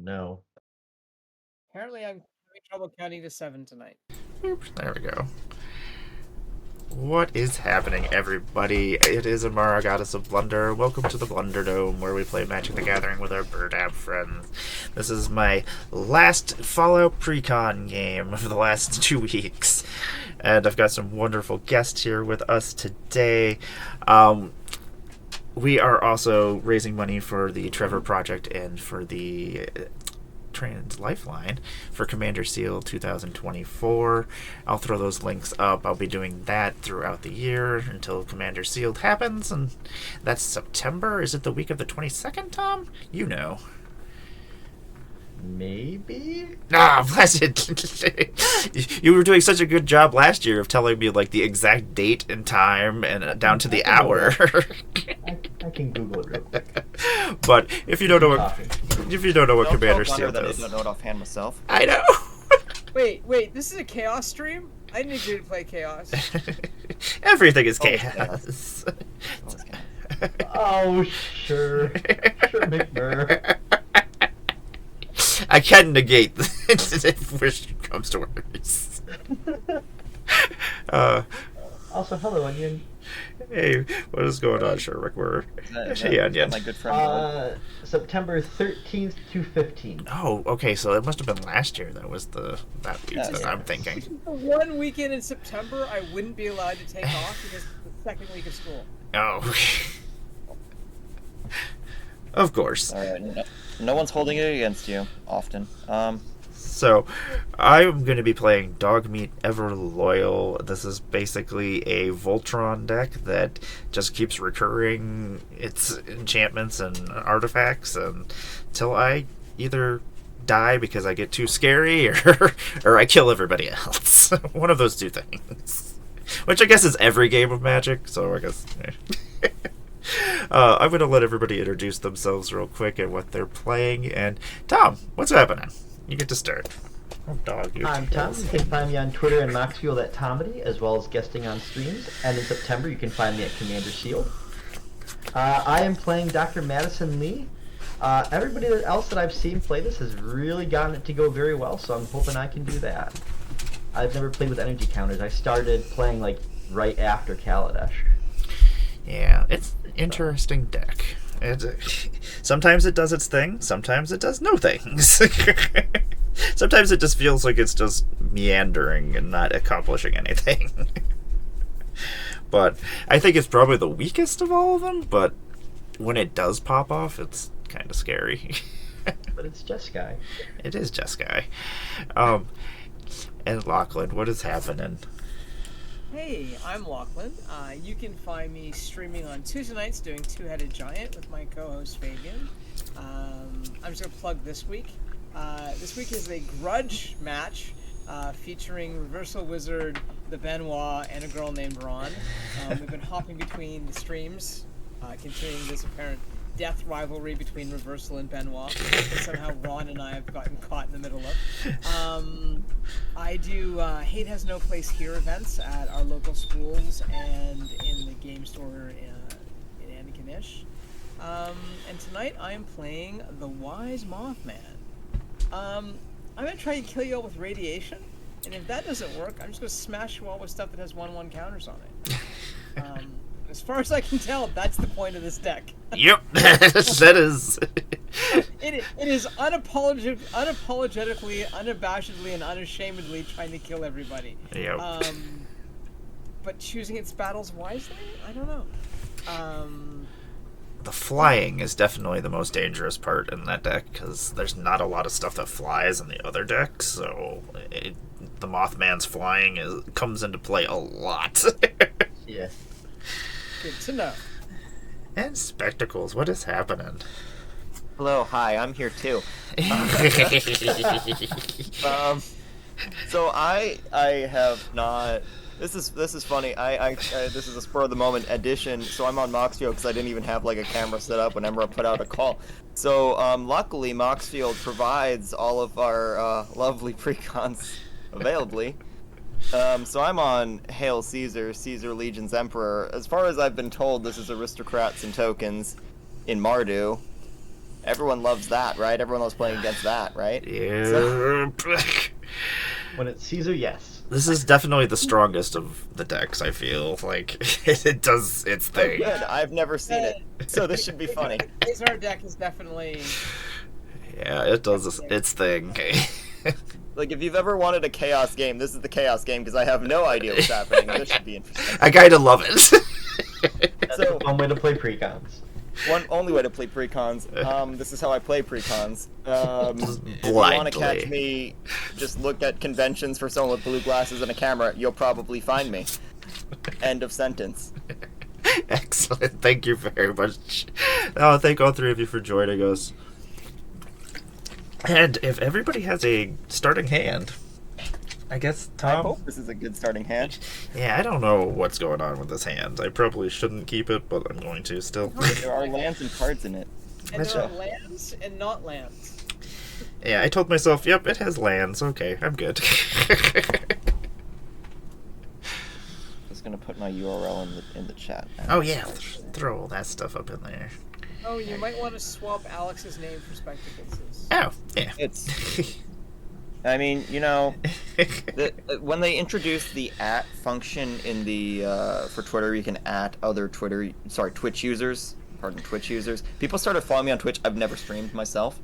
no. Apparently, I'm having trouble counting to 7 tonight. Oops, there we go. What is happening, everybody? It is Amara, Goddess of Blunder. Welcome to the BlunderDome, where we play Magic the Gathering with our bird app friends. This is my last Fallout Precon game of the last 2 weeks, and I've got some wonderful guests here with us today. We are also raising money for the Trevor Project and for the Trans Lifeline for Commander Seal 2024. I'll throw those links up. I'll be doing that throughout the year until Commander Sealed happens, and that's September. Is it the week of the 22nd, Tom? You know. Maybe? Ah, blessed. You were doing such a good job last year of telling me like the exact date and time and down to the hour. I can Google it real quick. But if you don't know what Don't Commander tell Seal Blunder that I does, don't know it offhand myself. I know. Wait, this is a Chaos stream? I didn't agree to play Chaos. Everything is Oh, chaos. Oh, sure. Sure, McMurr. I can negate if wish comes to worse. Also, hello, Onion. Hey, what is going on, Sherwick? Hey, Onion. My good friend. September 13th to 15th. Oh, okay, so it must have been last year that was that week Yes. that I'm thinking. The one weekend in September, I wouldn't be allowed to take off because it's the second week of school. Oh. Of course. All right. No one's holding it against you often. So, I'm going to be playing Dogmeat Ever Loyal. This is basically a Voltron deck that just keeps recurring its enchantments and artifacts until I either die because I get too scary or I kill everybody else. One of those two things. Which I guess is every game of Magic, so I guess... I'm going to let everybody introduce themselves real quick and what they're playing. And Tom, what's happening? You get to start. Oh, dog, you I'm Tom. You can find me on Twitter and Moxfield@Tomedy, as well as guesting on streams. And in September, you can find me at Commander Seal. I am playing Dr. Madison Lee. Everybody else that I've seen play this has really gotten it to go very well, so I'm hoping I can do that. I've never played with energy counters. I started playing like right after Kaladesh. Yeah, it's an interesting deck. Sometimes it does its thing, sometimes it does no things. Sometimes it just feels like it's just meandering and not accomplishing anything. But I think it's probably the weakest of all of them, but when it does pop off, it's kind of scary. But it's Jeskai. It is Jeskai. And Lachlan, what is happening? Hey, I'm Lachlan. You can find me streaming on Tuesday nights doing Two-Headed Giant with my co-host Fabian. I'm just going to plug this week. This week is a grudge match featuring Reversal Wizard, the Benoit, and a girl named Ron. We've been hopping between the streams, continuing this apparent death rivalry between Reversal and Benoit that somehow Ron and I have gotten caught in the middle of. I do Hate Has No Place Here events at our local schools and in the game store in Antigonish. And tonight I am playing the Wise Mothman. I'm going to try and kill you all with radiation, and if that doesn't work, I'm just going to smash you all with stuff that has 1/1 counters on it. As far as I can tell, that's the point of this deck. Yep, that is. It is unapologetically, unabashedly, and unashamedly trying to kill everybody. Yep. But choosing its battles wisely? I don't know. The flying is definitely the most dangerous part in that deck, because there's not a lot of stuff that flies in the other decks, so the Mothman's flying comes into play a lot. Yeah. Good to know. And Spectacles, what is happening? Hello, hi, I'm here too. So I have not. This is funny. This is a spur of the moment addition. So I'm on Moxfield because I didn't even have like a camera set up whenever I put out a call. So luckily Moxfield provides all of our lovely precons availably. So I'm on Hail Caesar, Caesar Legion's Emperor. As far as I've been told, this is aristocrats and tokens in Mardu. Everyone loves that, right? Everyone loves playing against that, right? Yeah. When it's Caesar, yes. This is definitely the strongest of the decks, I feel. Like, it does its Oh, thing. good. I've never seen it, so this should be funny. Our deck is definitely. Yeah, it does its thing. Like, if you've ever wanted a chaos game, this is the chaos game because I have no idea what's happening. This should be interesting. I kinda love it. That's So- one way to play Precons. One only way to play Precons. This is how I play Precons. If you want to catch Blindly. me, just look at conventions for someone with blue glasses and a camera. You'll probably find me. End of sentence. Excellent. Thank you very much. Oh, thank all three of you for joining us. And if everybody has a starting hand, I guess I Tom. hope this is a good starting hand. Yeah, I don't know what's going on with this hand. I probably shouldn't keep it, but I'm going to still. There are lands and cards in it. And That's there are right. lands and not lands. Yeah, I told myself, yep, it has lands. Okay, I'm good. Just gonna put my URL in the chat. Oh yeah, throw all that stuff up in there. Oh, you might want to swap Alex's name for Spectacles. Oh yeah. It's. I mean, you know, when they introduced the @ function in the for Twitter, you can @ other Twitch users. Pardon, Twitch users. People started following me on Twitch. I've never streamed myself.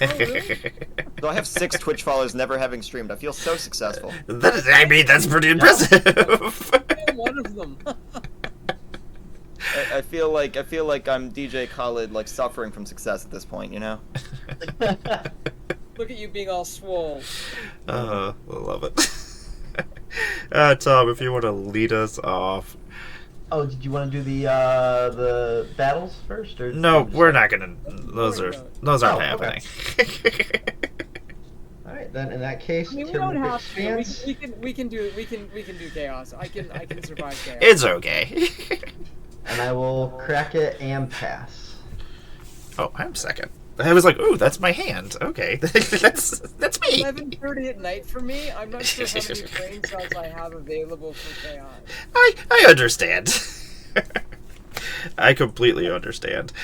So I have 6 Twitch followers, never having streamed. I feel so successful. That's pretty impressive. I'm one of them. I feel like I'm DJ Khaled, like suffering from success at this point. You know. Look at you being all swole. I love it. Tom, if you want to lead us off. Oh, did you want to do the battles first, or No, we're not gonna. Those aren't Oh, happening. All right, then in that case, I mean, we Tim don't Rick have to. fans. We can do chaos. I can survive chaos. It's okay. And I will crack it and pass. Oh, I'm second. I was like, ooh, that's my hand. Okay, that's me. 11:30 at night for me. I'm not sure how many brain cells I have available for chaos. I understand. I completely understand.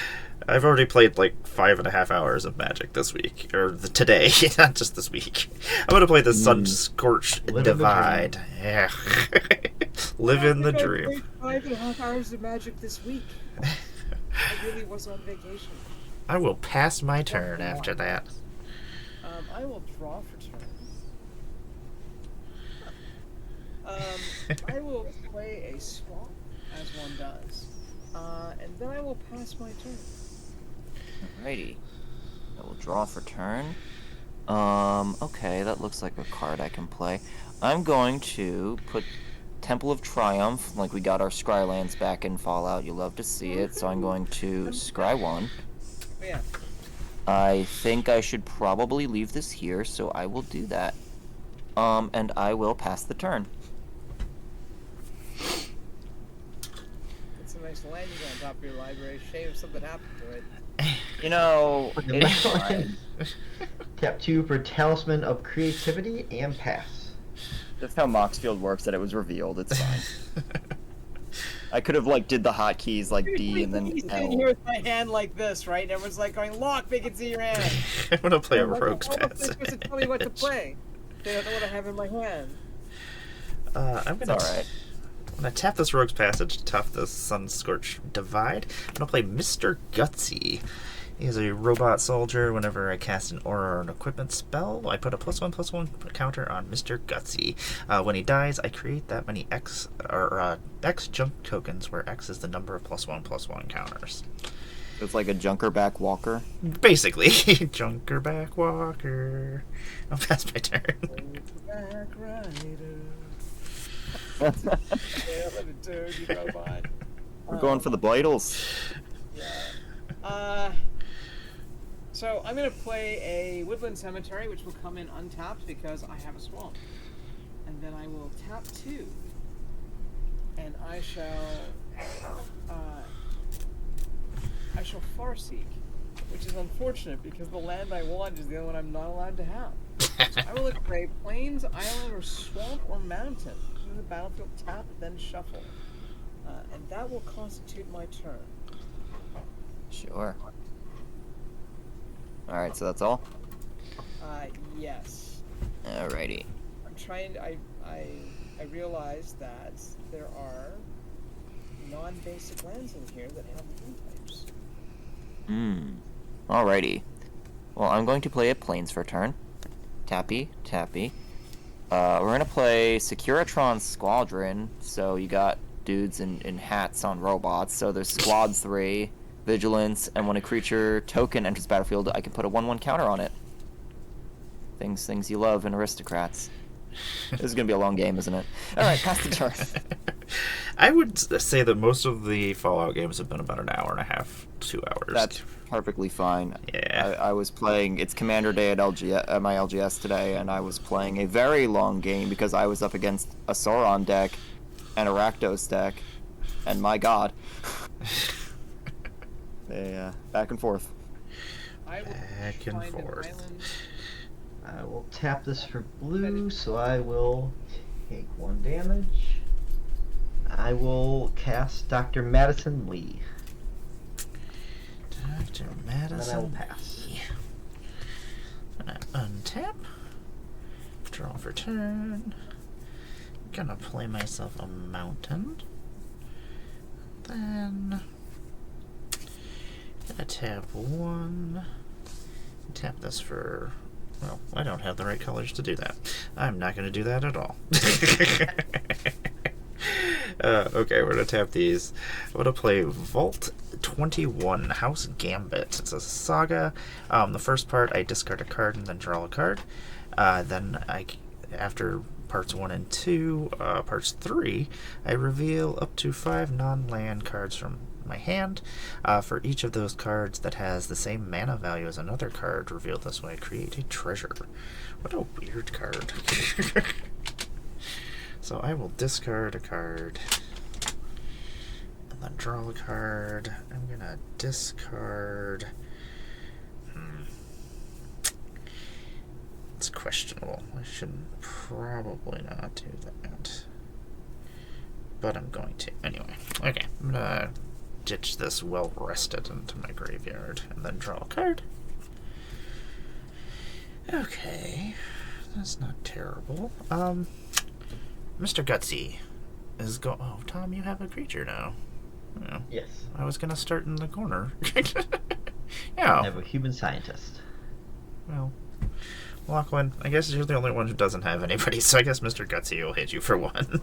I've already played like 5.5 hours of Magic this week, or today, not just this week. I'm gonna play the Sun Scorched Live in the Divide. Yeah, live in the dream. I played 5.5 hours of Magic this week. I really was on vacation. I will pass my turn after that. I will draw for turn. I will play a swamp, as one does, and then I will pass my turn. Alrighty. I will draw for turn. Okay, that looks like a card I can play. I'm going to put Temple of Triumph, like we got our Scrylands back in Fallout. You love to see it, so I'm going to scry 1. But yeah. I think I should probably leave this here, so I will do that. And I will pass the turn. It's a nice landing on top of your library. Shame if something happened to it. You know, Okay, it's fine. Tap 2 for Talisman of Creativity and pass. That's how Moxfield works, that it was revealed. It's fine. I could have, like, did the hotkeys, like, D and then He's L. sitting here with my hand like this, right? And everyone's like going, "Lock, they can see your hand." I'm gonna play a I'm like, Rogue's how am I supposed to Passage. tell me what to play? They don't know what I have in my hand. I'm It's gonna. alright. I'm gonna tap this Rogue's Passage to tap this Sun Scorched Divide. I'm gonna play Mr. Gutsy. He is a robot soldier. Whenever I cast an aura or an equipment spell, I put a +1/+1 counter on Mr. Gutsy. When he dies, I create that many X junk tokens, where X is the number of +1/+1 counters. It's like a Junkerback Walker. Basically, Junkerback Walker. I'll pass my turn. Back rider. Yeah, let it do, you robot. We're going for the Blightles. Yeah. So I'm gonna play a Woodland Cemetery, which will come in untapped because I have a swamp, and then I will tap 2, and I shall Farseek, which is unfortunate because the land I want is the only one I'm not allowed to have. So I will look for a plains, island, or swamp or mountain. In the battlefield, tap, then shuffle, and that will constitute my turn. Sure. Alright, so that's all? Yes. Alrighty. I'm trying. I realize that there are non-basic lands in here that have wind types. Alrighty. Well, I'm going to play a Plains for turn. Tappy, tappy. We're gonna play Securitron Squadron, so you got dudes in hats on robots. So there's Squad 3, Vigilance, and when a creature token enters the battlefield, I can put a 1/1 counter on it. Things you love in Aristocrats. This is gonna be a long game, isn't it? Alright, pass the turn. I would say that most of the Fallout games have been about an hour and a half, 2 hours. That's perfectly fine. Yeah. I was playing, it's Commander Day at my LGS today, and I was playing a very long game because I was up against a Sauron deck and a Rakdos deck, and my god. They, back and forth. I will Back and find an forth. island. I will tap this for blue, so I will take 1 damage. I will cast Dr. Madison Lee. Dr. And then I will Madison. pass. Gonna untap. Draw for turn. Gonna play myself a mountain. Then gonna tap 1. Tap this for. Well, I don't have the right colors to do that. I'm not gonna do that at all. Okay, we're gonna tap these. I'm gonna play Vault 21 House Gambit. It's a saga. The first part, I discard a card and then draw a card. Then after parts 1 and 2, parts 3, I reveal up to 5 non-land cards from my hand. For each of those cards that has the same mana value as another card revealed this way, create a treasure. What a weird card. So I will discard a card and then draw a card. I'm gonna discard. It's questionable. I should probably not do that, but I'm going to anyway. Okay, I'm gonna ditch this well rested into my graveyard and then draw a card. Okay, that's not terrible. Mr. Gutsy is Oh, Tom, you have a creature now. Yeah. Yes. I was gonna start in the corner. I Yeah. have a human scientist. Well, Lachlan, I guess you're the only one who doesn't have anybody, so I guess Mr. Gutsy will hit you for 1.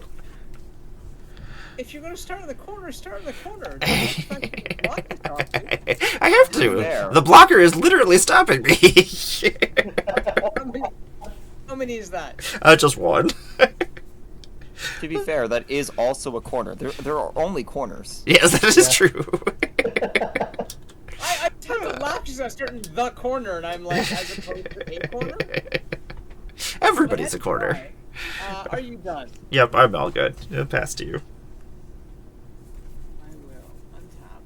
If you're going to start in the corner, start in the corner. Don't expect to block the top. I have to. There. The blocker is literally stopping me. How many is that? Just 1. To be fair, that is also a corner. There are only corners. Yes, that is true. I kind of laughed because I was starting the corner, and I'm like, as opposed to a corner? Everybody's a corner. Try. Are you done? Yep, I'm all good. It'll pass to you. I will untap.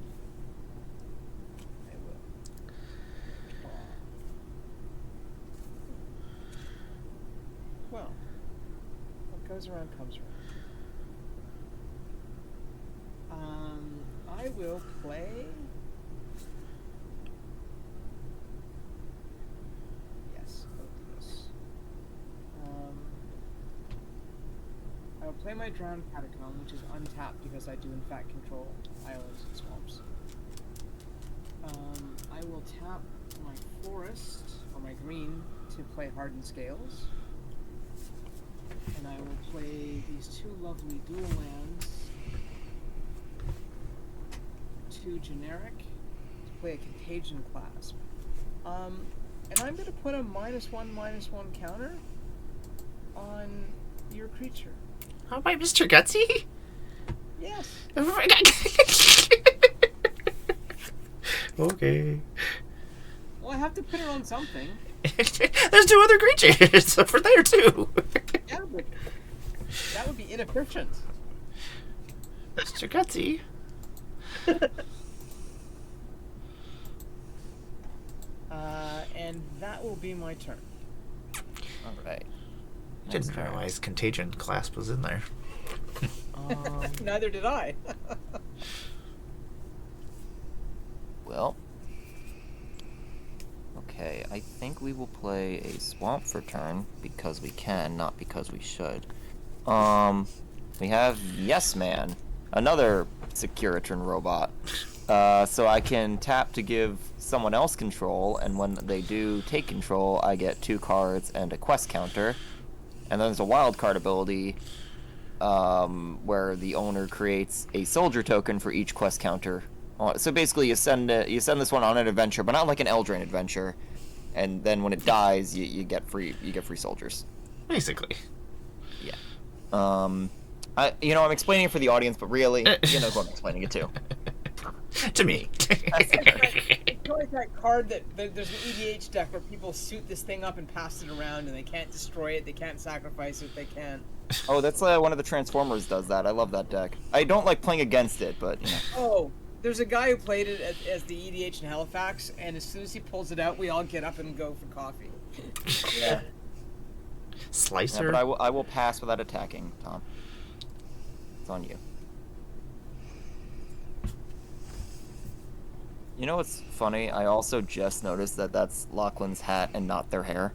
I will. Well, what goes around comes around. I will play. Yes, I'll do this. I will play my Drowned Catacomb, which is untapped because I do in fact control islands and swamps. I will tap my forest, or my green, to play Hardened Scales. And I will play these 2 lovely dual lands. 2 generic, to play a Contagion Clasp. And I'm going to put a -1/-1 counter on your creature. Oh, by Mr. Gutsy? Yes. Okay. Well, I have to put it on something. There's 2 other creatures over there, too. Yeah, but that would be inefficient. Mr. Gutsy. And that will be my turn. Alright. Didn't realize Contagion Clasp was in there. Neither did I. Well, Okay, I think we will play a swamp for turn because we can, not because we should. We have Yes Man, another Securiturn robot. So I can tap to give someone else control, and when they do take control, I get 2 cards and a quest counter. And then there's a wild card ability, where the owner creates a soldier token for each quest counter. So basically, you send this one on an adventure, but not like an Eldraine adventure. And then when it dies, you get free soldiers. Basically. Yeah. I'm explaining it for the audience, but really, you know who I'm explaining it to. To me. It's like that card that there's an EDH deck where people suit this thing up and pass it around, and they can't destroy it, they can't sacrifice it, they can't. Oh, that's one of the Transformers does that. I love that deck. I don't like playing against it, but you know. Oh, there's a guy who played it as the EDH in Halifax, and as soon as he pulls it out, we all get up and go for coffee. Yeah. Slicer. Yeah, but I will pass without attacking, Tom. It's on you. You know what's funny? I also just noticed that that's Lachlan's hat and not their hair.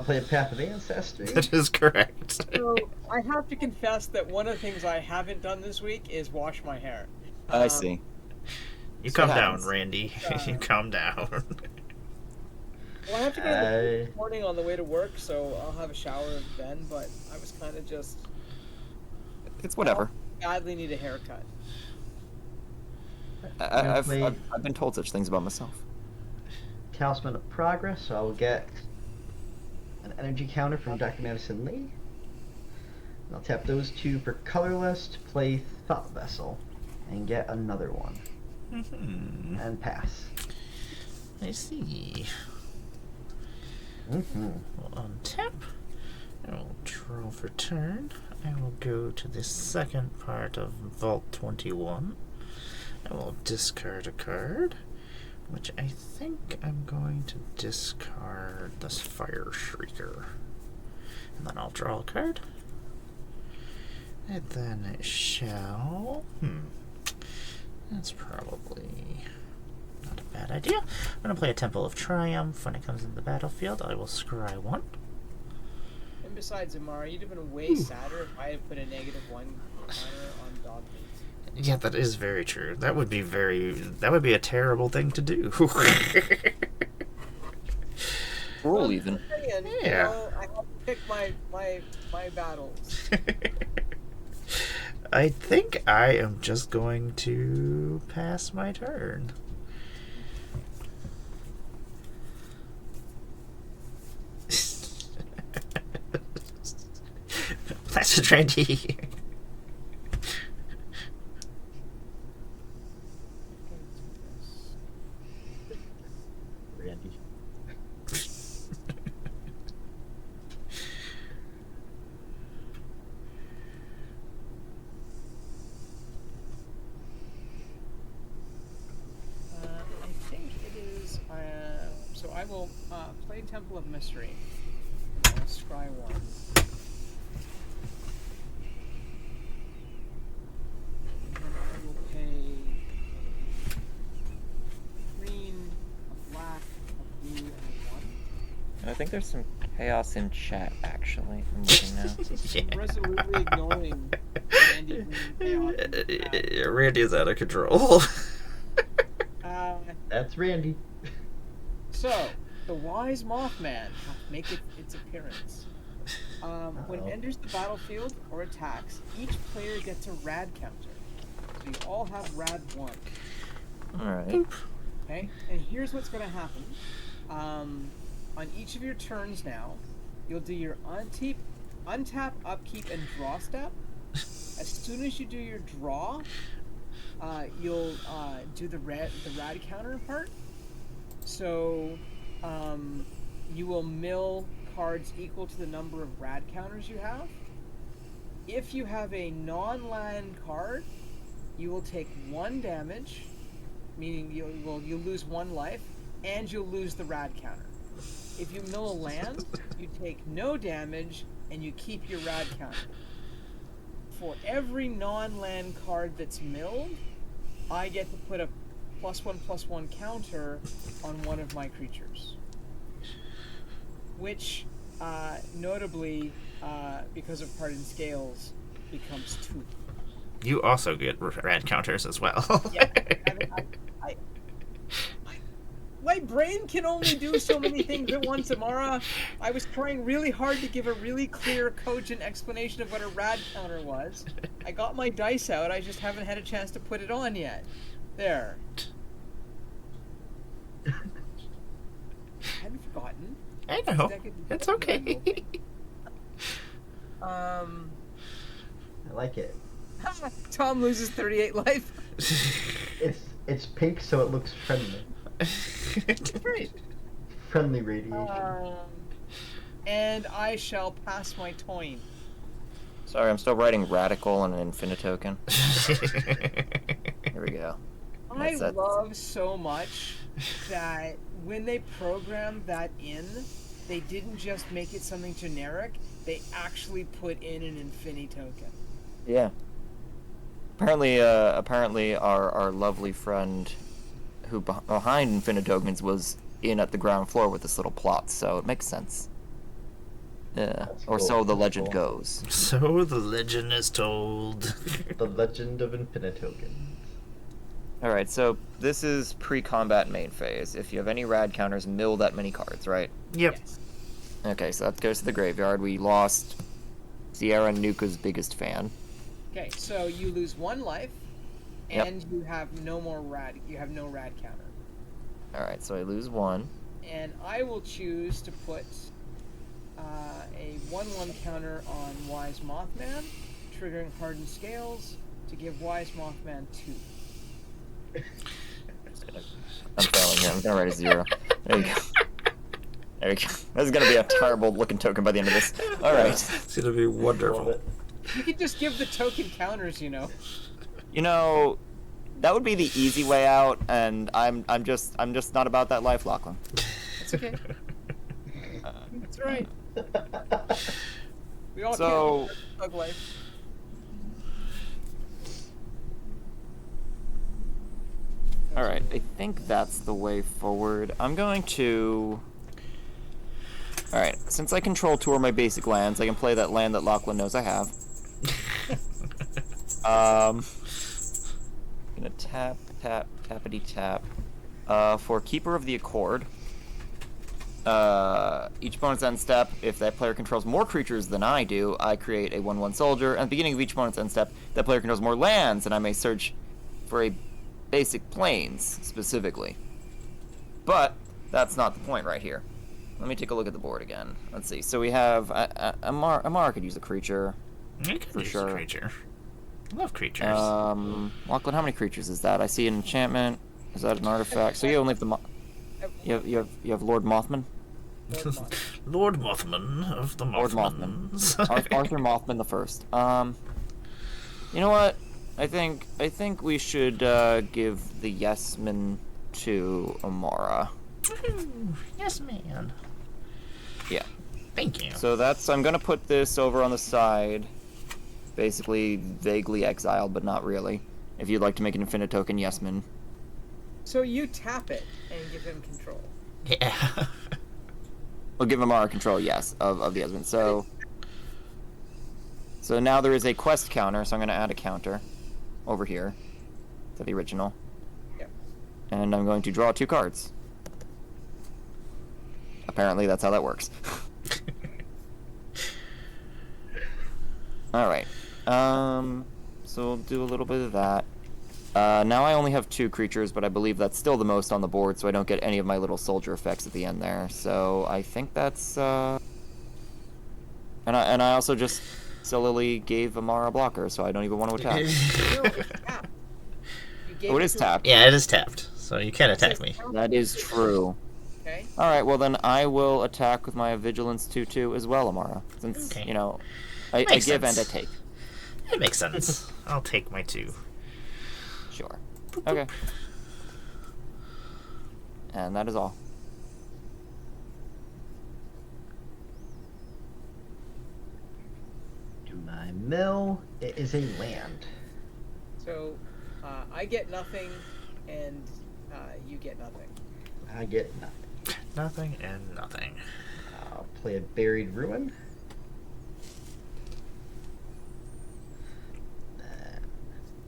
Play a Path of Ancestry. That is correct. So, I have to confess that one of the things I haven't done this week is wash my hair. I see. You So calm it down, happens. Randy. You calm down. Well, I have to go to the this morning on the way to work, so I'll have a shower then, but I was kind of just... It's whatever. badly need a haircut. I've been told such things about myself. Talisman of Progress, so I will get an energy counter from Dr. Madison Lee. And I'll tap those 2 for colorless to play Thought Vessel and get another one. Mm-hmm. And pass. I see. Mm-hmm. We'll untap. I will draw for turn. I will go to the second part of Vault 21. I will discard a card, which I think I'm going to discard this Fire Shrieker. And then I'll draw a card. And then I shall... That's probably not a bad idea. I'm going to play a Temple of Triumph. When it comes into the battlefield, I will scry 1. And besides, Amara, you'd have been way sadder if I had put a -1 counter on dog meat. Yeah, that is very true. That would be a terrible thing to do. Roll even. And, Yeah. I have to pick my battles. I think I am just going to pass my turn. That's a trendy. Randy. I think it is. So I will play Temple of Mystery. I'll scry 1. And then I will pay a green, a black, a blue, and a 1. I think there's some chaos in chat, actually. I'm looking now. Yeah. I'm resolutely ignoring Randy being chaotic. Randy is out of control. That's Randy. So, the Wise Mothman makes its appearance. When it enters the battlefield or attacks, each player gets a rad counter. So you all have rad 1. Alright. Okay? And here's what's going to happen. On each of your turns now, you'll do your untap, upkeep, and draw step. As soon as you do your draw, you'll do the rad counter part. So you will mill cards equal to the number of rad counters you have. If you have a non-land card, you will take 1 damage, meaning you'll lose 1 life, and you'll lose the rad counter. If you mill a land, you take no damage, and you keep your rad counter. For every non-land card that's milled, I get to put a +1/+1 counter on one of my creatures. Which, notably, because of Pardon Scales, becomes 2. You also get rad counters as well. Yeah, my brain can only do so many things at once, Amara. I was trying really hard to give a really clear, cogent explanation of what a rad counter was. I got my dice out, I just haven't had a chance to put it on yet. There. I hadn't forgotten. I know. It's okay. I like it. Tom loses 38 life. It's pink, so it looks friendly. Great. Friendly radiation. And I shall pass my toin. Sorry, I'm still writing radical and an infinitoken. Here we go. I love so much that when they programmed that in, they didn't just make it something generic, they actually put in an infinity token. Yeah. Apparently our lovely friend who behind Infinitokens was in at the ground floor with this little plot, so it makes sense. Yeah. Or cool. so the legend goes. So the legend is told. The legend of Infinitoken. Alright, so this is pre-combat main phase. If you have any rad counters, mill that many cards, right? Yep. Yes. Okay, so that goes to the graveyard. We lost Sierra Nuka's biggest fan. Okay, so you lose 1 life, Yep. and you have no more rad. You have no rad counter. Alright, so I lose 1. And I will choose to put a 1/1 counter on Wise Mothman, triggering Hardened Scales to give Wise Mothman 2. I'm failing here. I'm gonna write a 0. There you go. There you go. This is gonna be a terrible looking token by the end of this. Alright. It's gonna be wonderful. You could just give the token counters, you know. You know, that would be the easy way out, and I'm just not about that life, Lachlan. It's okay. That's right. We all So- can't thug life. Alright, I think that's the way forward. I'm going to... Alright, since I control 2 of my basic lands, I can play that land that Lachlan knows I have. Gonna tap, tappity tap. For Keeper of the Accord, each opponent's end step, if that player controls more creatures than I do, I create a 1/1 soldier. At the beginning of each opponent's end step, that player controls more lands, and I may search for a basic plains, specifically. But that's not the point right here. Let me take a look at the board again. Let's see. So we have... Amara could use a creature. You can For use sure. a creature. I love creatures. Lachlan, how many creatures is that? I see an enchantment. Is that an artifact? So you only have the... You have Lord Mothman? Lord Mothman of the Lord Mothmans. Arthur Mothman the First. You know what? I think we should give the yes man to Amara. Yes, man. Yeah. Thank you. So that's... I'm gonna put this over on the side. Basically, vaguely exiled, but not really. If you'd like to make an infinite token, yes man. So you tap it and give him control. Yeah. We'll give Amara control, yes, of the Esmond. So now there is a quest counter, so I'm going to add a counter over here to the original. Yep. And I'm going to draw 2 cards. Apparently that's how that works. Alright. So we'll do a little bit of that. Now I only have 2 creatures, but I believe that's still the most on the board, so I don't get any of my little soldier effects at the end there. So I think that's... And I also just sillily gave Amara a blocker, so I don't even want to attack. No, it's tapped. You gave Oh, it is to- tapped. Yeah, it is tapped, so you can attack me. That is true. Okay. Alright, well then I will attack with my Vigilance 2/2 as well, Amara. Since, Okay. you know, I Makes give sense. and I take. It makes sense. I'll take my 2. Sure. Okay. And that is all. To my mill, it is a land. So I get nothing, and you get nothing. I get nothing. Nothing and nothing. I'll play a Buried Ruin.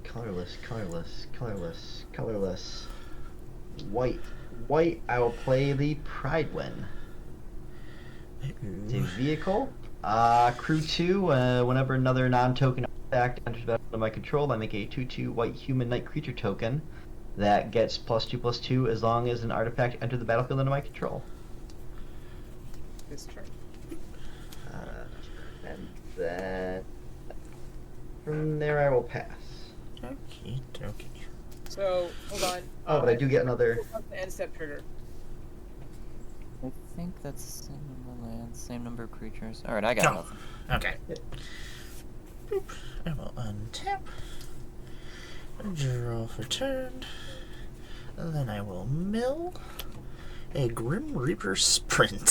Colorless, colorless, colorless, colorless. White. White, I will play the Pridewind. It's a vehicle. Crew 2, whenever another non-token artifact enters the battle under my control, I make a 2/2 white human knight creature token that gets +2/+2 as long as an artifact enters the battlefield under my control. This turn. And then from there I will pass. Okie dokie. So, hold on. Oh, but I do get another. The end step trigger. I think that's the same number of lands, same number of creatures. Alright, I got Go. nothing. Okay. Yep. Boop. I will untap. Draw for turn. And then I will mill a Grim Reaper Sprint.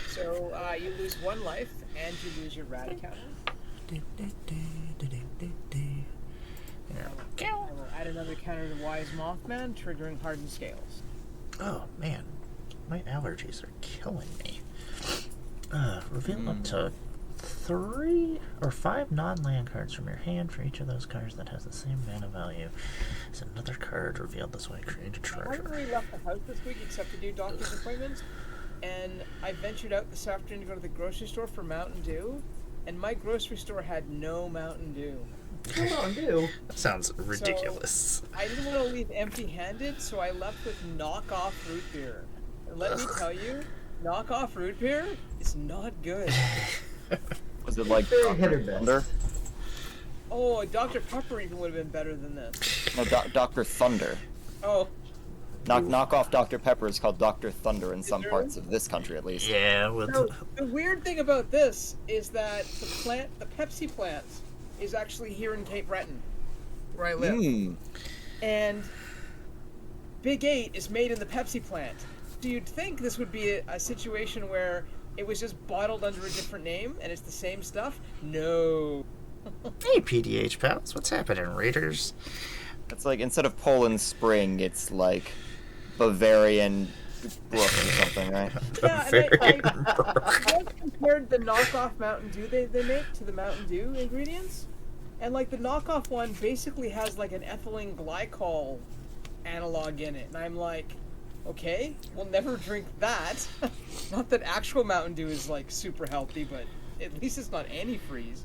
So, you lose 1 life, and you lose your rad counter. There we go. I will add another counter to Wise Mothman, triggering Hardened Scales. Oh man, my allergies are killing me. Reveal up to 3 or 5 non-land cards from your hand. For each of those cards that has the same mana value as another card revealed this way. Create a I haven't treasure. really left the house this week except to do doctor's appointments, and I ventured out this afternoon to go to the grocery store for Mountain Dew, and my grocery store had no Mountain Dew. Come on, do. That sounds ridiculous. I didn't want to leave empty-handed, so I left with knockoff root beer. And let me tell you, knockoff root beer is not good. Was it like Very hit or Dr. miss. Thunder? Oh, Dr. Pepper even would have been better than this. No, Dr. Thunder. Oh, Knock off Dr. Pepper is called Dr. Thunder in some there? parts of this country, at least. Yeah, with so the weird thing about this is that the Pepsi plant, is actually here in Cape Breton, where I live. And Big 8 is made in the Pepsi plant. So you'd think this would be a situation where it was just bottled under a different name and it's the same stuff? No. Hey, PDH pals, what's happening, Raiders? It's like instead of Poland Spring, it's like Bavarian Brook or something, right? Yeah, Very and I compared the knockoff Mountain Dew they make to the Mountain Dew ingredients. And like the knockoff one basically has like an ethylene glycol analog in it. And I'm like, okay, we'll never drink that. Not that actual Mountain Dew is like super healthy, but at least it's not antifreeze.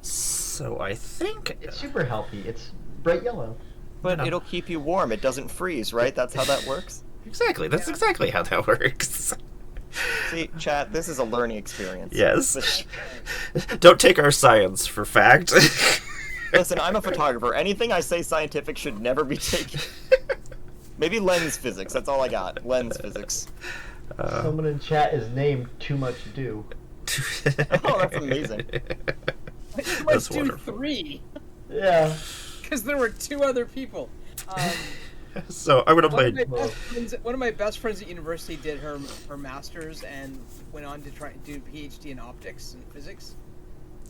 So I think It's super healthy. It's bright yellow. But No. it'll keep you warm. It doesn't freeze, right? That's how that works. exactly. That's exactly how that works. See, chat, this is a learning experience. Yes. Don't take our science for fact. Listen, I'm a photographer. Anything I say scientific should never be taken. Maybe lens physics. That's all I got. Lens physics. Someone in chat is named Too Much Dew. Oh, that's amazing. I just That's do wonderful. 3 Yeah. because there were 2 other people. So I'm gonna play. One of my best friends at university did her master's and went on to try to do a PhD in optics and physics,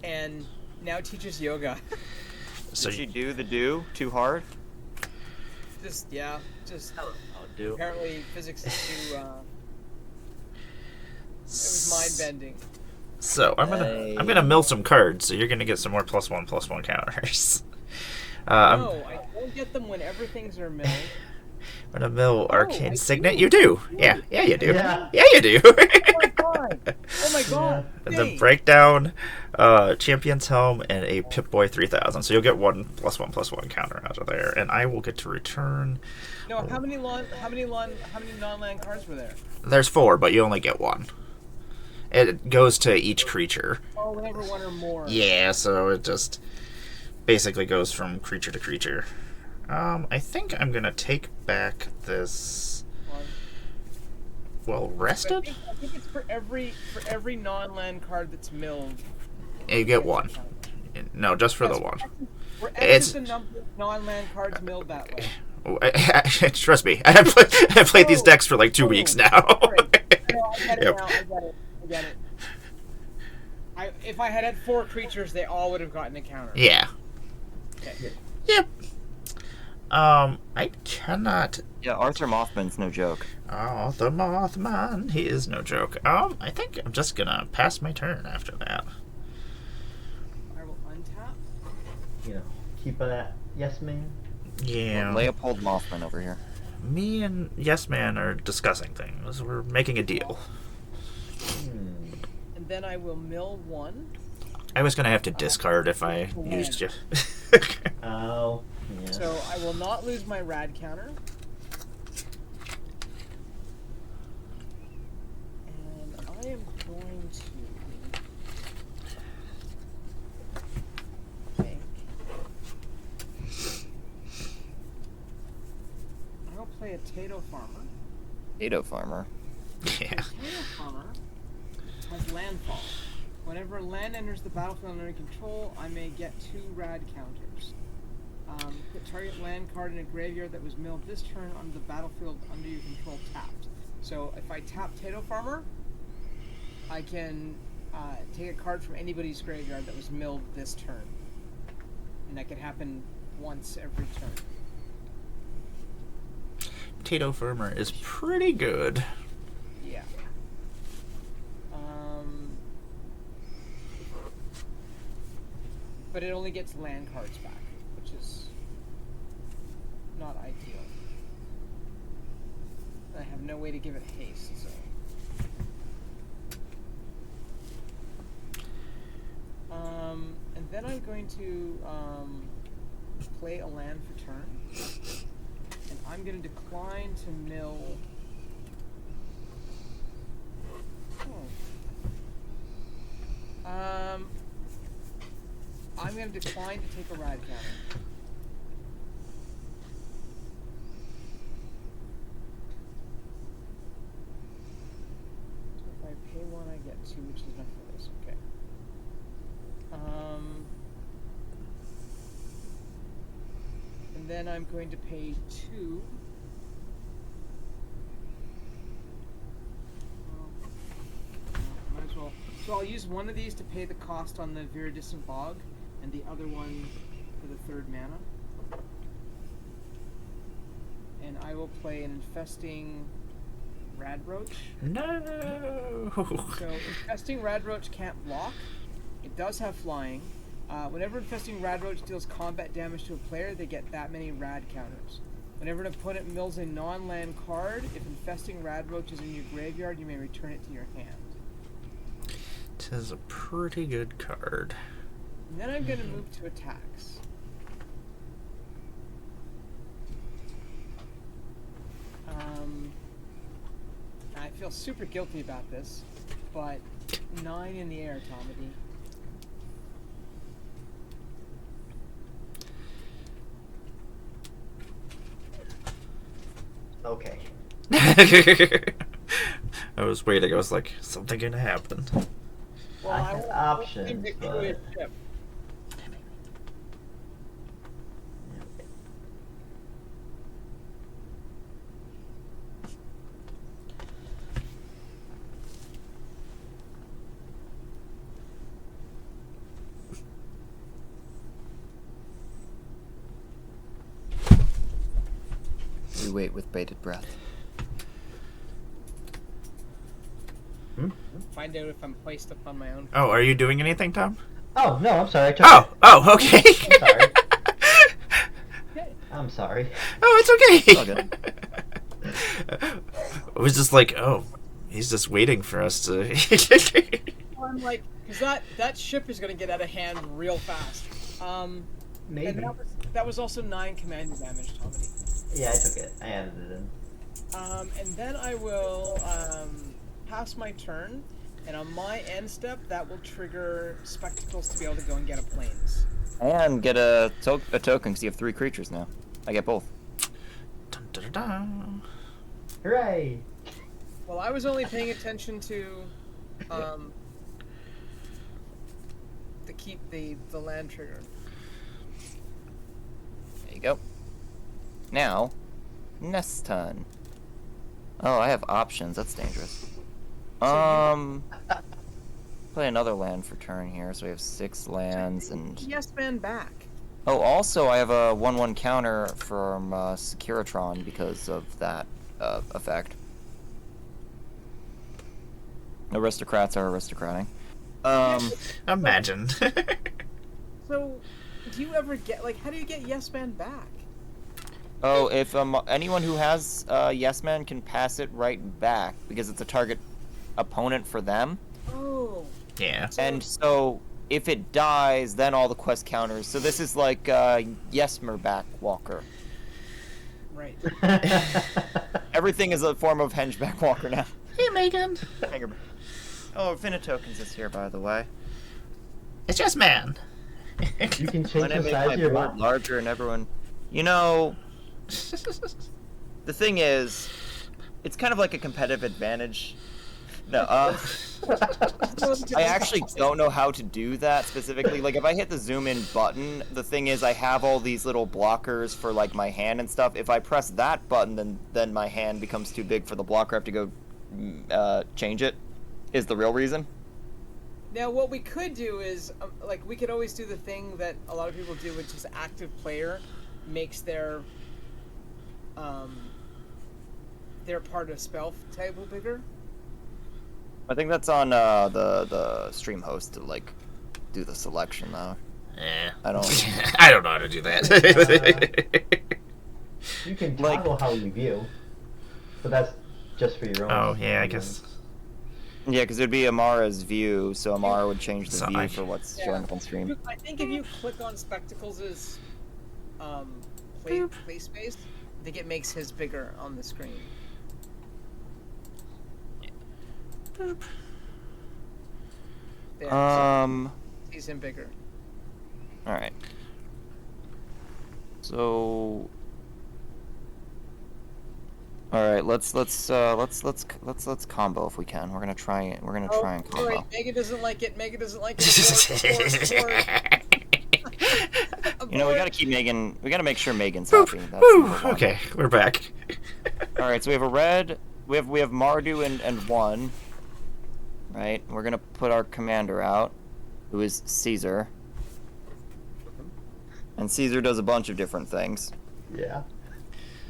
and now teaches yoga. So Did she do the do too hard? just I'll do. apparently physics is too. It was mind bending. So I'm gonna mill some cards. So you're gonna get some more +1/+1 counters. No, I don't get them when everything's are milled. I'm gonna mill I Arcane do. Signet. You do. Yeah, you do. Yeah. Yeah, you do. Oh my god! Oh my god! And the Dang. breakdown, Champion's Helm, and a Pip-Boy 3000. So you'll get one +1/+1 counter out of there, and I will get to return. No, how many non-land cards were there? There's 4, but you only get 1. It goes to each creature. Oh, whenever 1 or more. Yeah, so it just basically goes from creature to creature. I think I'm gonna take back this. Well rested. I think it's for every non-land card that's milled. You get 1. No, just for the 1. We're It's- the number of non-land cards milled that way. Trust me, I've played these decks for like 2 weeks now. No, I get it Yep. now. I get it. If I had 4 creatures, they all would have gotten a counter. Yeah. Okay. Yep. I cannot. Yeah, Arthur Mothman's no joke. Oh, the Mothman. He is no joke. I think I'm just gonna pass my turn after that. I will untap. You know, keep that yes man. Yeah. Leopold Mothman over here. Me and Yes Man are discussing things. We're making a deal. And then I will mill 1. I was gonna have to discard if I used you. Oh, yeah. So I will not lose my rad counter. And I am going to think I'll play a Tato Farmer. Tato Farmer. Yeah. Tato Farmer has landfall. Whenever land enters the battlefield under control, I may get 2 rad counters. Put target land card in a graveyard that was milled this turn on the battlefield under your control tapped. So if I tap Tato Farmer, I can take a card from anybody's graveyard that was milled this turn. And that can happen once every turn. Potato Farmer is pretty good. Yeah. But it only gets land cards back, which is not ideal. I have no way to give it haste, so. And then I'm going to play a land for turn. And I'm going to decline to mill. I'm going to decline to take a rad counter. So if I pay 1, I get 2, which is enough for this. Okay. And then I'm going to pay 2. Might as well. So I'll use one of these to pay the cost on the Viridistant Bog, and the other one for the 3rd mana. And I will play an Infesting Radroach. No. So Infesting Radroach can't block. It does have flying. Whenever Infesting Radroach deals combat damage to a player, they get that many rad counters. Whenever an opponent mills a non-land card, if Infesting Radroach is in your graveyard, you may return it to your hand. It is a pretty good card. And then I'm going to move to attacks. I feel super guilty about this, but 9 in the air, Tomedy. Okay. I was waiting. I was like, something gonna happen. Well, I had options, but... Ship. We wait with bated breath. Find out if I'm placed upon my own. Oh, are you doing anything, Tom? Oh, no, I'm sorry. I took Oh, it. oh, okay. I'm sorry. I'm sorry. Oh, it's okay. All good. I was just like, oh, he's just waiting for us to. I'm like, because that ship is going to get out of hand real fast. Maybe. And that was also 9 commander damage, Tomedy. Yeah, I took it. I added it in. And then I will pass my turn, and on my end step, that will trigger Spectacles to be able to go and get a Plains. And get a token because you have 3 creatures now. I get both. Dun, dun, dun, dun. Hooray! Well, I was only paying attention to keep the land trigger. There you go. Now, next turn. Oh, I have options. That's dangerous. So play another land for turn here, so we have 6 lands and. Yes, man, back. Oh, also, I have a 1/1 counter from Securitron because of that effect. Aristocrats are aristocrating. Imagine. So, do you ever get, like, how do you get Yes Man back? Oh, if anyone who has Yes Man can pass it right back because it's a target opponent for them. Oh. Yeah. And so if it dies, then all the quest counters. So this is like Yesmer back Walker. Right. Everything is a form of henchback Walker now. Hey, Megan. Oh, Finitokens is here, by the way. It's just man. You can change When I the make size my of your board box. larger and everyone... You know, the thing is, it's kind of like a competitive advantage. No, I actually don't know how to do that specifically. Like, if I hit the zoom in button, the thing is I have all these little blockers for, like, my hand and stuff. If I press that button, then my hand becomes too big for the blocker. I have to go change it, is the real reason. Now, what we could do is, like, we could always do the thing that a lot of people do, which is active player makes their part of spell table bigger. I think that's on the stream host to, like, do the selection, though. Eh. I don't... I don't know how to do that. You can Like- toggle how you view, but that's just for your own. Oh, yeah, I guess. Yeah, because it would be Amara's view, so Amara would change the So view I- for what's Yeah. showing up on stream. I think if you click on Spectacles' play space, I think it makes his bigger on the screen. There, so he's him bigger. All right. So, all right, let's combo if we can. We're gonna try it. We're gonna try and combo. Alright, Megan doesn't like it. Megan doesn't like it. Abort. You know, we gotta keep Megan. We gotta make sure Megan's Woo, happy. That's woo, number one. okay, we're back. All right, so we have a red. We have Mardu and one. Right. We're gonna put our commander out, who is Caesar. And Caesar does a bunch of different things. Yeah.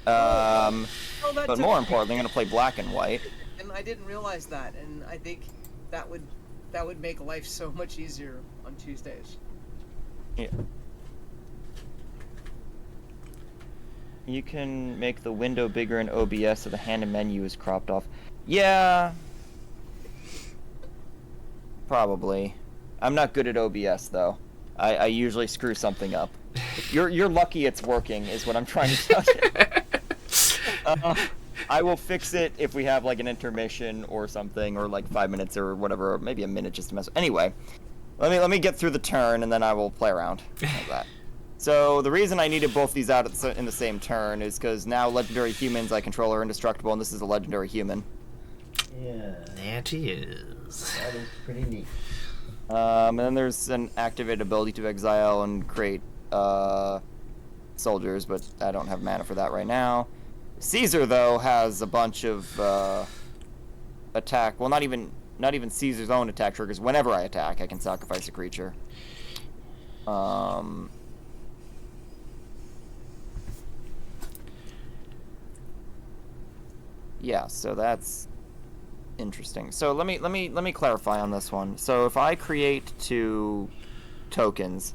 Oh, that But took- more importantly, I'm gonna play black and white. And I didn't realize that, and I think that would make life so much easier on Tuesdays. Yeah. You can make the window bigger in OBS so the hand and menu is cropped off. Yeah. Probably. I'm not good at OBS though. I usually screw something up. You're lucky it's working is what I'm trying to tell you. I will fix it if we have like an intermission or something, or like 5 minutes or whatever, or maybe a minute just to mess. Anyway, let me get through the turn and then I will play around like that. So the reason I needed both these out in the same turn is because now legendary humans I control are indestructible, and this is a legendary human. Yeah. That he is. That is pretty neat. And then there's an activated ability to exile and create soldiers, but I don't have mana for that right now. Caesar though has a bunch of attack. Well, not even Caesar's own attack triggers. Whenever I attack, I can sacrifice a creature. Yeah, so that's interesting. So let me clarify on this one. So if I create 2 tokens,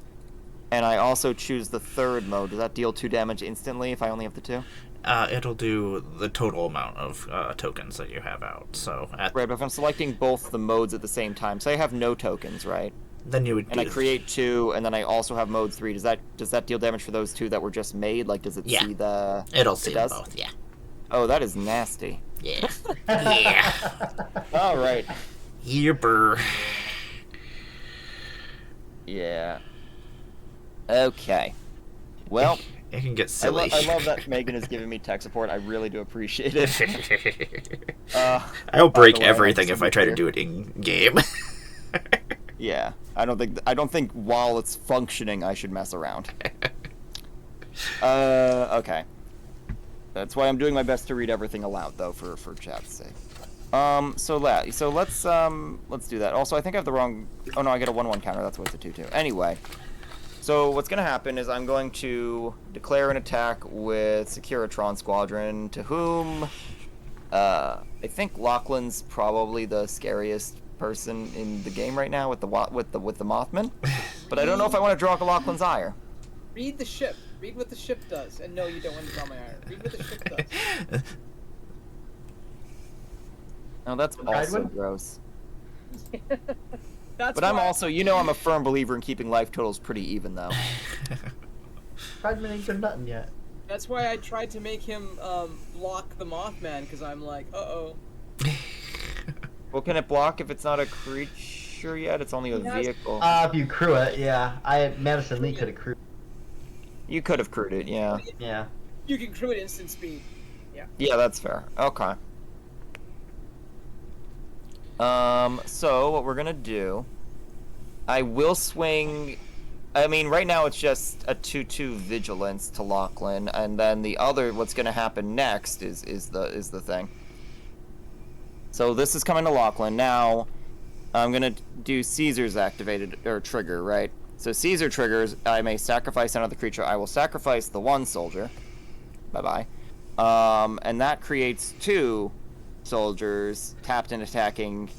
and I also choose the third mode, does that deal 2 damage instantly if I only have the 2? It'll do the total amount of tokens that you have out. So Right, but if I'm selecting both the modes at the same time, say I have no tokens, right? then you would And do I create 2, and then I also have mode 3. Does that deal damage for those 2 that were just made? Like, does it Yeah. see the? It'll see it them does? both. Yeah. Oh, that is nasty. Yeah. Yeah. All right. Yipper. Yeah. Okay. Well, It can get I silly. love that Megan is giving me tech support. I really do appreciate it. I'll by break the way, everything just if to I be try to clear. do it in game. Yeah, I don't think while it's functioning I should mess around. Okay. That's why I'm doing my best to read everything aloud though for chat's sake. So let's do that. Also, I think I have the wrong. Oh no, I get a 1/1 counter. That's what's a 2/2. Anyway, So what's going to happen is I'm going to declare an attack with Securitron Squadron, to whom I think Lachlan's probably the scariest person in the game right now with the Mothman. But I don't know if I want to draw Lachlan's ire. Read the ship. Read what the ship does. And no, you don't want to draw my ire. Read what the ship does. No, that's also gross. That's But I'm why- also, I'm a firm believer in keeping life totals pretty even, though. Prideman ain't done nothing yet. That's why I tried to make him block the Mothman, because I'm like, uh-oh. Well, can it block if it's not a creature yet? It's only a vehicle. If you crew it, yeah. Madison Lee could have crewed. You could have crewed it, yeah. Yeah. You can crew it instant speed. Yeah, that's fair. Okay. So what we're gonna do, I will swing. I mean, right now it's just a 2/2 vigilance to Lachlan, and then the other, what's gonna happen next is the thing. So this is coming to Lachlan. Now, I'm gonna do Caesar's activated or trigger, right? So Caesar triggers. I may sacrifice another creature. I will sacrifice the one soldier. Bye bye. And that creates 2 soldiers tapped and attacking,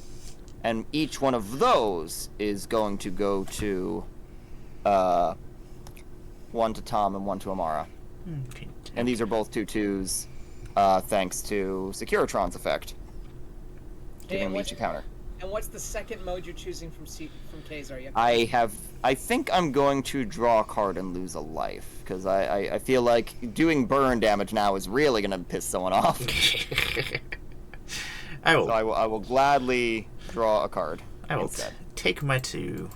and each one of those is going to go to one to Tom and one to Amara. Okay. And these are both 2/2s, thanks to Securitron's effect, giving me each a counter. And what's the second mode you're choosing from Kazar? I think I'm going to draw a card and lose a life, because I feel like doing burn damage now is really going to piss someone off. I will. So I will gladly draw a card. I will instead. take my 2.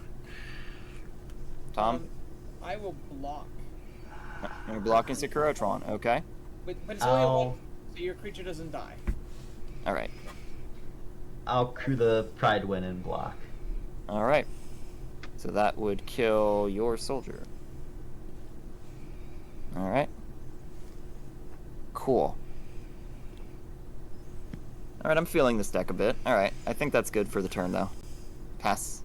Tom, I will block. you're blocking Securitron. Okay. But it's only a one, so your creature doesn't die. All right. I'll crew the Pridewind and block. All right. So that would kill your soldier. All right. Cool. All right, I'm feeling this deck a bit. All right, I think that's good for the turn, though. Pass.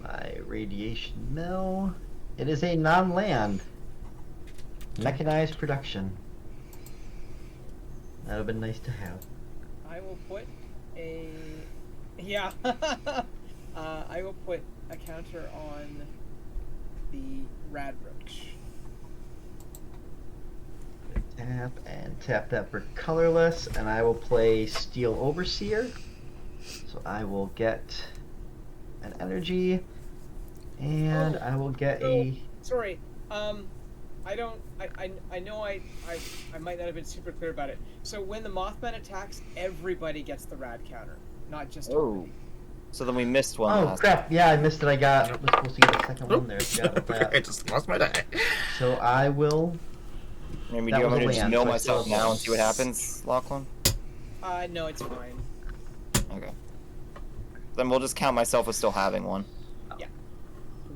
My radiation mill. It is a non-land. Mechanized production. That would have been nice to have. I will put a... Yeah. I will put a counter on the Radroach. Tap that for colorless, and I will play Steel Overseer. So I will get an energy, and I will get a... Sorry, I don't... I know I might not have been super clear about it. So when the Mothman attacks, everybody gets the Rad counter, not just... Oh. So then we missed one Oh last crap! Yeah, I missed it. I was supposed to get a second one there. Forgot about I that. just lost my die. So I will... Maybe That do you want was me a to just land, mill so I myself still have now one. and see what happens, Lachlan? No, it's fine. Okay. Then we'll just count myself as still having one. Yeah.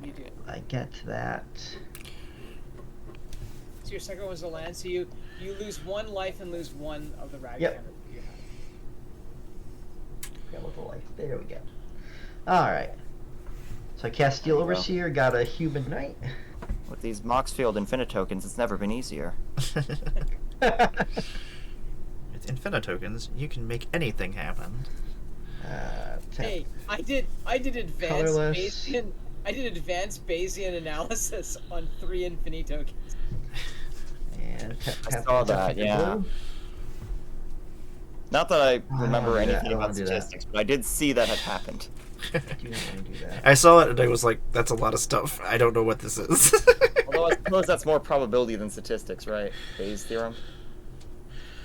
You do. I get that. So your second was a land, so you lose 1 life and lose 1 of the Rad Yep. counter that you have. Got a little life. There we go. Alright. So I cast Steel There you go. Overseer, got a Human Knight. With these Moxfield Infinitokens, it's never been easier. With Infinitokens, you can make anything happen. Tap. Hey, I did advanced Colorless. Bayesian. I did advanced Bayesian analysis on 3 Infinity tokens. And tap, saw that, for yeah. blue. Not that I don't remember wanna do that. I anything don't about wanna do that. statistics, but I did see that had happened. Do not want to do that. I saw it and I was like, that's a lot of stuff. I don't know what this is. Although I suppose that's more probability than statistics, right? Bayes' theorem?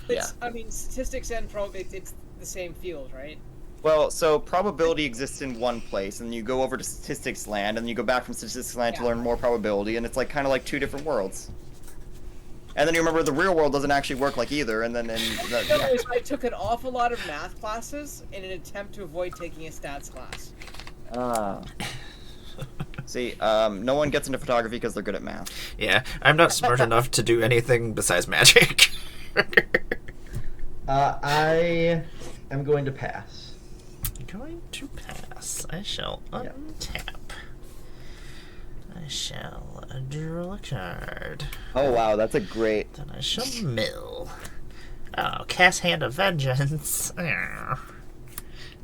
It's, I mean, statistics and probability, it's the same field, right? Well, so probability exists in one place, and you go over to statistics land, and then you go back from statistics land to Yeah. learn more probability, and it's like kind of like 2 different worlds. And then you remember the real world doesn't actually work like either, and then No, I took an awful lot of math classes in an attempt to avoid taking a stats class. See, no one gets into photography because they're good at math. Yeah, I'm not smart enough to do anything besides magic. I am going to pass. Going to pass. I shall Yeah. untap. I shall draw a card. Oh wow, that's a great. Then I shall mill. Oh, cast Hand of Vengeance. Ah.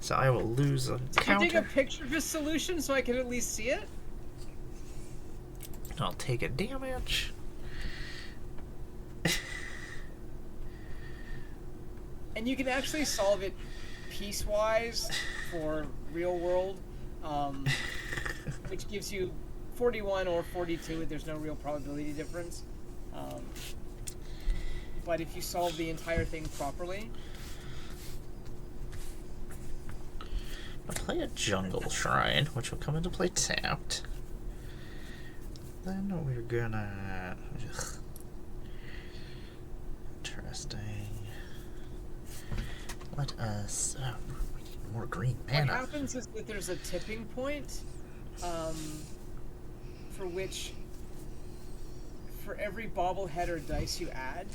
So I will lose a Can you take a counter. picture of his solution so I can at least see it? I'll take a damage. And you can actually solve it piecewise for real world, which gives you 41 or 42. There's no real probability difference. But if you solve the entire thing properly, I'll play a Jungle Shrine, which will come into play tapped. Then we're gonna... Ugh. Interesting. Let us... Oh, we need more green what mana. happens is that there's a tipping point for which, for every bobblehead or dice you add,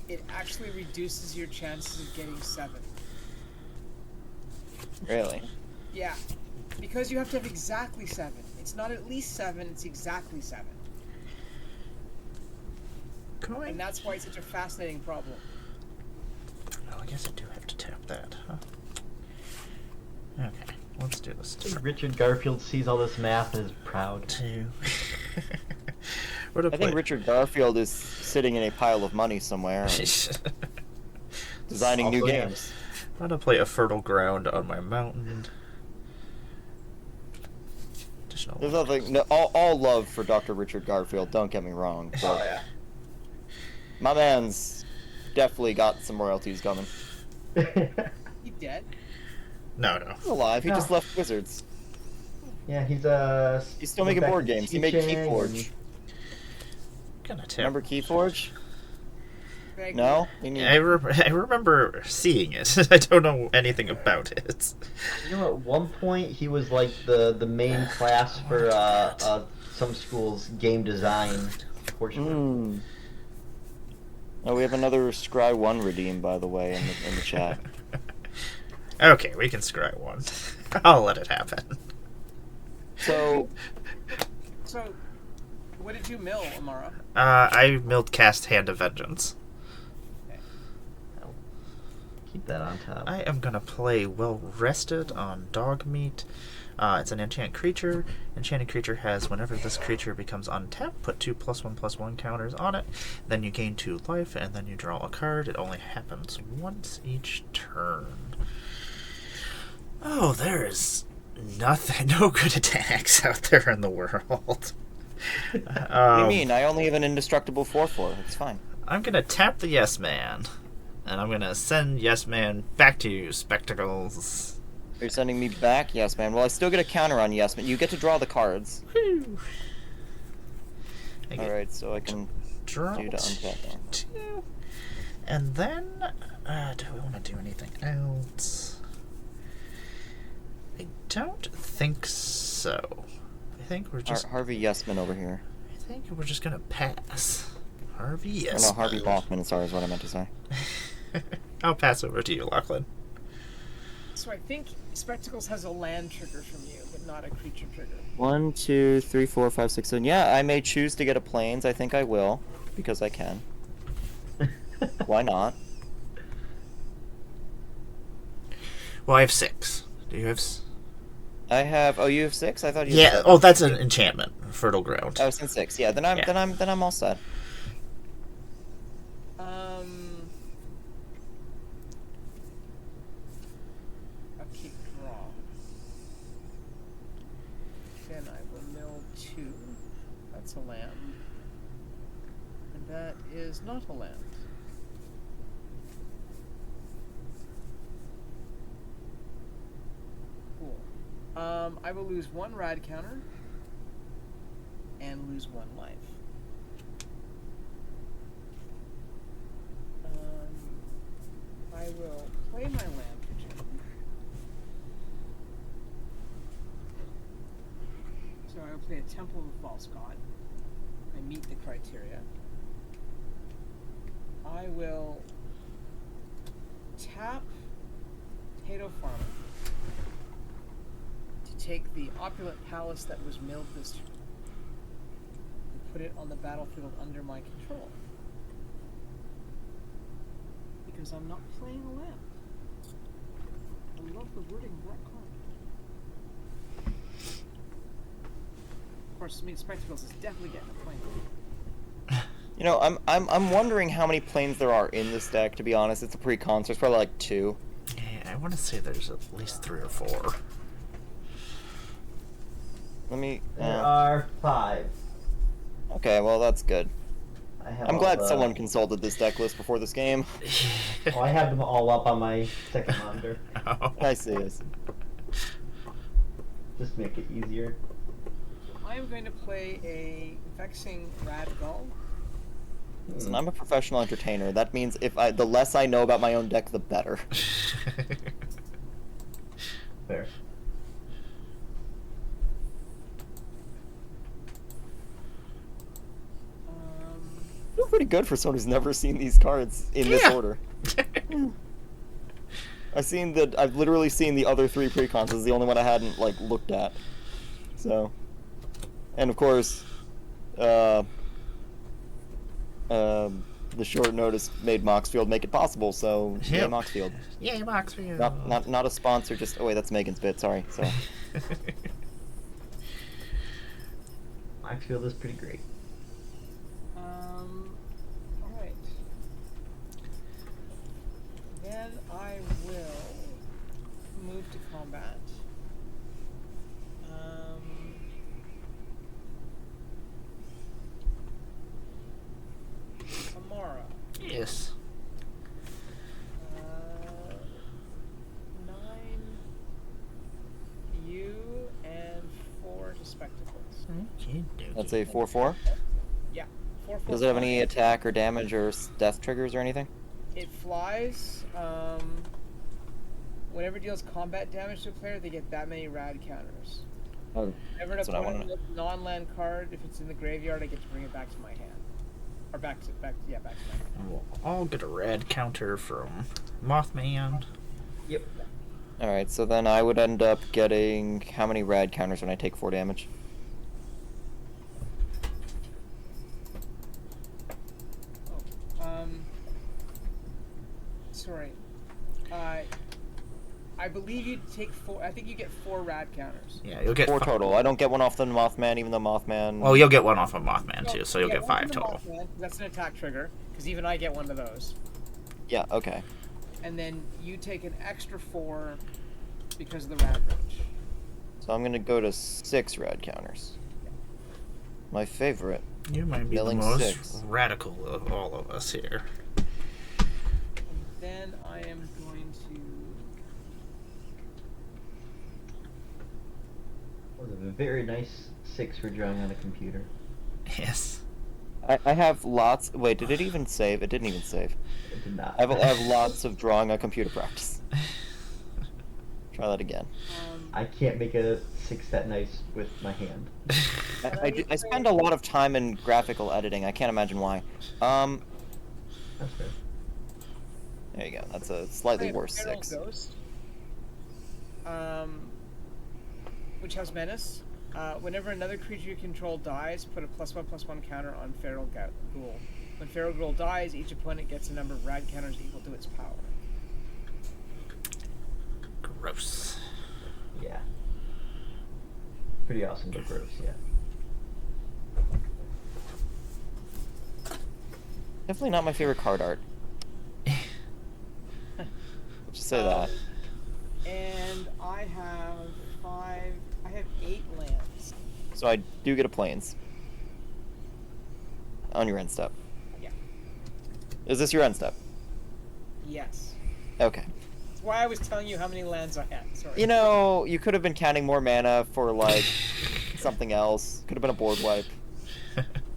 it actually reduces your chances of getting 7. Really? Yeah, because you have to have exactly 7. It's not at least 7, it's exactly 7. Coin. And that's why it's such a fascinating problem. Oh, I guess I do have to tap that, huh? Okay, let's do this. I think Richard Garfield sees all this math and is proud. Two. I think Richard Garfield is sitting in a pile of money somewhere, designing new Also, yeah. games. I'm gonna play a Fertile Ground on my mountain. Additional. There's nothing. No, all love for Dr. Richard Garfield. Don't get me wrong, but yeah. my man's definitely got some royalties coming. He dead? No. He's alive. He No. just left Wizards. Yeah, he's He's still went making back board to games. He made teaching Keyforge. Gonna tap. Remember Keyforge? Vaguely. No. I remember seeing it. I don't know anything about it. You know, at one point he was like the main class for some schools' game design portion. Oh, we have another Scry 1 redeem, by the way, in the chat. Okay, we can scry one. I'll let it happen. So, What did you mill, Amara? I milled cast Hand of Vengeance. Keep that on top. I am gonna play Well Rested on Dog Meat. It's an enchant creature. Enchanted creature has, whenever this creature becomes untapped, put 2 +1/+1 counters on it. Then you gain 2 life, and then you draw a card. It only happens once each turn. Oh, there is nothing, no good attacks out there in the world. what do you mean? I only have an indestructible 4/4. It's fine. I'm gonna tap the Yes Man, and I'm gonna send Yes Man back to you, Spectacles. You're sending me back? Yes, man. Well, I still get a counter on Yes, Man. You get to draw the cards. Whew. I get Alright, so I can draw do to untap them. 2. And then, do we want to do anything else? I don't think so. I think we're just. Harvey Yesman over here. I think we're just gonna pass. Harvey, Oh, yes. no, Harvey Bachman, sorry, is what I meant to say. I'll pass over to you, Lachlan. So I think Spectacles has a land trigger from you, but not a creature trigger. 1, 2, 3, 4, 5, 6, 7. Yeah, I may choose to get a plains. I think I will, because I can. Why not? Well, I have 6. Do you have? I have. Oh, you have 6? I thought you. Had Yeah. 7. Oh, that's an enchantment. Fertile Ground. Oh, since 6. Yeah, then I'm all set. Upkeep draw. Then I will mill 2. That's a land. And that is not a land. Cool. I will lose 1 rad counter and lose 1 life. I will play my land for 2. So I will play a Temple of the False God. I meet the criteria. I will tap Potato Farmer to take the opulent palace that was milled this turn and put it on the battlefield under my control. Because I'm not playing a land. I love the wording of that card. Of course, Spectacles is definitely getting a plane. You know, I'm wondering how many planes there are in this deck. To be honest, it's a Precons. There's probably like 2. Yeah, I want to say there's at least 3 or 4. Let me. There are 5. Okay, well that's good. I have I'm all glad the- someone consulted this deck list before this game. Oh, I have them all up on my second monitor. Oh. I see. Just make it easier. I am going to play a Vexing Radgull. Listen, I'm a professional entertainer. That means the less I know about my own deck, the better. Fair. Feel pretty good for someone who's never seen these cards in this Yeah. order. I've literally seen the other 3 Precons. This is the only one I hadn't like looked at. So, and of course, the short notice made Moxfield make it possible. So yeah, Yep. Moxfield. Yay, Moxfield. Not a sponsor. Just oh wait, that's Megan's bit. Sorry. Maxfield is pretty great. Alright. Then I will move to combat. Amara. Yes. 9 you and 4 to Spectacles. Okay, That's a 4/4. Yeah. 4 Does it have any attack or damage or death triggers or anything? It flies. Whenever it deals combat damage to a player, they get that many rad counters. Oh, Whenever an that's what I opponent wanted. with a non-land card, if it's in the graveyard, I get to bring it back to my hand. Or back to my hand. We'll all get a red counter from Mothman. Yep. Alright, so then I would end up getting how many rad counters when I take 4 damage? Sorry. I believe you take 4. I think you get 4 rad counters. Yeah, you'll get 4 fi- total. I don't get one off the Mothman, even though Mothman... Well, you'll get one off of Mothman too, so you'll Yeah, get one 5 from the total. Mothman, that's an attack trigger, because even I get one of those. Yeah, okay. And then you take an extra 4 because of the rad range. So I'm gonna go to 6 rad counters. My favorite. You might be the Milling most 6. radical of all of us here. And then I am going to... Was a very nice 6 for drawing on a computer. Yes. I have lots... Wait, did it even save? It didn't even save. It did not. I have lots of drawing on computer practice. Try that again. I can't make a 6 that nice with my hand. I spend a lot of time in graphical editing. I can't imagine why. That's fair. There you go. That's a slightly I have worse Feral 6. Ghost, which has Menace. Whenever another creature you control dies, put a +1/+1 counter on Feral Ghoul. When Feral Ghoul dies, each opponent gets a number of rad counters equal to its power. Gross. Yeah. Pretty awesome, but gross, yeah. Definitely not my favorite card art. Just say that. And I have 8 lands. So I do get a planes. On your end step. Yeah. Is this your end step? Yes. Okay. That's why I was telling you how many lands I had. Sorry. You know, you could have been counting more mana for, like, something else. Could have been a board wipe.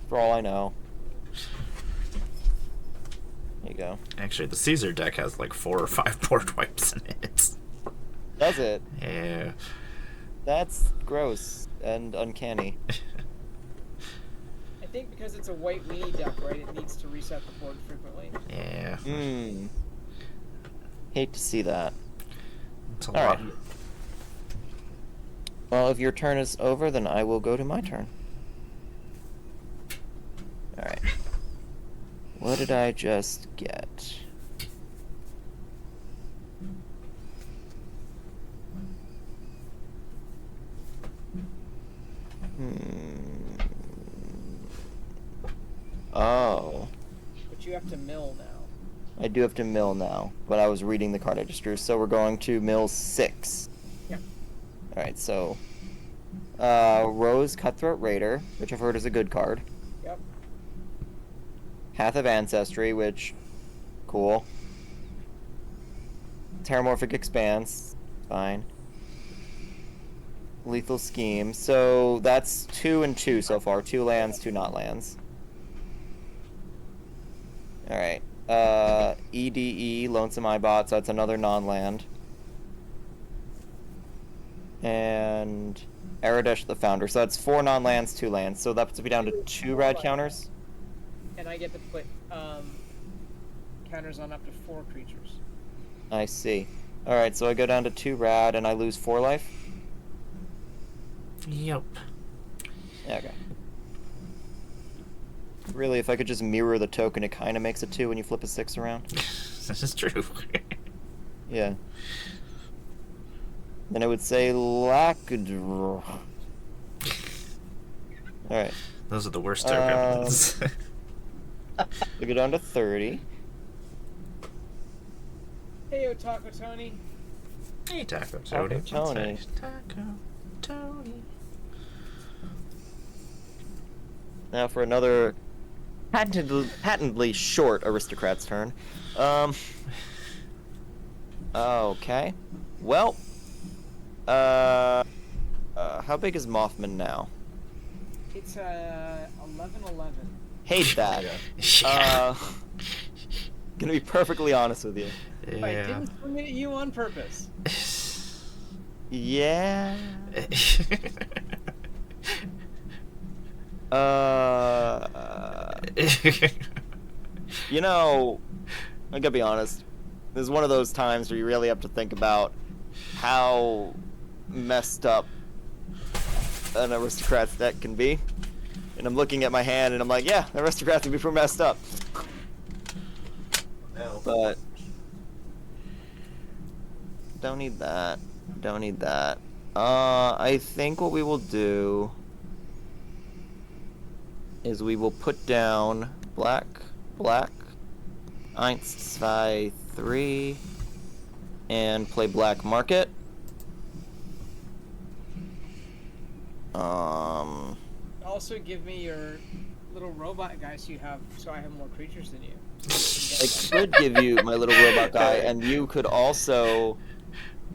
For all I know. There you go. Actually, the Caesar deck has like 4 or 5 board wipes in it. Does it? Yeah. That's gross and uncanny. I think because it's a white weenie deck, right? It needs to reset the board frequently. Yeah. Hmm. Hate to see that. It's a All lot. right. Well, if your turn is over, then I will go to my turn. Alright. What did I just get? Oh. But you have to mill now. I do have to mill now, but I was reading the card I just drew, so we're going to mill 6. Yep. Alright, so... Rose Cutthroat Raider, which I've heard is a good card. Yep. Path of Ancestry, which... Cool. Terramorphic Expanse. Fine. Lethal Scheme. So that's 2 and 2 so far. 2 lands, 2 not lands. Alright. EDE, Lonesome Eyebot, so that's another non-land. And Aradesh the Founder. So that's 4 non-lands, 2 lands. So that puts me down to 2 rad counters. And I get to put counters on up to 4 creatures. I see. Alright, so I go down to 2 rad and I lose 4 life? Yep. Okay. Really, if I could just mirror the token, it kind of makes a 2 when you flip a 6 around. This is true. Yeah. Then I would say Lackadr. Alright. Those are the worst tokens. We go down to 30. Hey, Otaku Tony. Hey, Taco Tony. Taco Tony. Taco Tony. Now for another patently short aristocrat's turn. Okay. Well, how big is Mothman now? It's 11:11. Hate that. Yeah. Gonna be perfectly honest with you. I Yeah. didn't swing it at you on purpose. Yeah. You know, I gotta be honest. This is one of those times where you really have to think about how messed up an aristocrat's deck can be. And I'm looking at my hand and I'm like, yeah, aristocrats can be pretty messed up. But don't need that. Don't need that. I think what we will do is we will put down black, 1, 2, 3, and play black market. Also, give me your little robot guy so I have more creatures than you. I could give you my little robot guy, and you could also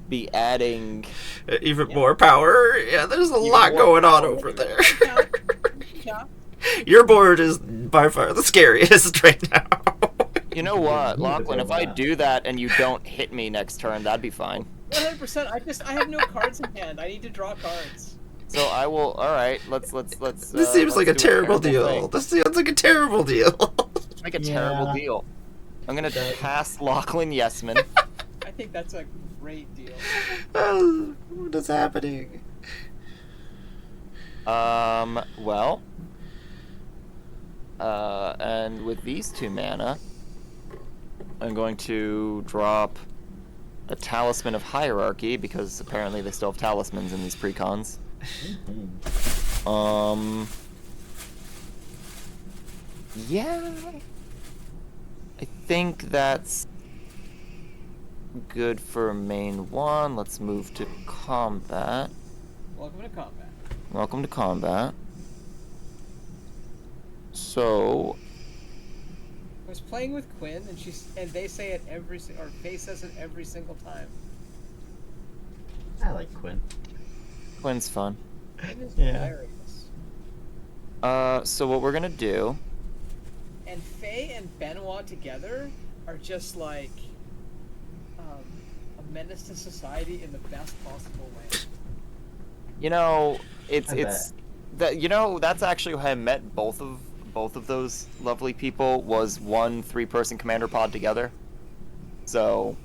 be adding Even more power. Yeah, there's a lot more going on power. over there. Yeah. Your board is by far the scariest right now. You know what, Lachlan, if I do that and you don't hit me next turn, that'd be fine. 100%. I have no cards in hand. I need to draw cards. So I will. All right, let's. This seems like a let's do terrible deal. thing. This seems like a terrible deal. Make a terrible deal. I'm gonna pass Lachlan Yesman. I think that's a great deal. What is happening? Well. And with these 2 mana, I'm going to drop a Talisman of Hierarchy, because apparently they still have talismans in these precons. Yeah. I think that's good for main 1. Let's move to combat. Welcome to combat. Welcome to combat. So, I was playing with Quinn, and they say it Faye says it every single time. I like Quinn. Quinn's fun. Quinn is Yeah. hilarious. So what we're gonna do... And Faye and Benoit together are just like a menace to society in the best possible way. You know, it's I that you know that's actually how I met both of those lovely people. Was one 3-person commander pod together. So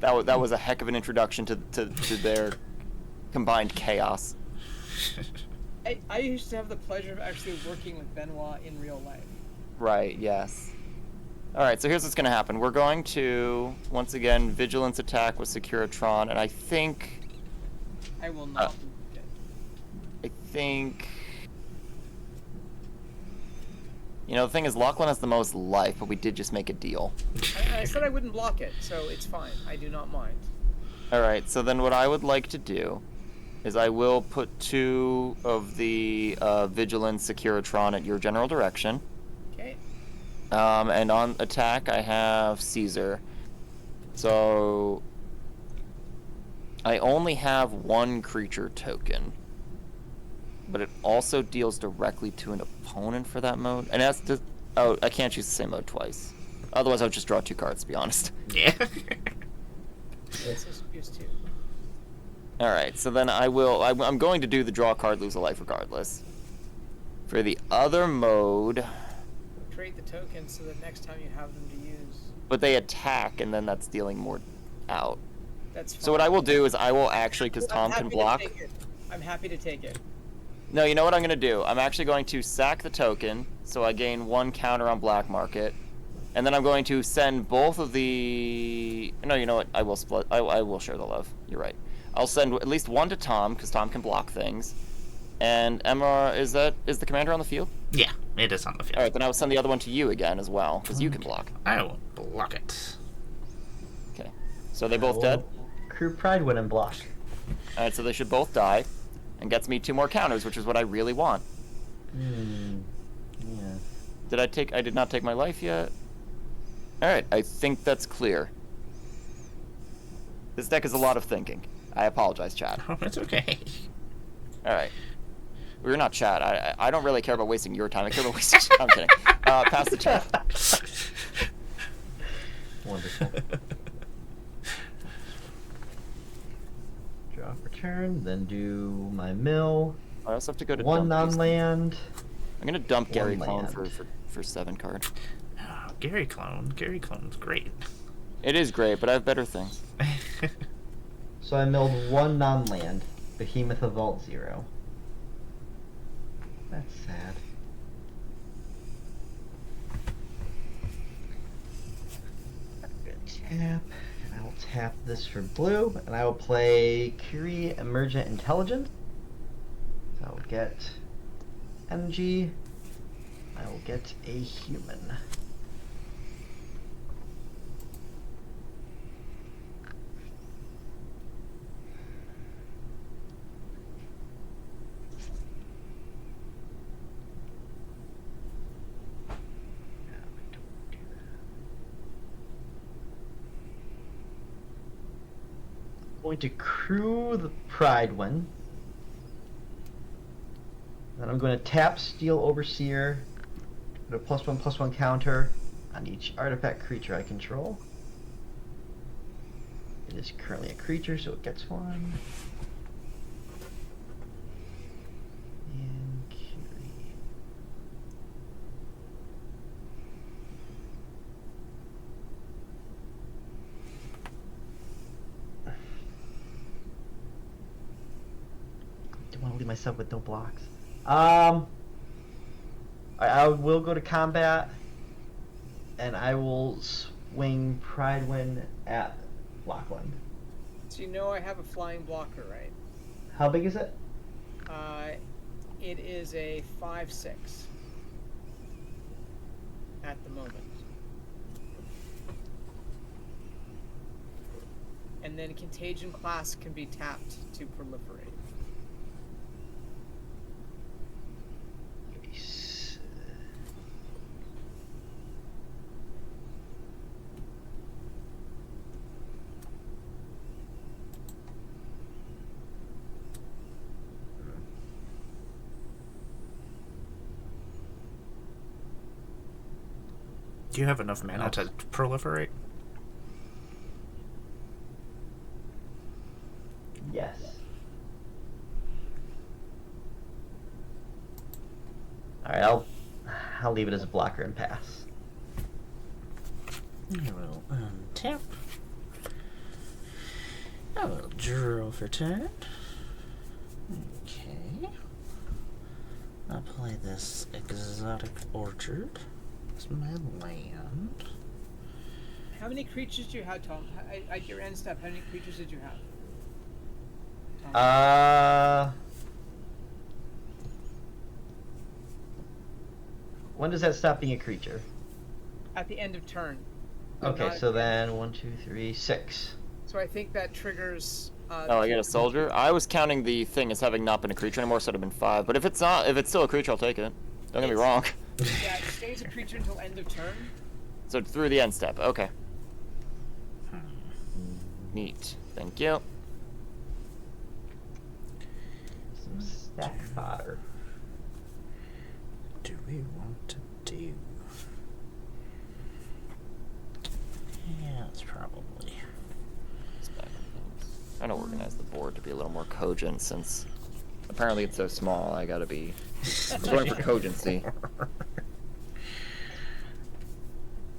That was a heck of an introduction to their combined chaos. I used to have the pleasure of actually working with Benoit in real life. Right, yes. Alright, so here's what's going to happen. We're going to, once again, Vigilance attack with Securitron, and I think... I will not block it. I think... You know, the thing is, Lachlan has the most life, but we did just make a deal. I said I wouldn't block it, so it's fine. I do not mind. Alright, so then what I would like to do is I will put 2 of the Vigilance Securitron at your general direction. Okay. And on attack, I have Caesar. So I only have 1 creature token, but it also deals directly to an opponent for that mode. And that's just, oh, I can't use the same mode twice. Otherwise, I would just draw 2 cards, to be honest. Yeah. Let's just use 2. All right, so then I'm going to do the draw card, lose a life regardless. For the other mode, Create the tokens so that next time you have them to use. but they attack, and then that's dealing more out. That's fine. So what I will do is I will actually, because I'm Tom can happy to block. take it. I'm happy to take it. No, you know what I'm going to do? I'm actually going to sack the token, so I gain 1 counter on black market. And then I'm going to send both of the... No, you know what? I will split. I will share the love. You're right. I'll send at least 1 to Tom, because Tom can block things. And Emma, is the commander on the field? Yeah, it is on the field. Alright, then I will send the other one to you again as well, because you can block. I will block it. Okay. So they both dead? Crew Pride win and block. Alright, so they should both die. And gets me 2 more counters, which is what I really want. Yeah. I did not take my life yet. Alright, I think that's clear. This deck is a lot of thinking. I apologize, chat. Oh, it's okay. Alright. We're not chat. I don't really care about wasting your time. I care about wasting... I'm kidding. Pass the chat. Wonderful. Draw for turn, then do my mill. I also have to go to 1 dump these. non-land. I'm gonna dump Gary One Clone land. for 7 card. Oh, Gary Clone's great. It is great, but I have better things. So I milled 1 non-land. Behemoth of Vault 0. That's sad. I'm gonna tap, and I will tap this for blue, and I will play Curie Emergent Intelligence. So I will get energy. I will get a human. Going to crew the Pride one. Then I'm going to tap Steel Overseer, put a +1/+1 counter on each artifact creature I control. It is currently a creature, so it gets 1. And Curie. Don't want to leave myself with no blocks. I will go to combat, and I will swing Pride Wind at Lachlan. So you know I have a flying blocker, right? How big is it? It is a 5/6 at the moment. And then Contagion class can be tapped to proliferate. Yes. Do you have enough mana to proliferate? Yes. Alright, I'll leave it as a blocker and pass. I will tap. Draw for turn. Okay. I'll play this exotic orchard. It's my land. How many creatures do you have, Tom? At your end step, how many creatures did you have? Tom? When does that stop being a creature? At the end of turn. Okay, Not so at the end. then 1, 2, 3, 6. So I think that triggers. Oh, I get a soldier. I was counting the thing as having not been a creature anymore, so it'd have been 5. But if it's not, if it's still a creature, I'll take it. Don't get me wrong. Yeah, it stays a creature until end of turn. So through the end step. Okay. Neat. Thank you. Some stack fodder. Do we want to do? Yeah, it's probably. Trying to organize the board to be a little more cogent since apparently it's so small. I gotta be going for cogency.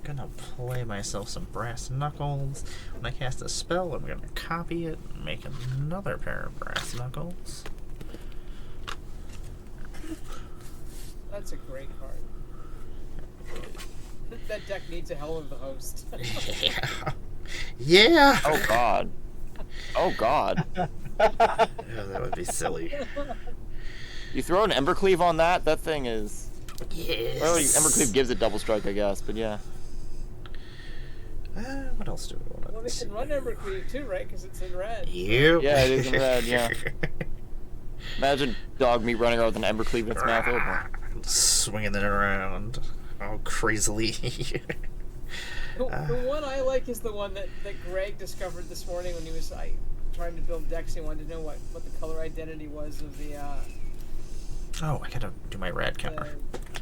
Gonna play myself some brass knuckles. When I cast a spell, I'm gonna copy it and make another pair of brass knuckles. That's a great card. That deck needs a hell of a host. Yeah. Yeah. Oh god. Oh god. Yeah, that would be silly. You throw an Embercleave on that, that thing is... Yes. Well, Embercleave gives it double strike, I guess, but yeah. What else do we want to Well, it can run Embercleave too, right? Because it's in red. Yep. Yeah, it is in red, yeah. Imagine dog meat running around with an Embercleave in its mouth. Oh boy. Swinging it around all crazily. The one I like is the one that Greg discovered this morning when he was trying to build decks. He wanted to know what the color identity was of the Oh, I gotta do my rad counter.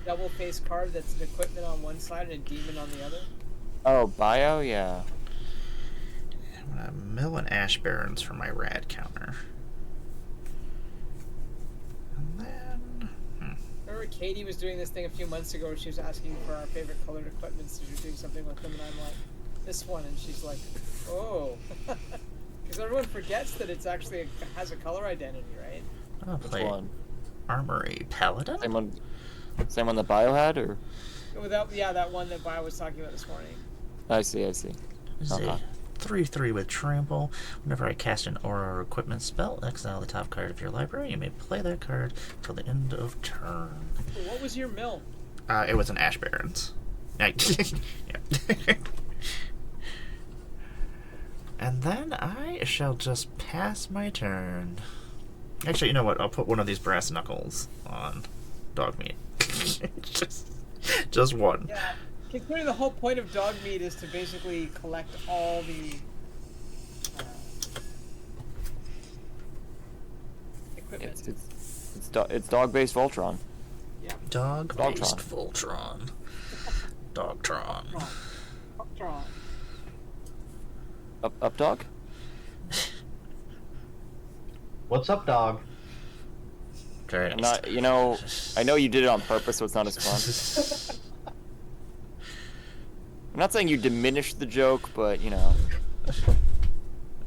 double face card that's an equipment on one side and a demon on the other. Oh, bio? Yeah. I'm gonna mill an Ash Barrens for my rad counter. And then... Remember Katie was doing this thing a few months ago where she was asking for our favorite colored equipments. She was doing something with them, and I'm like, this one, and she's like, oh. Because everyone forgets that it's actually has a color identity, right? I'll Which play one? Armory Paladin. Same one that bio had, or? That one that Bio was talking about this morning. I see. This is Okay. a 3/3 with trample. Whenever I cast an aura or equipment spell, exile the top card of your library. You may play that card till the end of turn. What was your mill? It was an Ash Barrens. Yeah. And then I shall just pass my turn. Actually, you know what? I'll put one of these brass knuckles on dog meat. just one. Yeah. Considering the whole point of dog meat is to basically collect all the equipment. It's dog-based Voltron. Yeah. Dog-based Voltron. Dogtron. Draw. Up dog? What's up, dog? Very I'm nice. not, I know you did it on purpose, so it's not as fun. I'm not saying you diminished the joke, but, you know.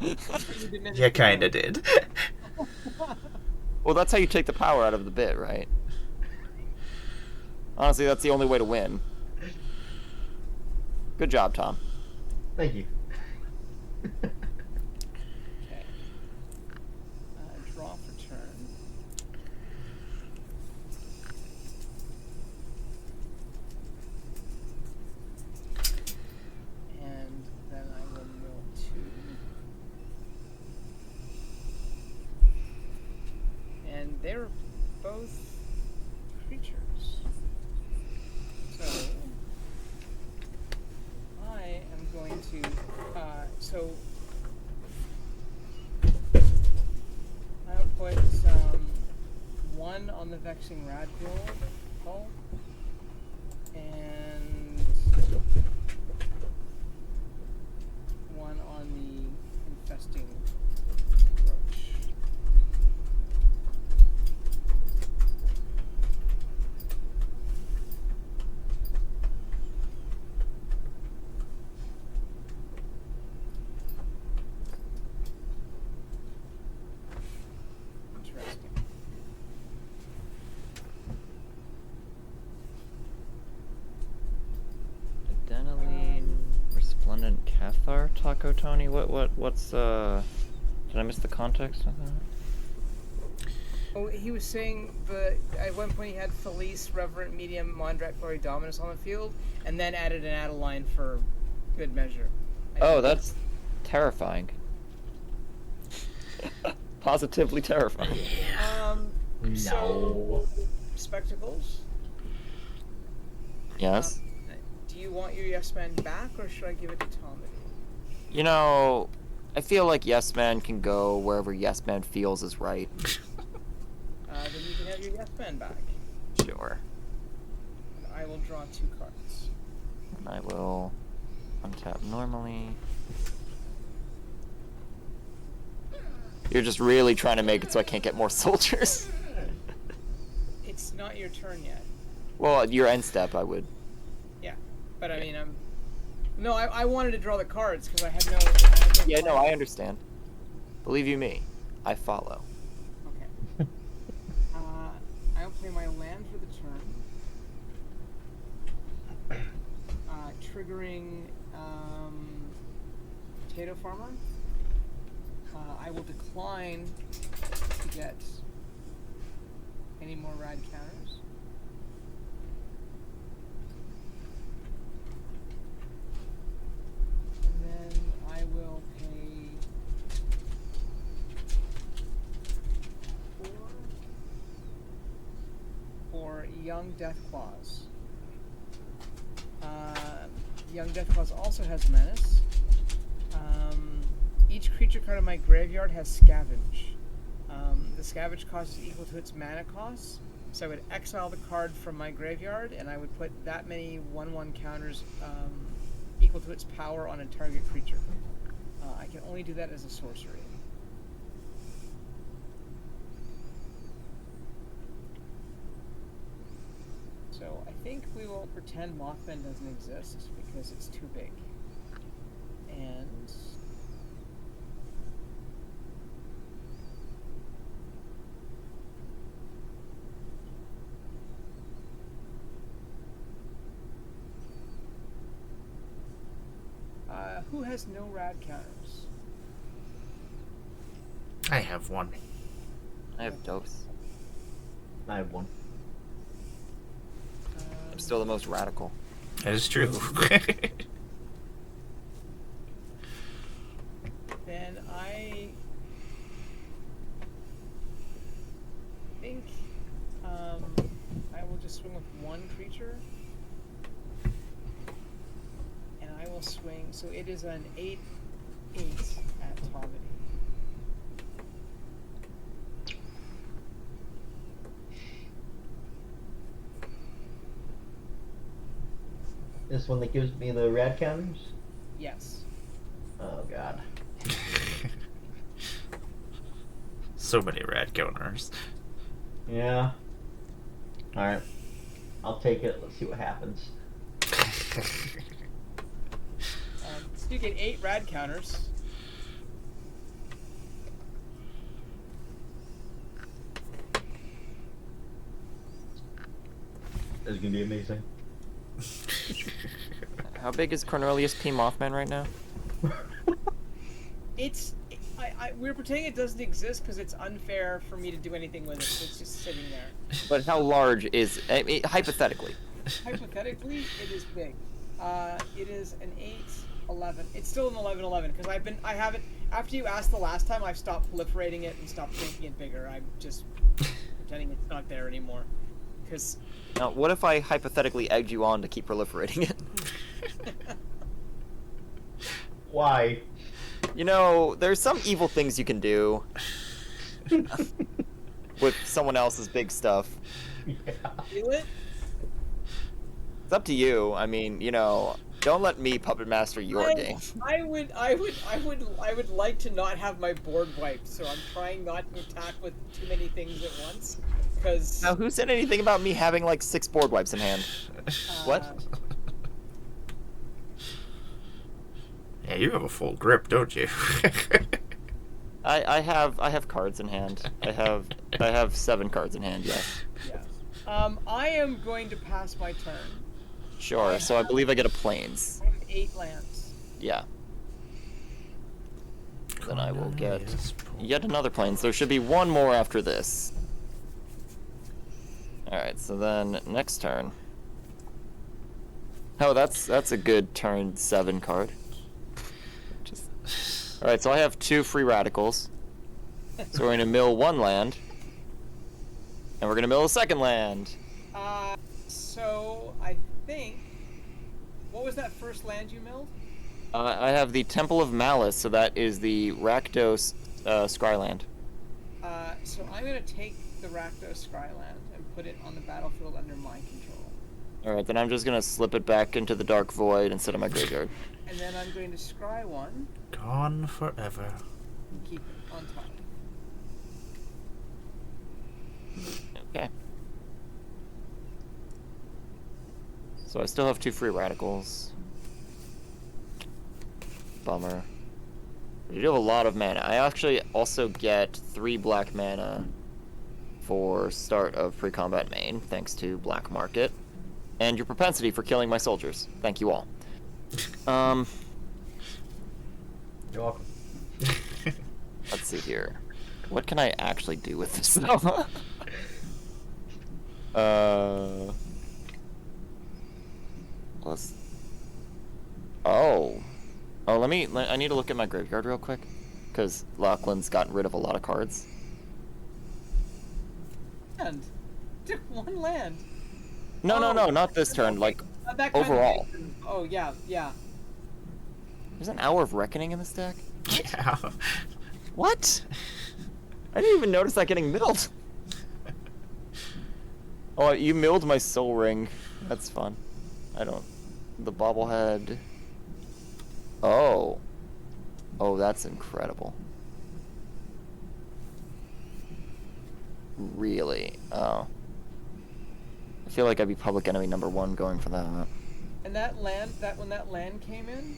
You kinda did. Well, that's how you take the power out of the bit, right? Honestly, that's the only way to win. Good job, Tom. Thank you. Okay. Draw for turn. And then I will mill 2. And they're both creatures. So I am going to I'll put one on the Vexing Radgull and one on the Infesting Roach. Echo Tony? What's did I miss the context of that? Oh, he was saying at one point he had Felice, Reverent, Medium, Mondrak, Glory, Dominus on the field, and then added an Adeline for good measure. Oh, that's terrifying. Positively terrifying. No. So, spectacles. Yes. Do you want your Yes Man back, or should I give it to Tommy? You know, I feel like Yes Man can go wherever Yes Man feels is right. Then you can have your Yes Man back. Sure. I will draw 2 cards. And I will untap normally. You're just really trying to make it so I can't get more soldiers. It's not your turn yet. Well, your end step, I would. Yeah, but I mean, No, I wanted to draw the cards because I had no. Yeah, no, I understand. Believe you me, I follow. Okay. I'll play my land for the turn. Triggering Potato Farmer. I will decline to get any more rad counters. And then I will pay 4 for Young Deathclaws. Young Deathclaws also has Menace. Each creature card in my graveyard has Scavenge. The Scavenge cost is equal to its mana cost, so I would exile the card from my graveyard, and I would put that many 1/1 counters equal to its power on a target creature. I can only do that as a sorcery. So I think we will pretend Mothman doesn't exist because it's too big. And who has no rad counters? I have one. I have dose. I have one. I'm still the most radical. That is true. Then I think I will just swing with 1 creature. And I will swing, so it is an 8/8 at Tomedy. This one that gives me the rad counters? Yes. Oh god. So many rad counters. Yeah. Alright. I'll take it. Let's see what happens. So you get 8 rad counters. This is gonna be amazing. How big is Cornelius P. Mothman right now? We're pretending it doesn't exist because it's unfair for me to do anything with it. It's just sitting there. But how large is, I mean, hypothetically? Hypothetically, it is big. It is an 8/11. It's still an 11/11 because I haven't. After you asked the last time, I've stopped proliferating it and stopped making it bigger. I'm just pretending it's not there anymore. Because Now, what if I hypothetically egged you on to keep proliferating it? Why? You know, there's some evil things you can do with someone else's big stuff. Yeah. do it. It's up to you. I mean, you know, don't let me puppet master your game. I would like to not have my board wiped, so I'm trying not to attack with too many things at once. Because Now, who said anything about me having like 6 board wipes in hand? What? Yeah, you have a full grip, don't you? I have cards in hand. I have 7 cards in hand. Yes. yes. I am going to pass my turn. Sure. So I believe I get a plains. I have 8 lands. Yeah. then I will get yet another Plains. There should be one more after this. Alright, so then next turn. Oh, that's a good turn 7 card. Alright, so I have 2 free radicals. So we're going to mill 1 land. And we're going to mill a 2nd land. So I think... What was that first land you milled? I have the Temple of Malice, so that is the Rakdos Scryland. So I'm going to take the Rakdos Scryland and put it on the battlefield under my control. Alright, then I'm just going to slip it back into the Dark Void instead of my graveyard. And then I'm going to scry 1. Gone forever. And keep it on top. Okay. So I still have 2 free radicals. Bummer. You do have a lot of mana. I actually also get 3 black mana for start of pre-combat main, thanks to Black Market. And your propensity for killing my soldiers. Thank you all. You're welcome. Let's see here. What can I actually do with this though? Let's... Oh, I need to look at my graveyard real quick, because Lachlan's gotten rid of a lot of cards. Land. Took 1 land. No, not this turn, like, That kind of overall. makes sense. Oh, yeah. There's an Hour of Reckoning in this deck? Yeah. What? I didn't even notice that getting milled. Oh, you milled my Soul Ring. That's fun. The bobblehead. Oh, that's incredible. Really? Oh. I feel like I'd be public enemy number 1 going for that. And that land, when that land came in,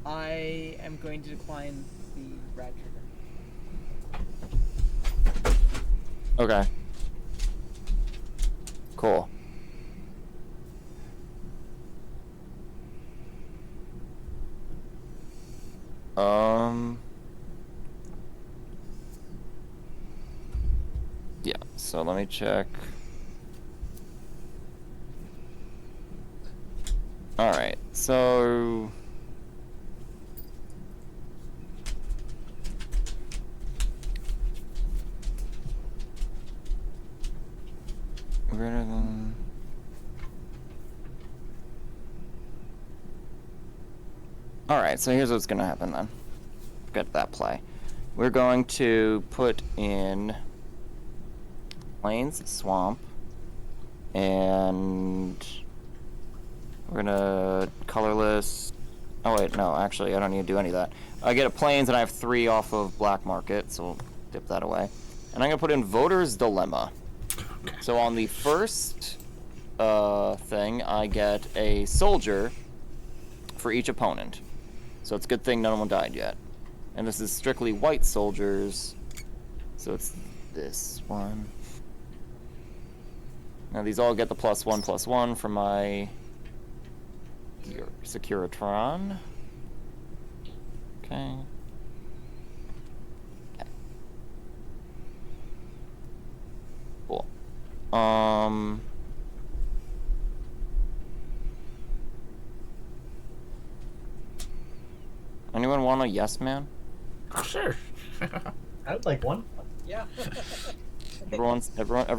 I am going to decline the rad trigger. Okay. Cool. Yeah, so let me check. Alright, so... Greater than... Alright, so here's what's gonna happen then. Get that play. We're going to put in Plains, Swamp, and we're gonna colorless. Oh wait, no, actually I don't need to do any of that. I get a Plains and I have 3 off of Black Market, so we'll dip that away. And I'm gonna put in Voter's Dilemma. So on the first thing, I get a soldier for each opponent. So it's a good thing none of them died yet. And this is strictly white soldiers. So it's this one. Now these all get the +1/+1 from my Securitron. Okay. Cool. Anyone want a yes man? Oh, sure. I would like one. Yeah. Everyone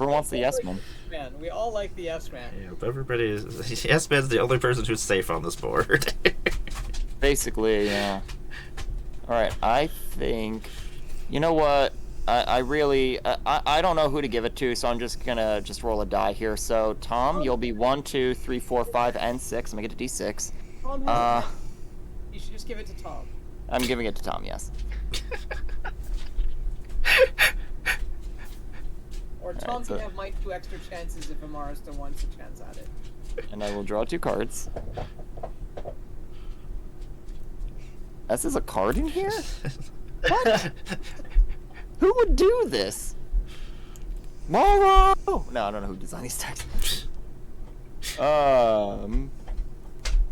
wants the yes man. Man, we all like the yes man. Yep, everybody is. Yes Man's the only person who's safe on this board. Basically, yeah. Alright, I think... You know what? I really... I don't know who to give it to, so I'm just gonna roll a die here. So, Tom, you'll be 1, 2, 3, 4, 5, and 6. I'm gonna get a D6. Tom has it. You should just give it to Tom. I'm giving it to Tom, yes. Or Tom can have my 2 extra chances if Amara still wants a chance at it. And I will draw 2 cards. This is a card in here? What? Who would do this? Moro! No, I don't know who designed these decks.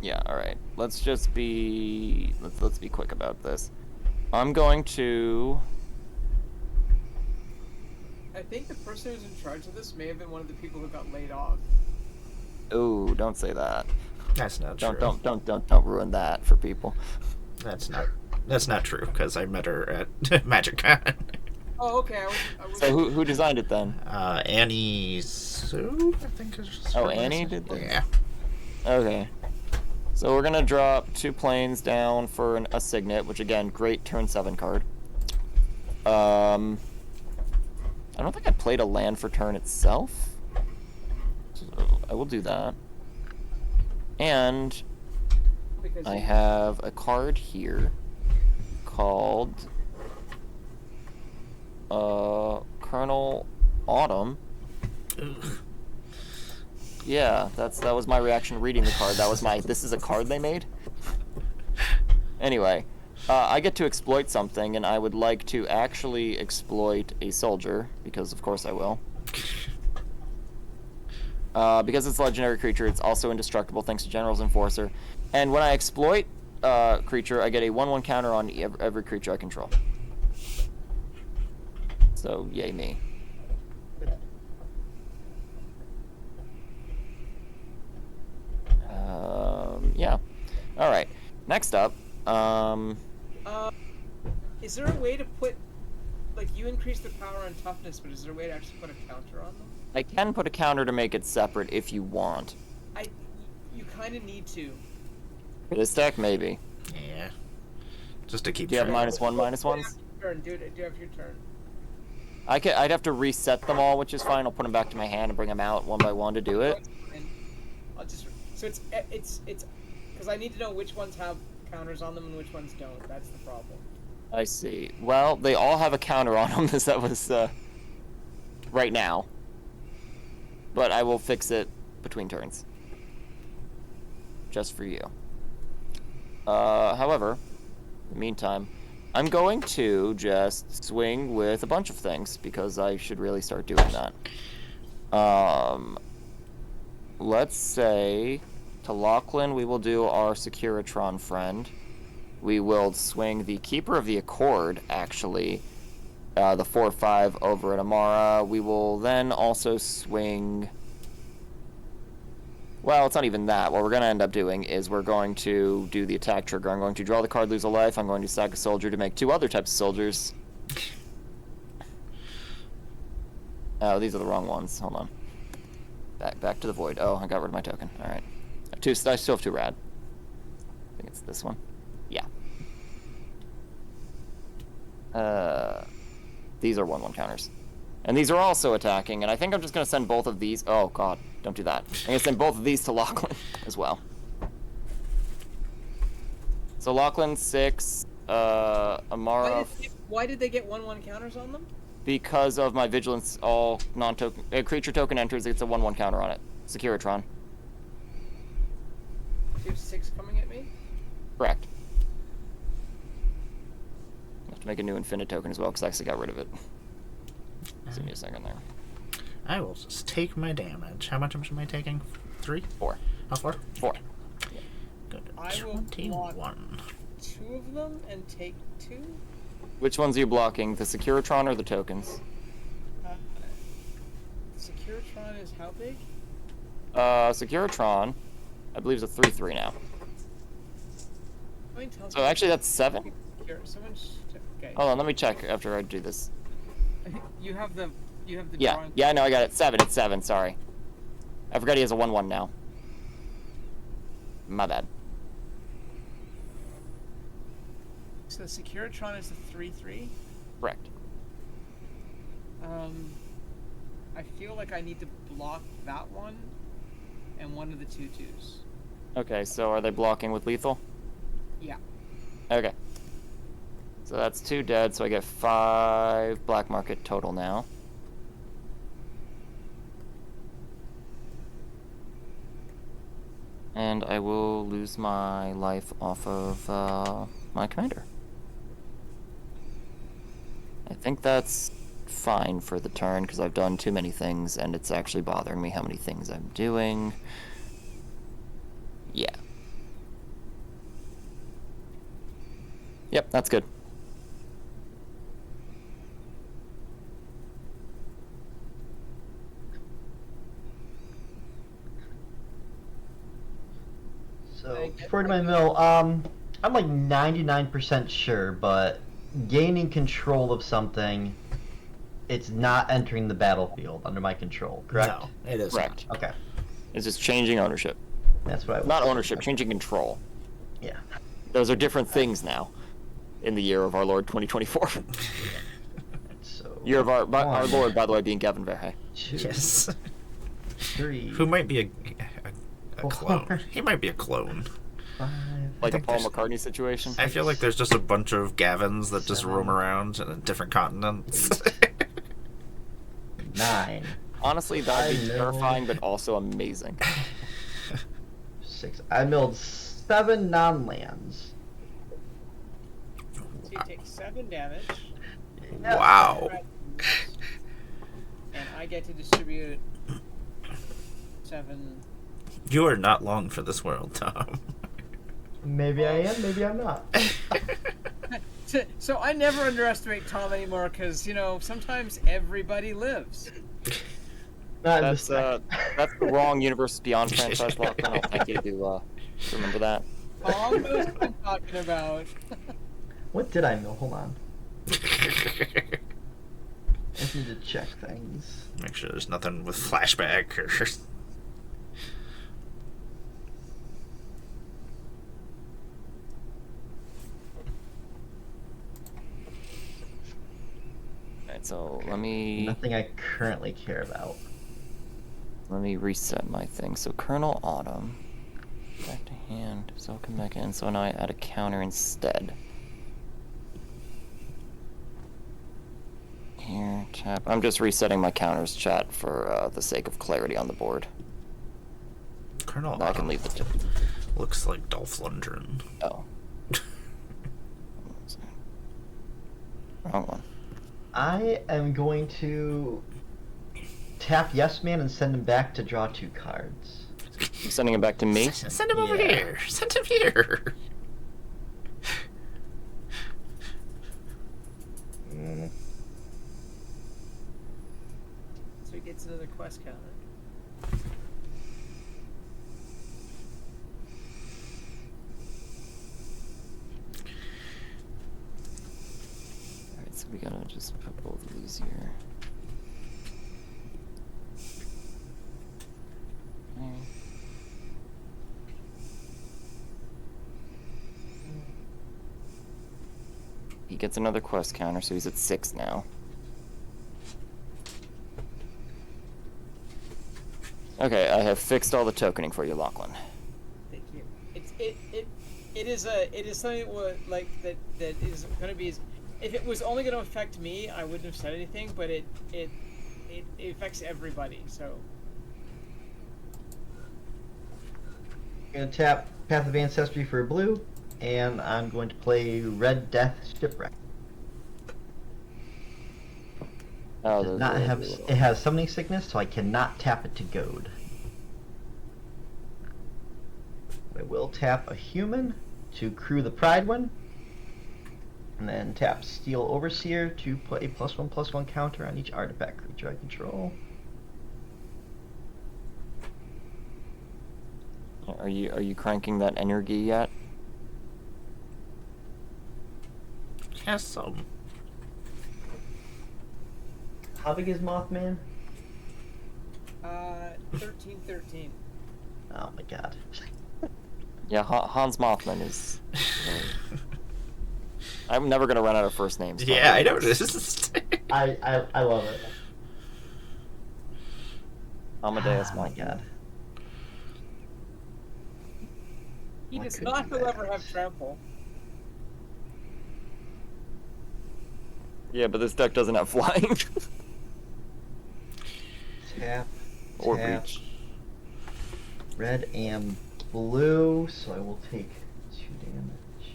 Yeah, alright. Let's just be... Let's be quick about this. I'm going to... I think the person who's in charge of this may have been one of the people who got laid off. Ooh, don't say that. That's not true. Don't ruin that for people. That's not true, because I met her at MagicCon. Oh, okay. I was So who designed it then? Annie Sue, I think is her Oh, last Annie name. did this? Yeah. Okay. So we're gonna drop 2 planes down for a Signet, which again, great turn 7 card. I don't think I played a land for turn itself. So I will do that. And because I have a card here called Colonel Autumn. Ugh. Yeah, that was my reaction reading the card. That was my, this is a card they made? Anyway, I get to exploit something, and I would like to actually exploit a soldier, because of course I will. Because it's a legendary creature, it's also indestructible thanks to General's Enforcer. And when I exploit creature, I get a 1/1 counter on every creature I control. So, yay me. Yeah. Alright. Next up, is there a way to put, like, you increase the power on toughness, but is there a way to actually put a counter on them? I can put a counter to make it separate if you want. You kind of need to. For this deck, maybe. Yeah. Just to keep Do you have track. -1/-1s? Turn, do you have your turn? I'd have to reset them all, which is fine. I'll put them back to my hand and bring them out one by one to do it. And I'll just, so it's because I need to know which ones have counters on them and which ones don't. That's the problem. I see. Well, they all have a counter on them, as that was, right now. But I will fix it between turns. Just for you. However, in the meantime, I'm going to just swing with a bunch of things, because I should really start doing that. Let's say, to Lachlan, we will do our Securitron friend. We will swing the Keeper of the Accord, actually, the 4/5 over at Amara. We will then also swing... Well, it's not even that. What we're going to end up doing is we're going to do the attack trigger. I'm going to draw the card, lose a life. I'm going to sack a soldier to make 2 other types of soldiers. Oh, these are the wrong ones. Hold on. Back to the void. Oh, I got rid of my token. Alright. I still have 2 rad. I think it's this one. Yeah. These are 1/1 counters. And these are also attacking, and I think I'm just going to send both of these... Oh, God. Don't do that. I'm going to send both of these to Lachlan as well. So Lachlan, 6, Amara... Why did they get 1/1 counters on them? Because of my vigilance, all non-token... creature token enters, it's a 1/1 counter on it. Securitron. You have 6 coming at me? Correct. I have to make a new infinite token as well, because I actually got rid of it. Give me a second there. I will just take my damage. How much am I taking? 3? 4. Oh, 4? 4. Good. I will 21. 2 of them and take 2? Which ones are you blocking? The Securitron or the tokens? Securitron is how big? Securitron, I believe, is a 3/3 now. So actually, that's 7? Here, okay. Hold on, let me check after I do this. You have the Yeah, drawing. yeah, no, I got it. 7. It's 7. Sorry, I forgot he has a 1/1 now. My bad. So the Securitron is the 3/3. Correct. I feel like I need to block that one and one of the 2/2s. Okay, so are they blocking with lethal? Yeah. Okay. So that's 2 dead, so I get 5 black market total now. And I will lose my life off of my commander. I think that's fine for the turn, because I've done too many things, and it's actually bothering me how many things I'm doing. Yeah. Yep, that's good. So before to my mill, I'm like 99% sure, but gaining control of something, it's not entering the battlefield under my control, correct? No, it is Correct. Okay, It's just changing ownership. that's what I was. Not ownership, changing control. Yeah. Those are different things now. In the year of our Lord 2024. So Year of our one, Lord, by the way, being Gavin Verhey. two, Yes. 3, Who might be a Four. clone? He might be a clone. 5, Like a think Paul there's- McCartney situation. I feel like there's just a bunch of Gavins that just roam 7, around in different continents. 9, Honestly, that would be I know. terrifying, but also amazing. 6. I milled 7 non-lands. So you take 7 damage, Wow. and I get to distribute 7. You are not long for this world, Tom. Maybe I am, maybe I'm not. So I never underestimate Tom anymore, because, you know, sometimes everybody lives. Not in That's this that's the wrong Universe Beyond franchise, Lachlan. I'll thank you to remember that. Tom knows what I'm talking about. What did I mill? Hold on. I just need to check things. Make sure there's nothing with flashback or. Alright, so let me Nothing I currently care about. reset my thing. So Colonel Autumn. Back to hand. So I'll come back in. So now I add a counter instead. Here, tap. I'm just resetting my counters, chat, for the sake of clarity on the board. Colonel Now I can Autumn leave the tip. looks like Dolph Lundgren. Oh. Wrong one. I am going to tap Yes Man and send him back to draw 2 cards. You sending it back to me? Send him over Yeah. here. Send him here. So he gets another quest counter. Alright, so we gotta just put both of these here. Okay. He gets another quest counter, so he's at 6 now. Okay, I have fixed all the tokening for you, Lachlan. Thank you. It is something that would, like that is going to be. If it was only going to affect me, I wouldn't have said anything. But it affects everybody. So I'm going to tap Path of Ancestry for a blue, and I'm going to play Red Death Shipwreck. Oh, Does not have, it has Summoning Sickness, so I cannot tap it to goad. I will tap a human to crew the Pride one, and then tap Steel Overseer to put a +1/+1 counter on each artifact creature I control. Are you cranking that energy yet? Has some. How big is Mothman? 13. Oh my god. Yeah, Hans Mothman is. I'm never gonna run out of first names. Yeah, I noticed. I love it. Amadeus Oh my Mothman. god. He I does could not, do however, that. have trample. Yeah, but this deck doesn't have flying. Tap. Or tap. reach. Red and blue, so I will take 2 damage.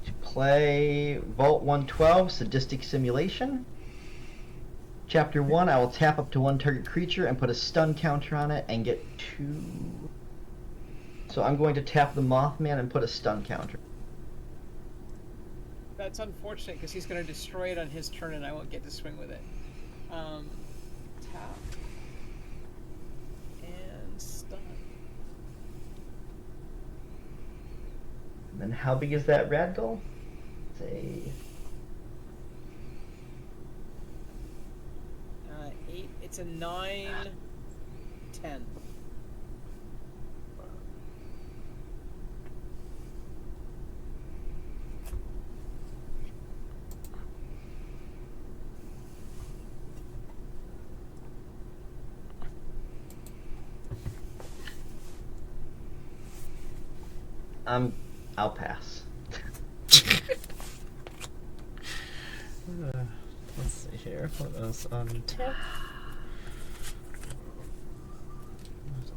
To play Vault 112, Sadistic Simulation. Chapter 1, I will tap up to 1 target creature and put a stun counter on it and get 2 So I'm going to tap the Mothman and put a stun counter. That's unfortunate because he's going to destroy it on his turn and I won't get to swing with it. Tap. And stun. And then how big is that Radgull? Say 8. It's a 9, 10. I'll pass. Let's see here. Let us untap.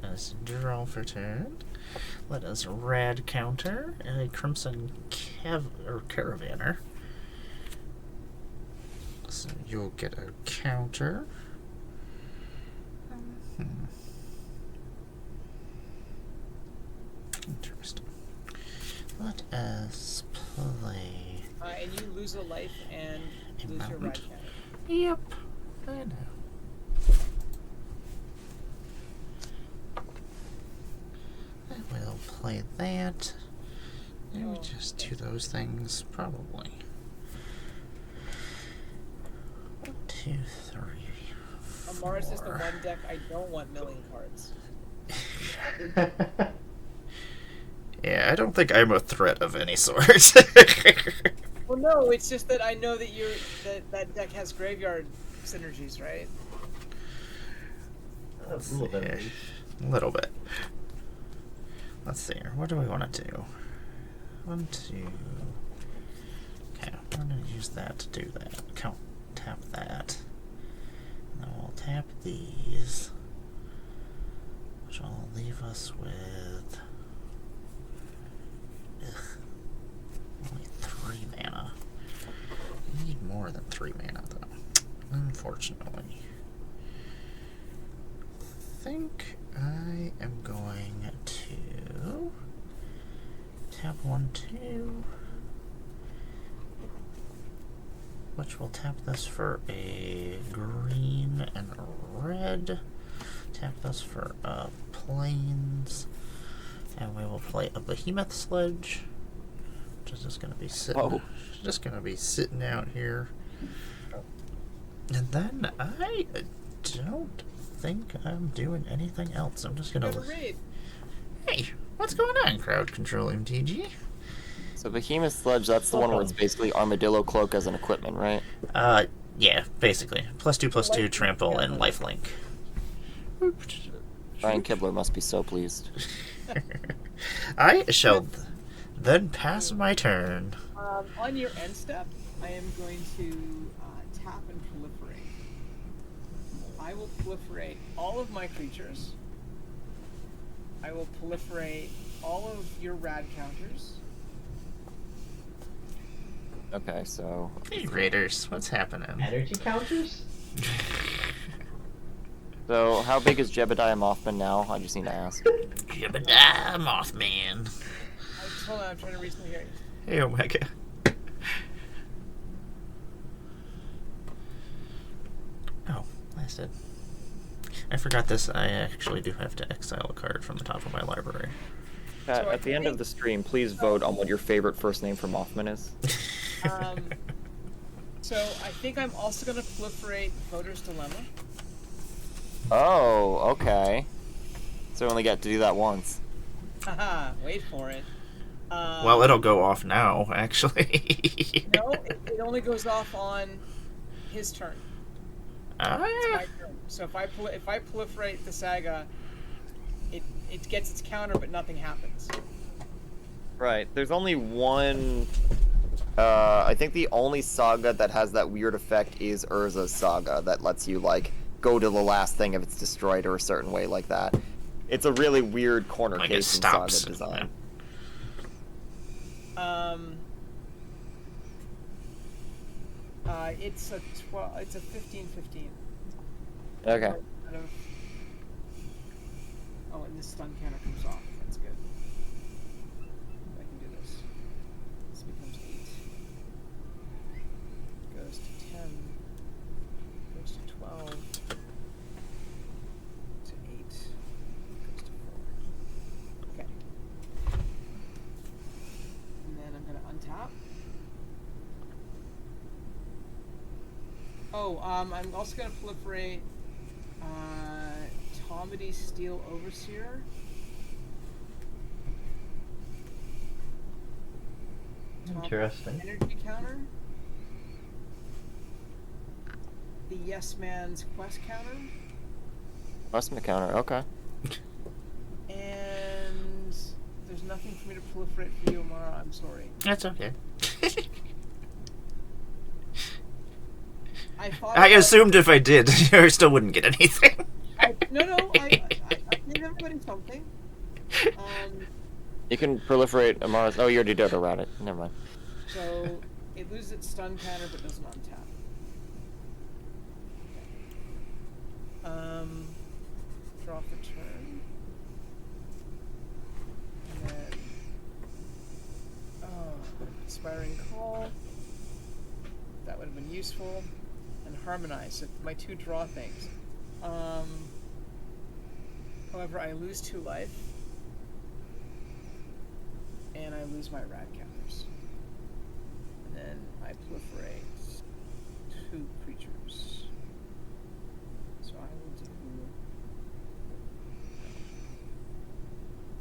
Let us draw for turn. Let us rad counter a Crimson Caravaner. So you'll get a counter. Interesting. Let us play. And you lose a life and A lose your rad mount. counter. Yep, I know. I will play that. And we just do those things, probably. 1, 2, 3. Mars is the 4. one deck I don't want milling cards. Yeah, I don't think I'm a threat of any sort. Well, no, it's just that I know that that deck has graveyard synergies, right? Let's A little bit. see. At least. A little bit. Let's see here. What do we want to do? 1, 2. Okay, I'm going to use that to do that. Tap that. And then we'll tap these. Which will leave us with... only 3 mana. We need more than 3 mana, though. Unfortunately. I think I am going to tap 1, 2, which will tap this for a green and a red. Tap this for plains, and we will play a Behemoth Sledge, which is just going to be sitting out here. And then I don't think I'm doing anything else. I'm just gonna Read. Hey, what's going on, crowd control MTG? So Behemoth Sledge, that's the one where it's basically Armadillo Cloak as an equipment, right? Yeah, basically. +2/+2 trample and lifelink. Brian Kibler must be so pleased. I shall then pass my turn. On your end step, I am going to tap and proliferate. I will proliferate all of my creatures. I will proliferate all of your rad counters. Okay, so... Hey, Raiders, what's happening? Energy counters? So, how big is Jebediah Mothman now? I just need to ask. Jebediah Mothman. Hold on, I'm trying to reach the hearing. Hey, Omega. Oh, I said. I forgot this. I actually do have to exile a card from the top of my library. Pat, So at the end of the stream, please vote on what your favorite first name for Mothman is. So I think I'm also going to proliferate Voter's Dilemma. Oh, okay. So I only got to do that once. Haha, wait for it. Well, it'll go off now, actually. No, it only goes off on his turn. It's my turn. So if I proliferate the Saga, it gets its counter, but nothing happens. Right. There's only one... I think the only saga that has that weird effect is Urza's Saga, that lets you, like, go to the last thing if it's destroyed or a certain way like that. It's a really weird corner Like case it in stops. Saga design. It's a 15/15. Okay. Oh, and this stun counter comes off. That's good. untap. Oh, I'm also gonna proliferate Tomedy Steel Overseer. Interesting. Energy counter. The Yes Man's quest counter. Custom counter. Okay. And there's nothing for me to proliferate for you, Amara. I'm sorry. That's okay. I thought I about- assumed if I did, I still wouldn't get anything. I gave everybody something. You can proliferate Amara's. Oh, you already did around it. Never mind. So it loses its stun counter but doesn't untap. Draw for turn. And then Inspiring Call. That would have been useful. And Harmonize, so my 2 draw things. However, I lose 2 life. And I lose my rad counters. And then I proliferate 2 creatures. So I will do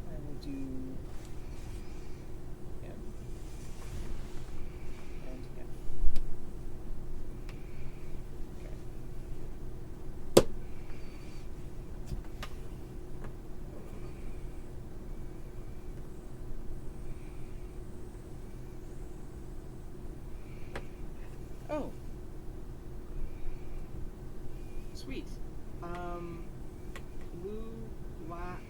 M and M. Okay. Oh. Sweet. Blue, black,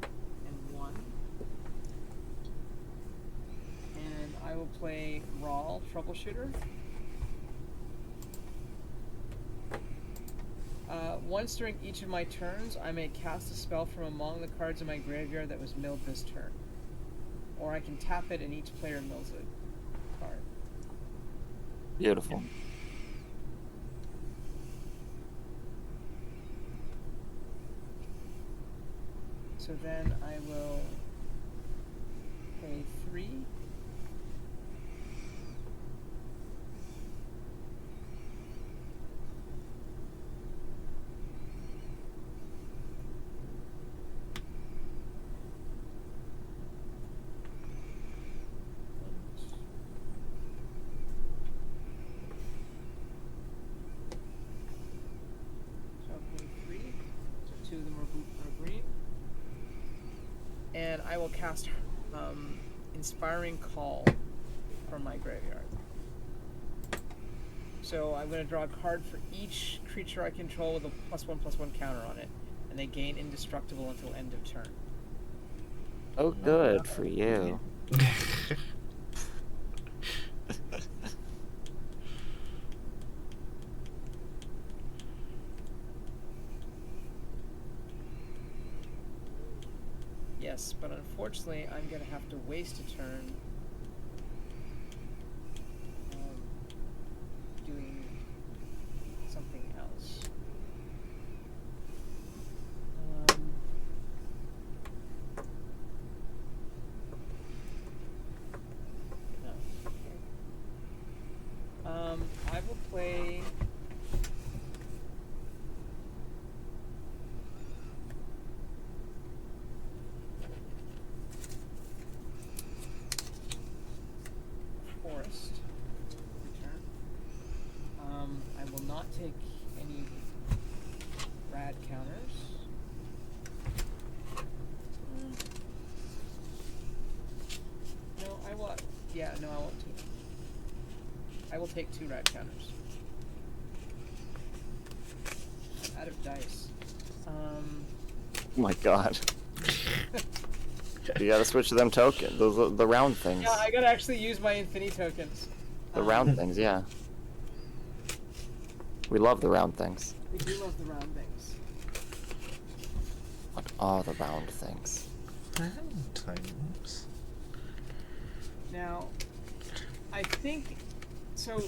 and 1. And I will play Rawl, Troubleshooter. Once during each of my turns, I may cast a spell from among the cards in my graveyard that was milled this turn. Or I can tap it and each player mills a card. Beautiful. So then I will pay 3. So I'll pay 3. So 2 of them are green. And I will cast Inspiring Call from my graveyard. So I'm going to draw a card for each creature I control with a +1/+1 counter on it, and they gain indestructible until end of turn. Oh, good for you. Yes, but unfortunately, I'm going to have to waste a turn doing something else. No. Okay. I will play... Forest. Return. I will not take any rad counters. No, I will. Yeah, no, I won't take. I will take 2 rad counters. I'm out of dice. Oh my god. You gotta switch to them tokens. Those are the round things. Yeah, I gotta actually use my Infinity tokens. The round things, yeah. We love the round things. We do love the round things. What are the round things? Times. Now, I think so.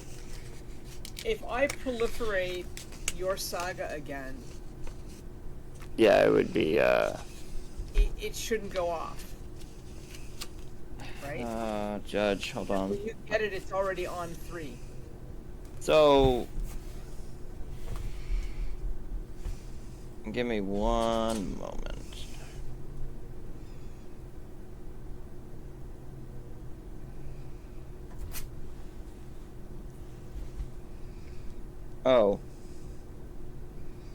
If I proliferate your saga again, Yeah, it would be, it shouldn't go off. right? Judge, hold on. When you get it, it's already on 3. So, give me one moment. Oh.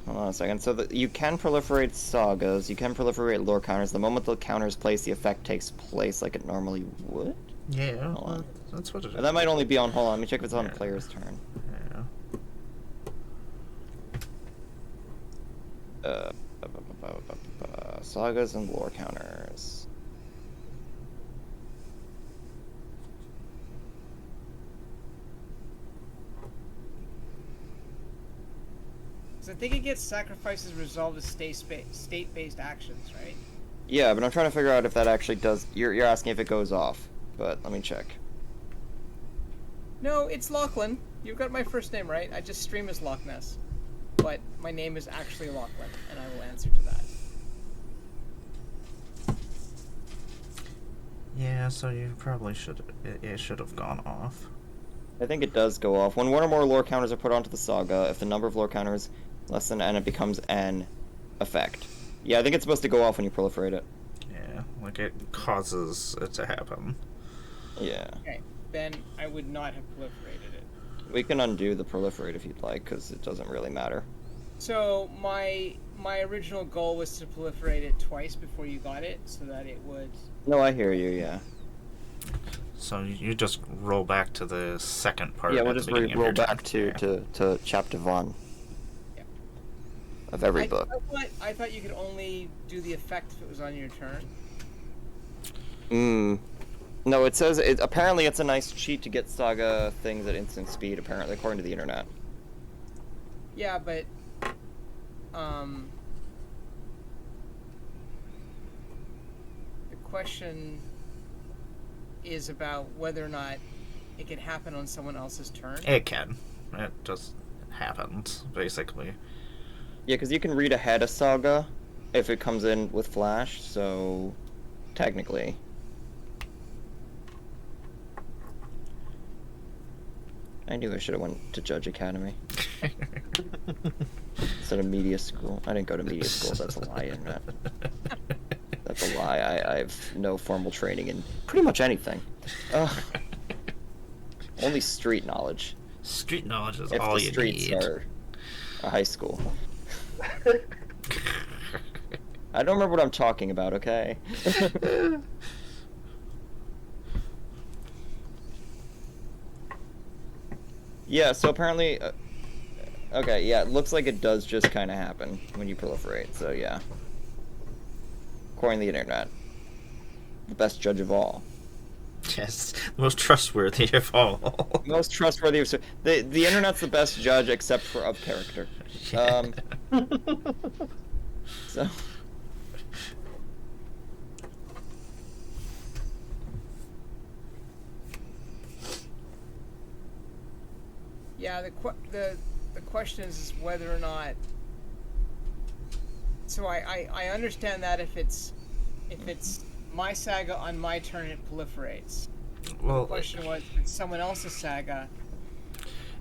Hold on a second. So you can proliferate sagas, you can proliferate lore counters. The moment the counter is placed, the effect takes place like it normally would? Yeah, Hold on. that's what it is. That might only be on, hold on, let me check if it's on Yeah. player's turn. Yeah. Sagas and lore counters. So I think it gets sacrifices resolved as state-based actions, right? Yeah, but I'm trying to figure out if that actually does. You're asking if it goes off, but let me check. No, it's Lachlan. You've got my first name right. I just stream as Loch Ness. But my name is actually Lachlan, and I will answer to that. Yeah, so you probably should. It should have gone off. I think it does go off. When one or more lore counters are put onto the saga, if the number of lore counters less than n, it becomes an effect. Yeah, I think it's supposed to go off when you proliferate it. Yeah, like it causes it to happen. Yeah. Okay, then I would not have proliferated it. We can undo the proliferate if you'd like, because it doesn't really matter. So my original goal was to proliferate it twice before you got it, so that it would... No, I hear you, yeah. So you just roll back to the second part. Yeah, at we'll the just beginning of roll your turn. back to chapter 1 Yeah. of every book. I thought you could only do the effect if it was on your turn. No, it says apparently it's a nice cheat to get saga things at instant speed. Apparently, according to the internet. Yeah, but the question is about whether or not it can happen on someone else's turn. It can. It just happens, basically. Yeah, because you can read ahead a saga if it comes in with flash. So technically. I knew I should have went to Judge Academy instead of media school. I didn't go to media school. That's a lie, internet. That's a lie. I have no formal training in pretty much anything. Only street knowledge. Street knowledge is If all the you streets need. are a high school. I don't remember what I'm talking about, okay? Yeah, so apparently... okay, yeah, it looks like it does just kind of happen when you proliferate, so yeah. According to the internet. The best judge of all. Yes, the most trustworthy of all. Most trustworthy of... The internet's the best judge except for of character. Yeah. So... Yeah, the question is whether or not. So I understand that if it's my saga on my turn, it proliferates. Well, The question was, if it's someone else's saga.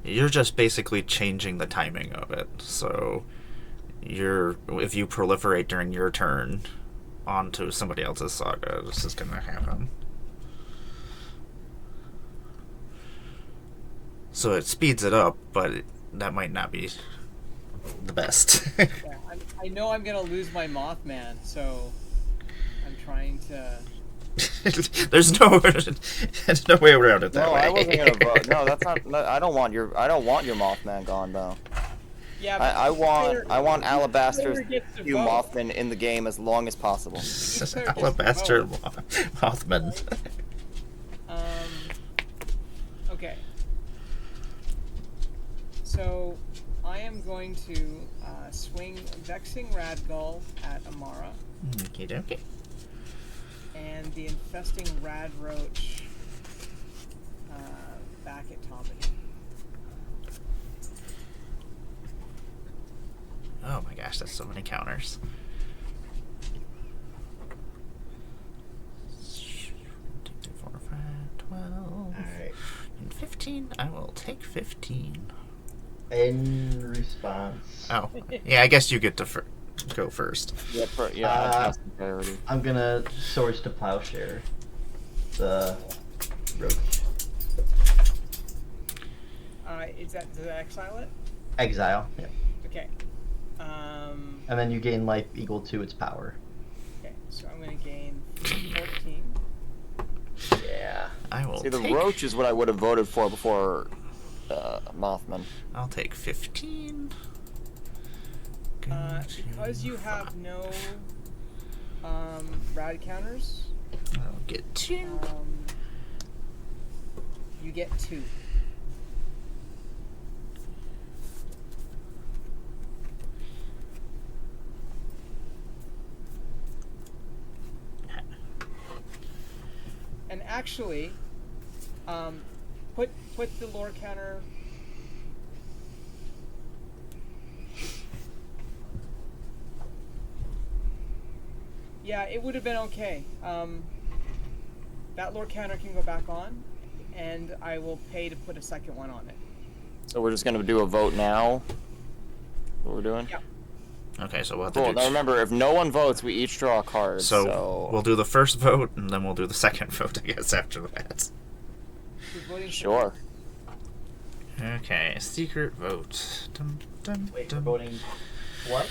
you're just basically changing the timing of it. So, if you proliferate during your turn onto somebody else's saga, this is gonna happen. So it speeds it up, but that might not be the best. Yeah, I know I'm gonna lose my Mothman, so I'm trying to. There's no way around it that No, way. I wasn't gonna vote. No, that's not... No, I don't want your Mothman gone, though. Yeah, I want Alabaster's player gets to few vote. Mothman in the game as long as possible. Alabaster Mothman. Okay. So, I am going to swing Vexing Radgull at Amara, Okie dokie. and the Infesting Radroach back at Tommy. Oh my gosh, that's so many counters. 2, 3, 4, 15? I will take 15. In response, Oh, yeah, I guess you get to go first. Yeah, I'm passing priority. I'm gonna source to Plowshare the roach. Does that exile it? Exile, yeah. Okay. And then you gain life equal to its power. Okay, so I'm gonna gain 14. Yeah. I will See, the take... roach is what I would have voted for before Mothman. I'll take 15. Because you have no rad counters, I'll get 2. you get 2. And actually, put the lore counter. Yeah, it would have been okay. That lore counter can go back on, and I will pay to put a second one on it. So we're just gonna do a vote now. What we're doing? Yeah. Okay, so we'll have to Cool. do... Now remember, if no one votes, we each draw a card. So we'll do the first vote, and then we'll do the second vote, I guess, after that. Who's voting for Sure. Okay, secret vote. Dun, dun, Wait, we're dun. voting what?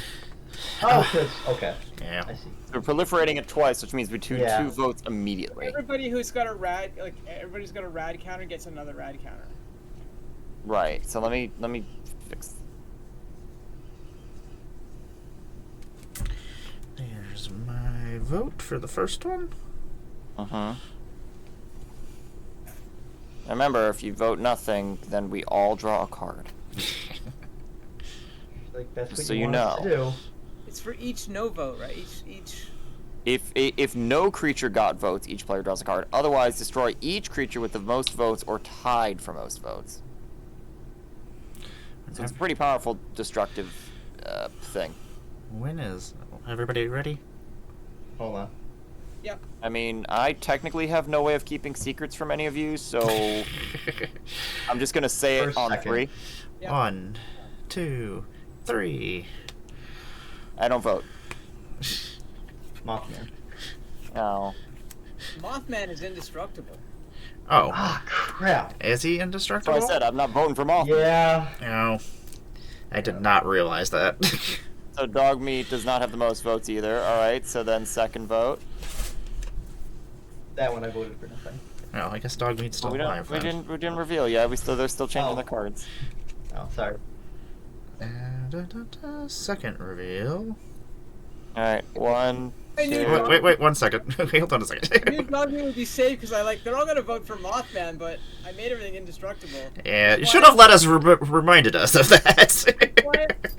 Oh, 'cause- okay. Yeah. I see. We're proliferating it twice, which means we do Yeah. 2 votes immediately. Everybody who's got a rad, everybody's got a rad counter gets another rad counter. Right. So let me fix. There's my vote for the first one. Remember, if you vote nothing, then we all draw a card. Like that's what So you you want us to do. It's for each no vote, right? Each. If no creature got votes, each player draws a card. Otherwise, destroy each creature with the most votes or tied for most votes. So it's a pretty powerful destructive thing. When is everybody ready? Hold on. Yep. I mean, I technically have no way of keeping secrets from any of you, so I'm just gonna say it First, on second. 3. Yep. 1, 2, 3. I don't vote. Mothman. No. Mothman is indestructible. Oh, Ah, crap. is he So indestructible? I said I'm not voting for Moth. Yeah. No, I did not realize that. So dog meat does not have the most votes either. All right. So then second vote. That one I voted for nothing. Well, I guess dog meat's still we alive. we didn't reveal. Yeah, they're still changing Oh. the cards. Oh, sorry. Second reveal. All right. 1, I knew 2. Wait, 1 second. Okay, hold on a I knew second. Dogmeat would be safe because they're all gonna vote for Mothman, but I made everything indestructible. Yeah, you should have let us reminded us of that.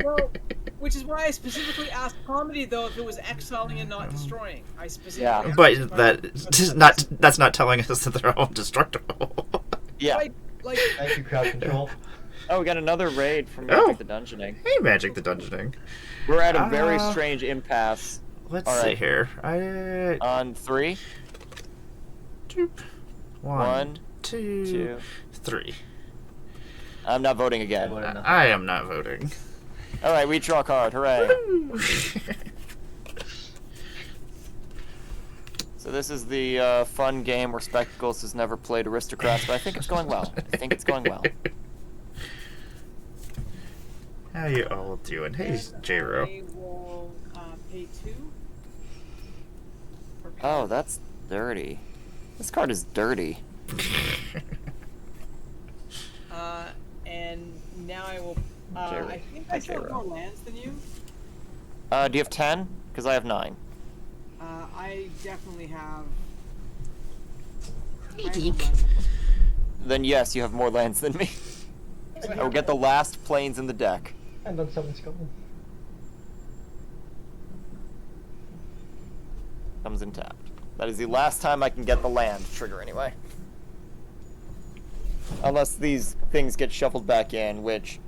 Well, which is why I specifically asked Comedy though if it was exiling and not destroying. I specifically. Yeah. asked But Comedy. that's not telling us that they're all destructible. Yeah. Like Thank you, crowd control. Oh, we got another raid from Oh. Magic the Dungeoning. Hey, Magic the Dungeoning. We're at a very strange impasse. Let's All see right. here. On 3, Doop. 1, 1, 2, 2. 3. I'm not voting I again. voted nothing. I am not voting. All right, we draw a card. Hooray! So this is the fun game where Spectacles has never played Aristocrats, but I think it's going well. I think it's going well. How you all doing? Hey, J-Ro. I will pay 2. for Oh, that's dirty. This card is dirty. And now I will. Jerry. I think Hi, I still have Jerry. more lands than you. Do you have 10? Because I have 9. I definitely have. Hey, I have Deke. 11. Then yes, you have more lands than me. I will get the last planes in the deck. And then someone's going. Comes in tapped. That is the last time I can get the land trigger anyway. Unless these things get shuffled back in, which...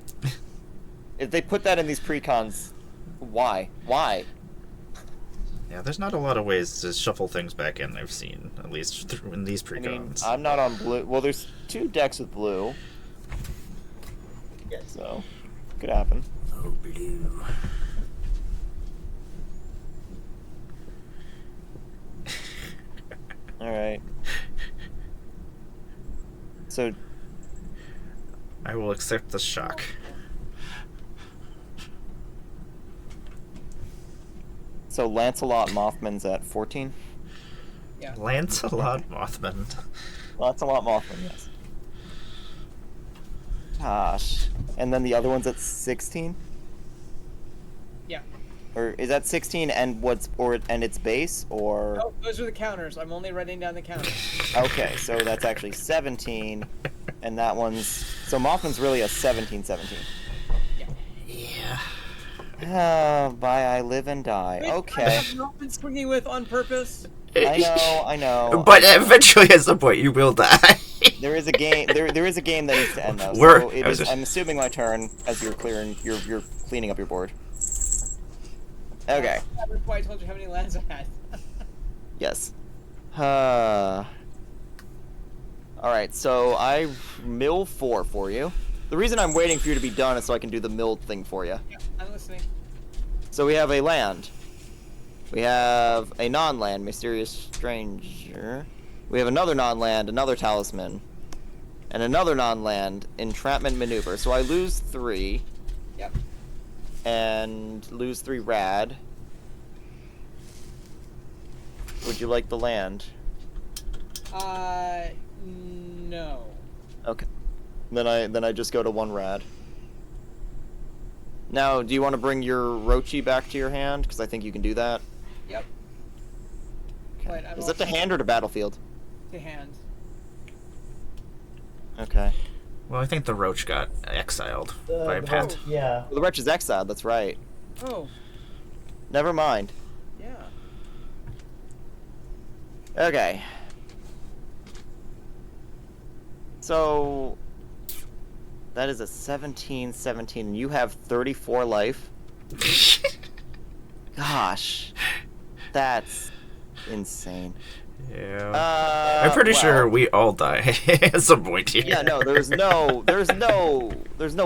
If they put that in these precons, why? Why? Yeah, there's not a lot of ways to shuffle things back in. I've seen, at least in these I mean, precons. I'm not on blue. Well, there's 2 decks with blue, Yes. so could happen. Oh, blue. All right. So I will accept the shock. Lancelot Mothman's at 14. Yeah. Lancelot Mothman. Lancelot Mothman, yes. Gosh. And then the other one's at 16? Yeah. Or is that 16 and its base, or? Oh, those are the counters. I'm only writing down the counters. Okay, so that's actually 17, and that one's, so Mothman's really a 17-17. Yeah. By I live and die. Wait, Okay. I have not been swinging with on purpose. I know. But eventually, at some point, you will die. There is a game. There is a game that needs to end though. We're- So I was just- I'm assuming my turn as you're cleaning up your board. Okay. That's why I told you how many lands I had. Yes. All right. So I mill 4 for you. The reason I'm waiting for you to be done is so I can do the milled thing for you. Yeah, I'm listening. So we have a land. We have a non-land, Mysterious Stranger. We have another non-land, another Talisman. And another non-land, Entrapment Maneuver. So I lose 3. Yep. And lose 3 rad. Would you like the land? No. Okay. Then I just go to 1 rad. Now, do you want to bring your Rochi back to your hand? Because I think you can do that. Yep. Wait, I'm Is that to also- hand or to battlefield? To hand. Okay. Well, I think the roach got exiled by The Pat. roach, yeah. Well, the wretch is exiled, that's right. Oh, Never mind. yeah. Okay. So that is a 17-17, and you have 34 life. Gosh. That's insane. Yeah. I'm pretty well, sure we all die at some point here. Yeah, no, there's no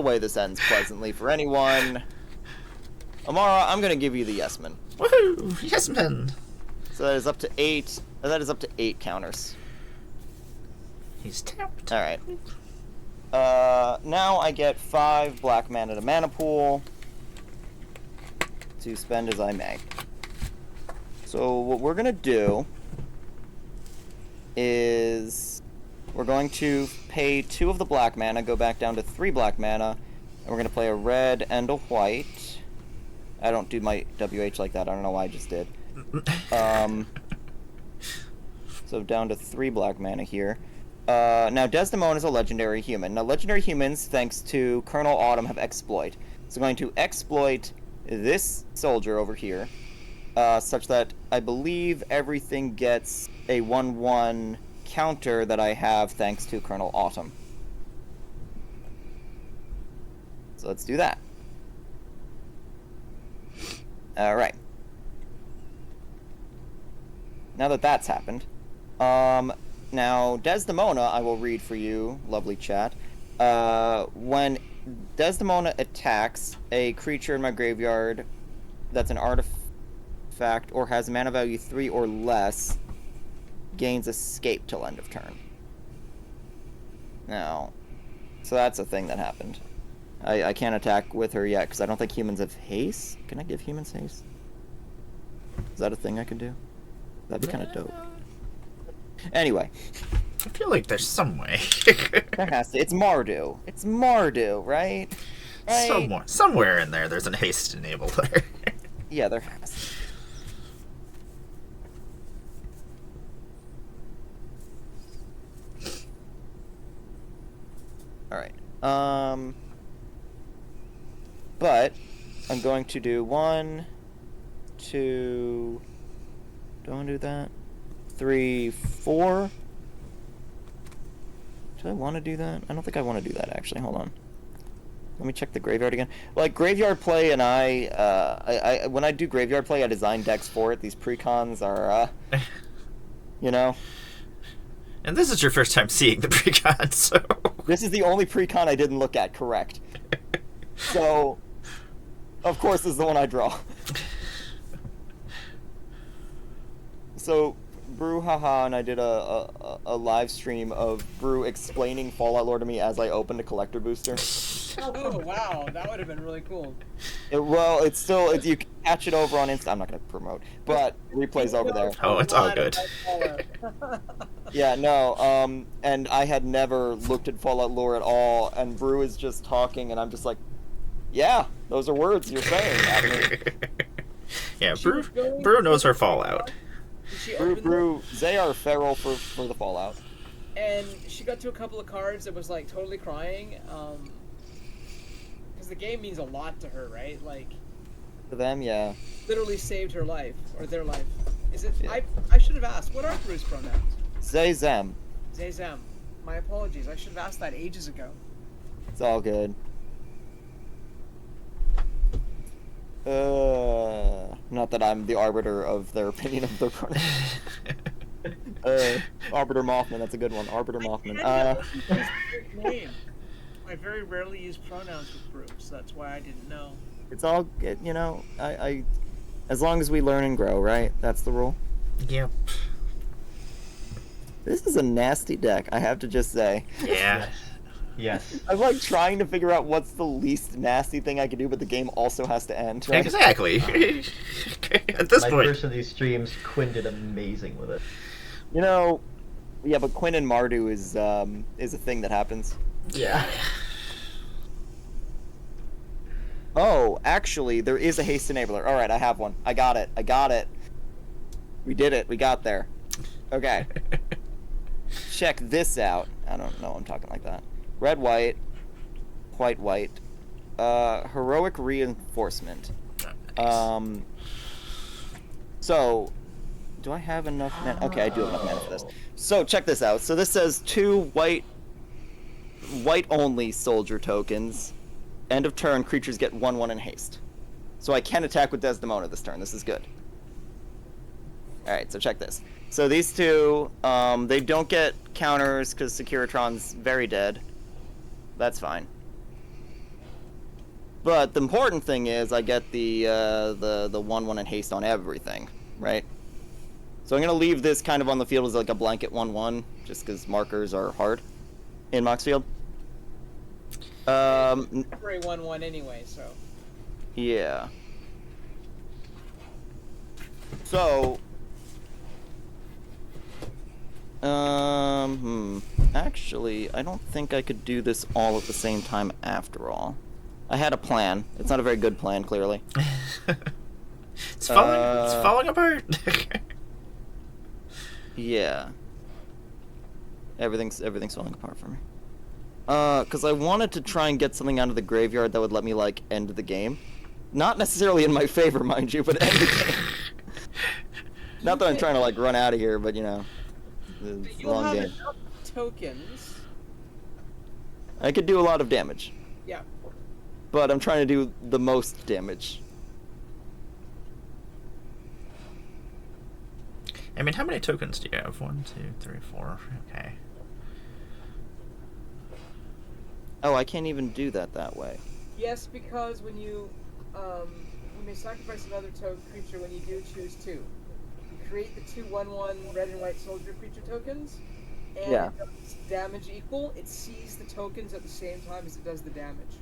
way this ends pleasantly for anyone. Amara, I'm gonna give you the yes man. Woohoo! Yes, man. So that is up to 8. That is up to 8 counters. He's tapped. All right. Now I get 5 black mana to mana pool to spend as I may. So what we're gonna do is we're going to pay 2 of the black mana, go back down to 3 black mana, and we're gonna play a red and a white. I don't do my WH like that. I don't know why I just did. So down to 3 black mana here. Now Desdemona is a legendary human. Now legendary humans, thanks to Colonel Autumn, have exploit. So I'm going to exploit this soldier over here, such that I believe everything gets a 1/1 counter that I have thanks to Colonel Autumn. So let's do that. Alright. Now that that's happened, now Desdemona, I will read for you, lovely chat. When Desdemona attacks a creature in my graveyard that's an artifact or has mana value 3 or less, gains escape till end of turn. Now, so that's a thing that happened. I can't attack with her yet because I don't think humans have haste. Can I give humans haste? Is that a thing I could do? That'd be kind of dope. Anyway. I feel like there's some way. There has to. It's Mardu. It's Mardu, right? Right? Somewhere in there, there's an haste enabler. Yeah, there has to. Alright. But I'm going to do 1, 2. Don't want to do that. 3, 4. Do I want to do that? I don't think I want to do that, actually. Hold on. let me check the graveyard again. Like, graveyard play and I when I do graveyard play, I design decks for it. These precons are, you know. And this is your first time seeing the precon, so... This is the only precon I didn't look at, correct. So, of course, this is the one I draw. So, Brew haha and I did a live stream of Brew explaining Fallout lore to me as I opened a collector booster. Oh wow, that would have been really cool. Well, it's still you can catch it over on Insta. I'm not gonna promote, but replay's over there. Oh, it's all good. Yeah, no, and I had never looked at Fallout lore at all, and Brew is just talking, and I'm just like, yeah, those are words you're saying at me. Yeah, Brew knows her Fallout. Brew, they are feral for the Fallout. And she got to a couple of cards that was like totally crying, because the game means a lot to her, right? Like, To them, yeah. literally saved her life, or their life. Is it? Yeah. I should have asked. What are Brew's pronouns? They, them. They, them. My apologies. I should have asked that ages ago. It's all good. Not that I'm the arbiter of their opinion of their pronouns. Arbiter Mothman, that's a good one. Arbiter Mothman. Name. I very rarely use pronouns with Brew, so that's why I didn't know. It's all good, you know. I as long as we learn and grow, right? That's the rule. Yep. This is a nasty deck, I have to just say. Yeah. Yes. I'm like trying to figure out what's the least nasty thing I can do, but the game also has to end. Right? Exactly. At this My point. first of these streams, Quinn did amazing with it. You know, yeah, but Quinn and Mardu is a thing that happens. Yeah. Oh, actually, there is a haste enabler. All right, I have one. I got it. We did it. We got there. Okay. Check this out. I don't know. I'm talking like that. Red, white, white. Heroic reinforcement. Nice. So, do I have enough mana? Okay, I do have enough mana for this. So check this out. So this says 2 white only soldier tokens. End of turn, creatures get 1/1 in haste. So I can attack with Desdemona this turn. This is good. Alright, so check this. So these two, they don't get counters because Securitron's very dead. That's fine. But the important thing is I get the 1/1 in haste on everything, right? So I'm going to leave this kind of on the field as like a blanket 1/1, just because markers are hard in Moxfield. Temporary 1/1 anyway, so. Yeah. So, actually, I don't think I could do this all at the same time after all. I had a plan. It's not a very good plan, clearly. It's falling apart. Yeah. Everything's falling apart for me. Because I wanted to try and get something out of the graveyard that would let me, like, end the game. Not necessarily in my favor, mind you, but end the game. Not that I'm trying to, like, run out of here, but, you know, it's a You'll long have game. enough tokens. I could do a lot of damage, Yeah. but I'm trying to do the most damage. I mean, how many tokens do you have? 1, 2, 3, 4. Okay. Oh, I can't even do that way. Yes, because when you may sacrifice another creature when you do choose 2. You create the 2/1/1 red and white soldier creature tokens, and Yeah. it does damage equal. It sees the tokens at the same time as it does the damage.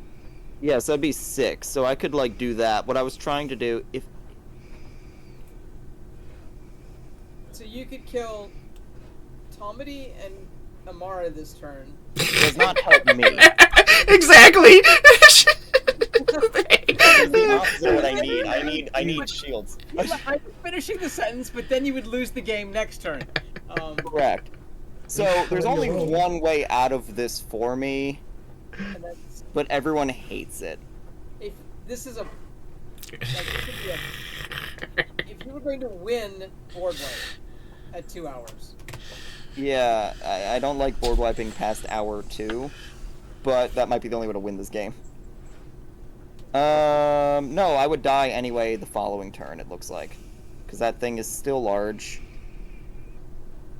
Yeah, so that'd be 6. So I could, like, do that. What I was trying to do, if... So you could kill Tomedy and Amara this turn. does not help me. Exactly. That's the opposite of what I need shields. I'm finishing the sentence, but then you would lose the game next turn. Correct. So there's only one way out of this for me, And that's, but everyone hates it. if this is a, like, this would be if you were going to win board wipe at 2 hours, Yeah, I don't like board wiping past hour 2, but that might be the only way to win this game. No, I would die anyway the following turn, it looks like. Because that thing is still large.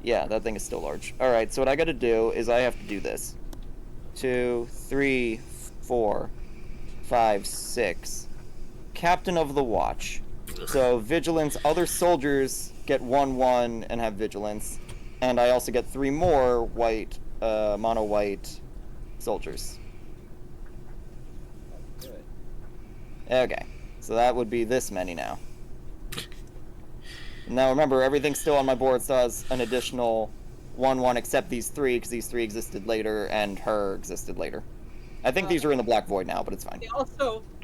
Yeah, that thing is still large. Alright, so what I gotta do is I have to do this. 2, 3, 4, 5, 6. Captain of the Watch. So, vigilance, other soldiers get 1/1 and have vigilance. And I also get 3 more white, mono-white soldiers. Good. Okay, so that would be this many now. Now remember, everything still on my board still has an additional 1/1 except these 3, because these 3 existed later and her existed later. I think these are in the Black Void now, but it's fine.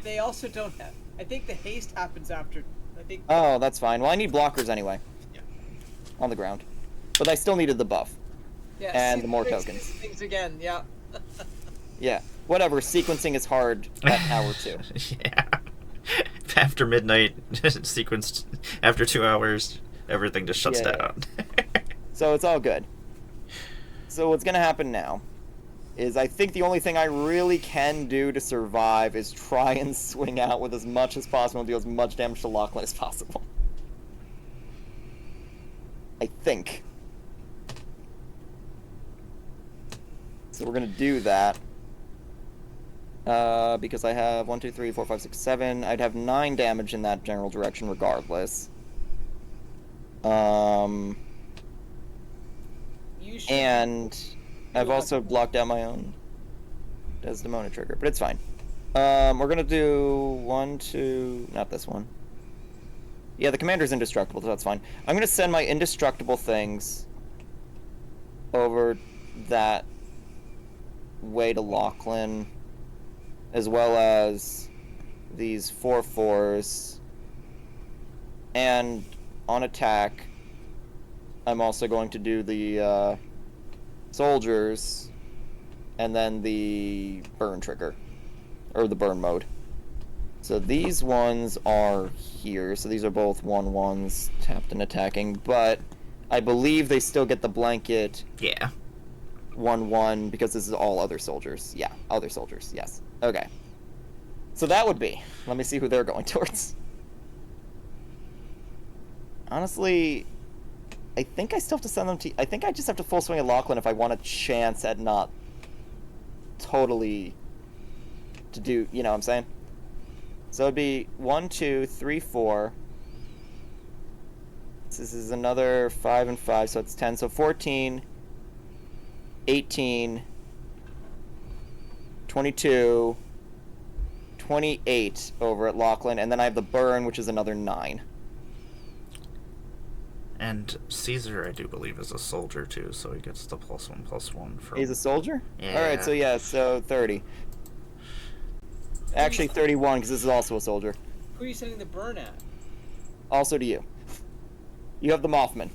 They also don't have. I think the haste happens after. I think. Oh, that's fine. Well, I need blockers anyway. Yeah. On the ground. But I still needed the buff. Yeah, And see, more fix tokens. Things again, yeah. Yeah. Whatever, sequencing is hard at hour 2. Yeah. After midnight, sequenced, after 2 hours, everything just shuts Yeah. down. So it's all good. So what's gonna happen now is I think the only thing I really can do to survive is try and swing out with as much as possible and deal as much damage to Lachlan as possible. I think. So we're gonna do that. Because I have 1, 2, 3, 4, 5, 6, 7. I'd have 9 damage in that general direction regardless. You should. And I've also blocked out my own Desdemona trigger, but it's fine. We're gonna do 1, 2, not this one. Yeah, the commander's indestructible, so that's fine. I'm gonna send my indestructible things over that way to Lachlan, as well as these 4/4s. And on attack, I'm also going to do the soldiers, and then the burn trigger, or the burn mode. So these ones are here, so these are both 1/1s, tapped and attacking, but I believe they still get the blanket Yeah. 1/1 because this is all other soldiers. Yeah, other soldiers, yes. Okay. So that would be. Let me see who they're going towards. Honestly, I think I still have to send them to... I think I just have to full swing at Lachlan if I want a chance at not totally to do... You know what I'm saying? So it'd be 1, 2, 3, 4. This is another 5 and 5, so it's 10. So 14, 18, 22, 28 over at Lachlan, and then I have the burn, which is another 9. And Caesar, I do believe, is a soldier too, so he gets the +1/+1 from... He's a soldier? Yeah. Alright, so yeah, so 30. Actually 31, because this is also a soldier. Who are you sending the burn at? Also to you. You have the Mothman.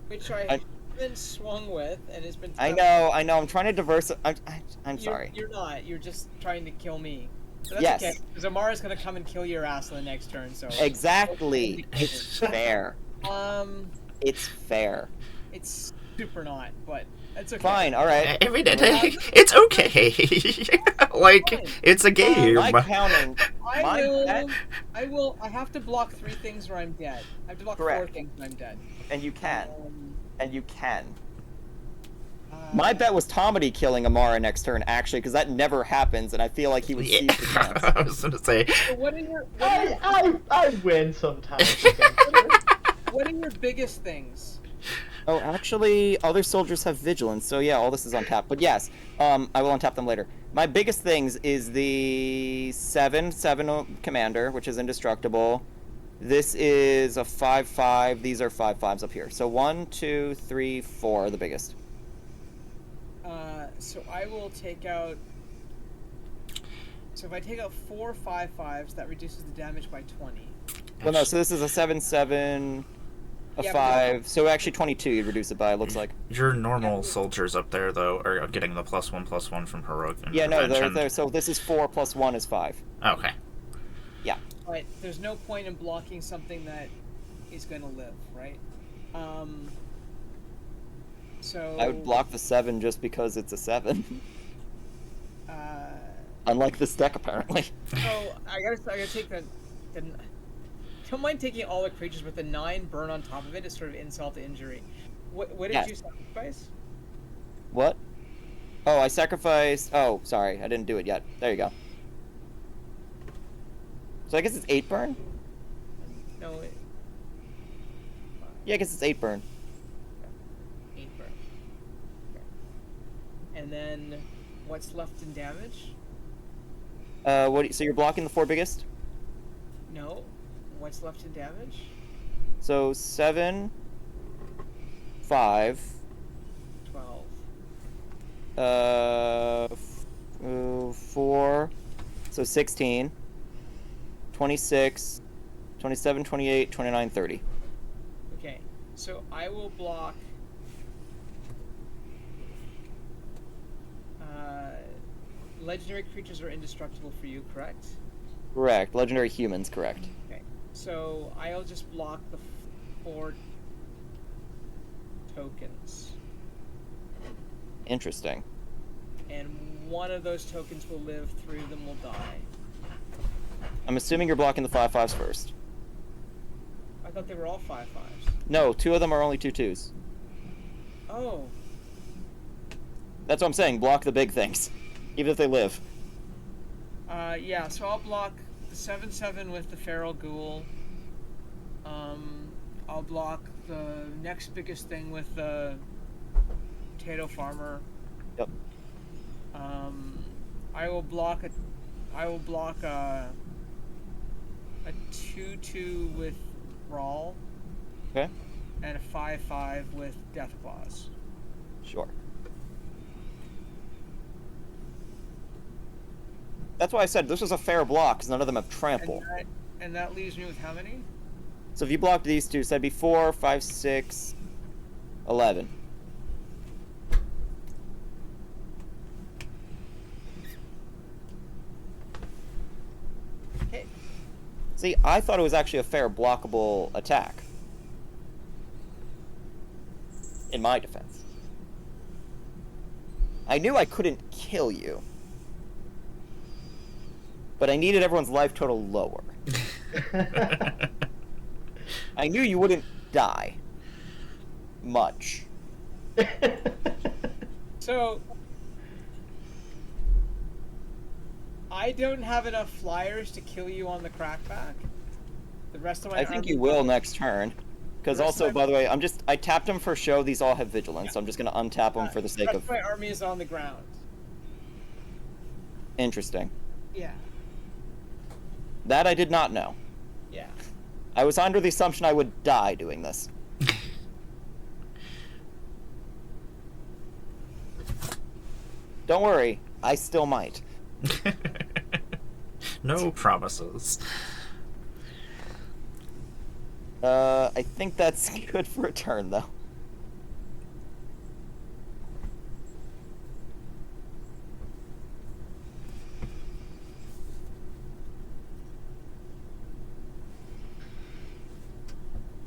Which I haven't swung with and has been. I know, I'm trying to diversify. I'm sorry. You're not. You're just trying to kill me. So that's Yes. okay. Because Amara's gonna come and kill your ass on the next turn. So. Exactly. It's fair. It's fair. It's super not, but it's okay. Fine, alright. I mean, it's okay. Like, Fine. it's a game. My counting. I will. I have to block 3 things or I'm dead. I have to block 4 Correct. things and I'm dead. And you can. And you can. Uh, My bet was Tomedy killing Amara next turn, actually, because that never happens, and I feel like he would seize the chance. I was gonna say. So what are your I win sometimes. what are your biggest things? Oh, actually, other soldiers have vigilance, so yeah, all this is on tap. But yes, I will untap them later. My biggest things is the 7/7 commander, which is indestructible. This is a 5/5. These are 5/5s up here. So 1, 2, 3, 4 are the biggest. So I will take out. So if I take out 4 5/5s, that reduces the damage by 20. Well, no, so this is a 7/7, a Yeah, 5. So actually 22 you'd reduce it by, it looks like. Your normal soldiers up there, though, are getting the +1/+1 from heroic Yeah, no, intervention. they're so this is 4 plus 1 is 5. Okay. Yeah. Right. There's no point in blocking something that is going to live, right? So I would block the 7 just because it's a 7. Unlike this deck, apparently. So I gotta take the. Don't mind taking all the creatures with the 9 burn on top of it as sort of insult to injury. What did Yes. you sacrifice? What? Oh, I sacrificed... Oh, sorry. I didn't do it yet. There you go. So I guess it's 8 burn? No, Yeah, I guess it's 8 burn. 8 burn. Okay. And then what's left in damage? So you're blocking the 4 biggest? No. What's left in damage? So 7, 5, 12. 4, so 16, 26, 27, 28, 29, 30. Okay. So I will block. Legendary creatures are indestructible for you, correct? Correct. Legendary humans, correct. Okay. So I'll just block the 4 tokens. Interesting. And one of those tokens will live, 3 of them will die. I'm assuming you're blocking the 5/5s first. I thought they were all 5/5s. No, 2 of them are only 2/2s. Oh. That's what I'm saying. Block the big things, even if they live. Yeah, so I'll block the 7/7 with the Feral Ghoul. I'll block the next biggest thing with the Potato Farmer. Yep. I will block a 2/2 with Brawl. Okay. And a 5/5 with Deathclaws. Sure. That's why I said this was a fair block, because none of them have trample. And that leaves me with how many? So if you blocked these 2, so that'd be 4, 5, 6, 11. Okay. See, I thought it was actually a fair blockable attack. In my defense. I knew I couldn't kill you. But I needed everyone's life total lower. I knew you wouldn't die. Much. So I don't have enough flyers to kill you on the crackback. The rest of my I think army you will will. next turn. Because The rest also, of my- by the way, I tapped them for show. These all have vigilance, so I'm just going to untap them for the sake rest of... my army is on the ground. Interesting. Yeah. That I did not know. Yeah. I was under the assumption I would die doing this. Don't worry, I still might. No promises. I think that's good for a turn, though.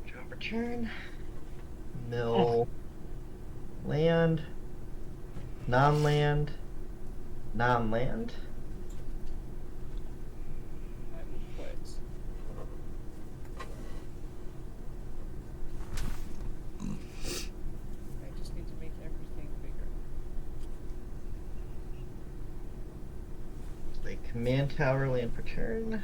Drop return. Mill. Land. Non-land. Non-land. I will quit. I just need to make everything bigger. Play command tower, land per turn.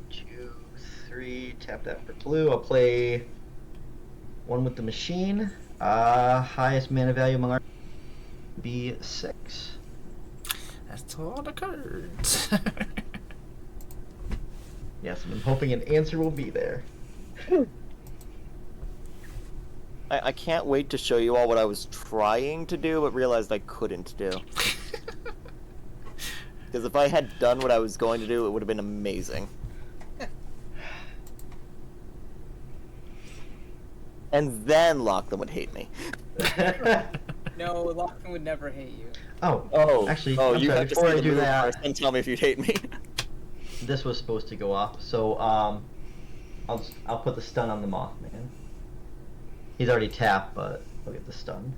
Two, three, tap that for blue. I'll play one with the machine. Highest mana value among our B6. That's a lot of cards. Yes, I'm hoping an answer will be there. I can't wait to show you all what I was trying to do, but realized I couldn't do. Because if I had done what I was going to do, it would have been amazing. And then Lachlan would hate me. No, Lachlan would never hate you. Oh, actually, I'm you sorry, have to before see I the do move that, first and tell me if you'd hate me. this was supposed to go off. So I'll put the stun on the Mothman. He's already tapped, but I'll get the stun.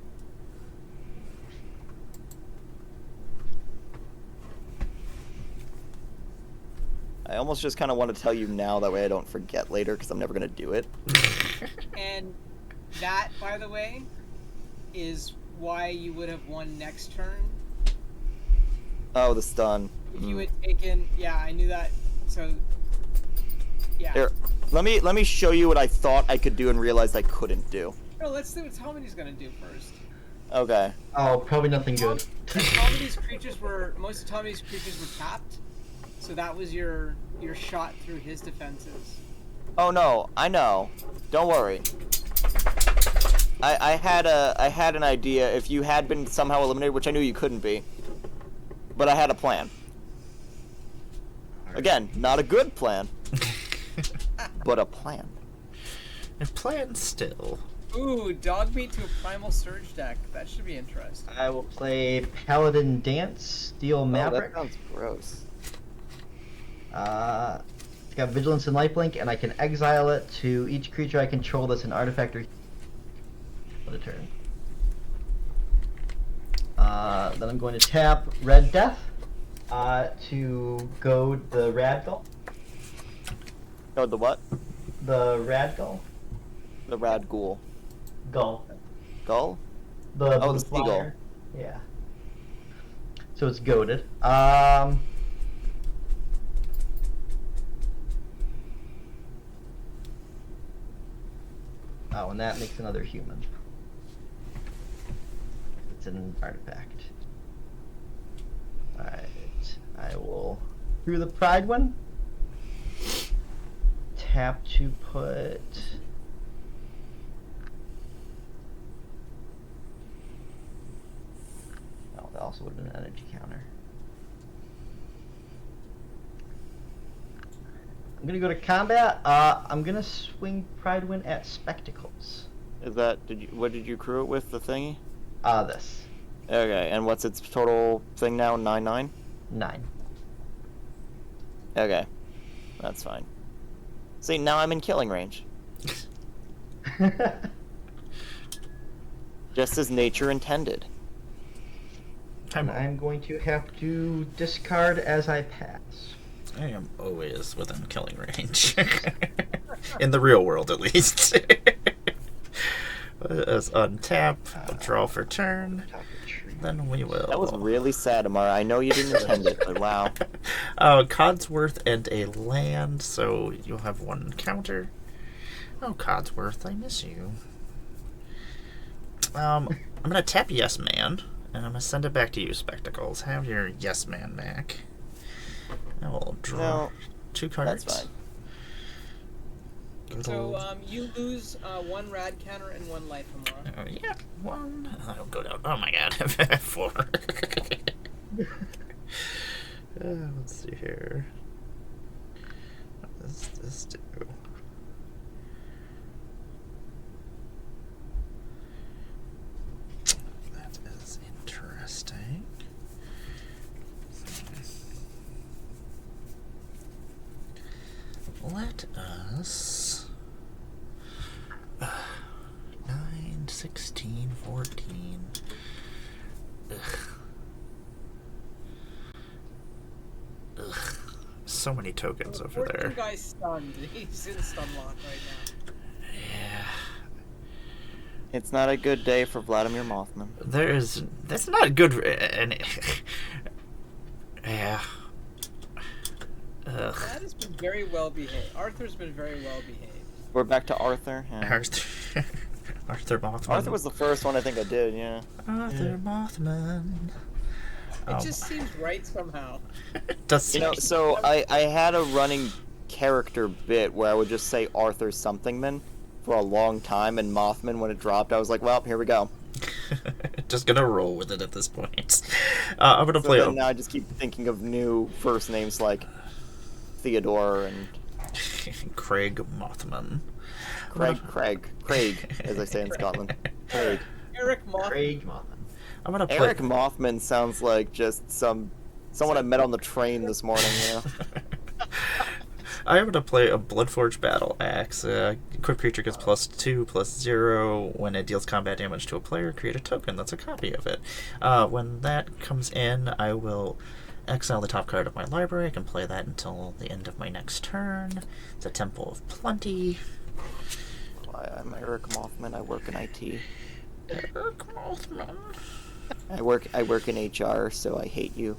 I almost just kind of want to tell you now, that way I don't forget later, because I'm never going to do it. And that, by the way, is why you would have won next turn. Oh, the stun. If you had taken, yeah, I knew that. So, yeah. Here, let me show you what I thought I could do and realized I couldn't do. No, let's see what Tomedy's gonna do first. Okay. Oh, probably nothing good. Tomedy's creatures were most of Tomedy's creatures were tapped, so that was your shot through his defenses. Oh no, I know. Don't worry. I had an idea if you had been somehow eliminated, which I knew you couldn't be. But I had a plan. Again, not a good plan, but a plan. A plan still. Ooh, dog meat to a primal surge deck. That should be interesting. I will play Paladin Dance, Steel Maverick. Oh, that sounds gross. It's got Vigilance and Lifelink, and I can exile it to each creature I control that's an artifact or for the turn. Then I'm going to tap Red Death to goad the Radgull. Oh, the what? The Radgull. The rad ghoul. Gull. Gull? The Oh, blue the seagull. flyer. Yeah. So it's goaded. Oh, and that makes another human. It's an artifact. Alright. I will through the Pride one. Tap to put. Oh, that also would have been an energy counter. I'm gonna go to combat. I'm gonna swing Pride Wind at Spectacles. Is that, what did you crew it with, the thingy? This. Okay, and what's its total thing now? 9/9? 9. Okay, that's fine. See, now I'm in killing range. Just as nature intended. I'm going to have to discard as I pass. I am always within killing range. In the real world, at least. Let's untap, draw for turn, then we will. That was really sad, Amara. I know you didn't intend it, but wow. Codsworth and a land, so you'll have one counter. Oh, Codsworth, I miss you. I'm gonna tap Yes Man, and I'm gonna send it back to you, Spectacles. Have your Yes Man back. I will draw 2 cards. That's fine. Good So old- you lose 1 rad counter and 1 life, Amara. Oh, yeah, 1. I'll go down. Oh my god, 4. Let's see here. What does this do? That is interesting. Let us 9, 16, 14. Ugh. Ugh. So many tokens over there. 14 guy's stunned. He's in stun lock right now. Yeah. It's not a good day for Vladimir Mothman. That's not good. Yeah. Ugh. That has been very well behaved. Arthur's been very well behaved. We're back to Arthur. Yeah. Arthur Mothman. Arthur was the first one I think I did, yeah. Arthur Mothman. It just seems right somehow. It does You know, seem- so I had a running character bit where I would just say Arthur Somethingman for a long time, and Mothman, when it dropped, I was like, well, here we go. just gonna roll with it at this point. I'm gonna So play. then now I just keep thinking of new first names like Theodore and Craig Mothman. Craig, as I say in Scotland. Craig. Eric Moth. Craig Mothman. I'm gonna play. Eric Mothman sounds like just someone I met on the train this morning. You know. I am gonna play a Bloodforge Battle Axe. Equipped creature gets +2/+0 when it deals combat damage to a player. Create a token that's a copy of it. When that comes in, I will exile the top card of my library. I can play that until the end of my next turn. It's a Temple of Plenty. I'm Eric Mothman. I work in IT. Eric Mothman. I work in HR, so I hate you.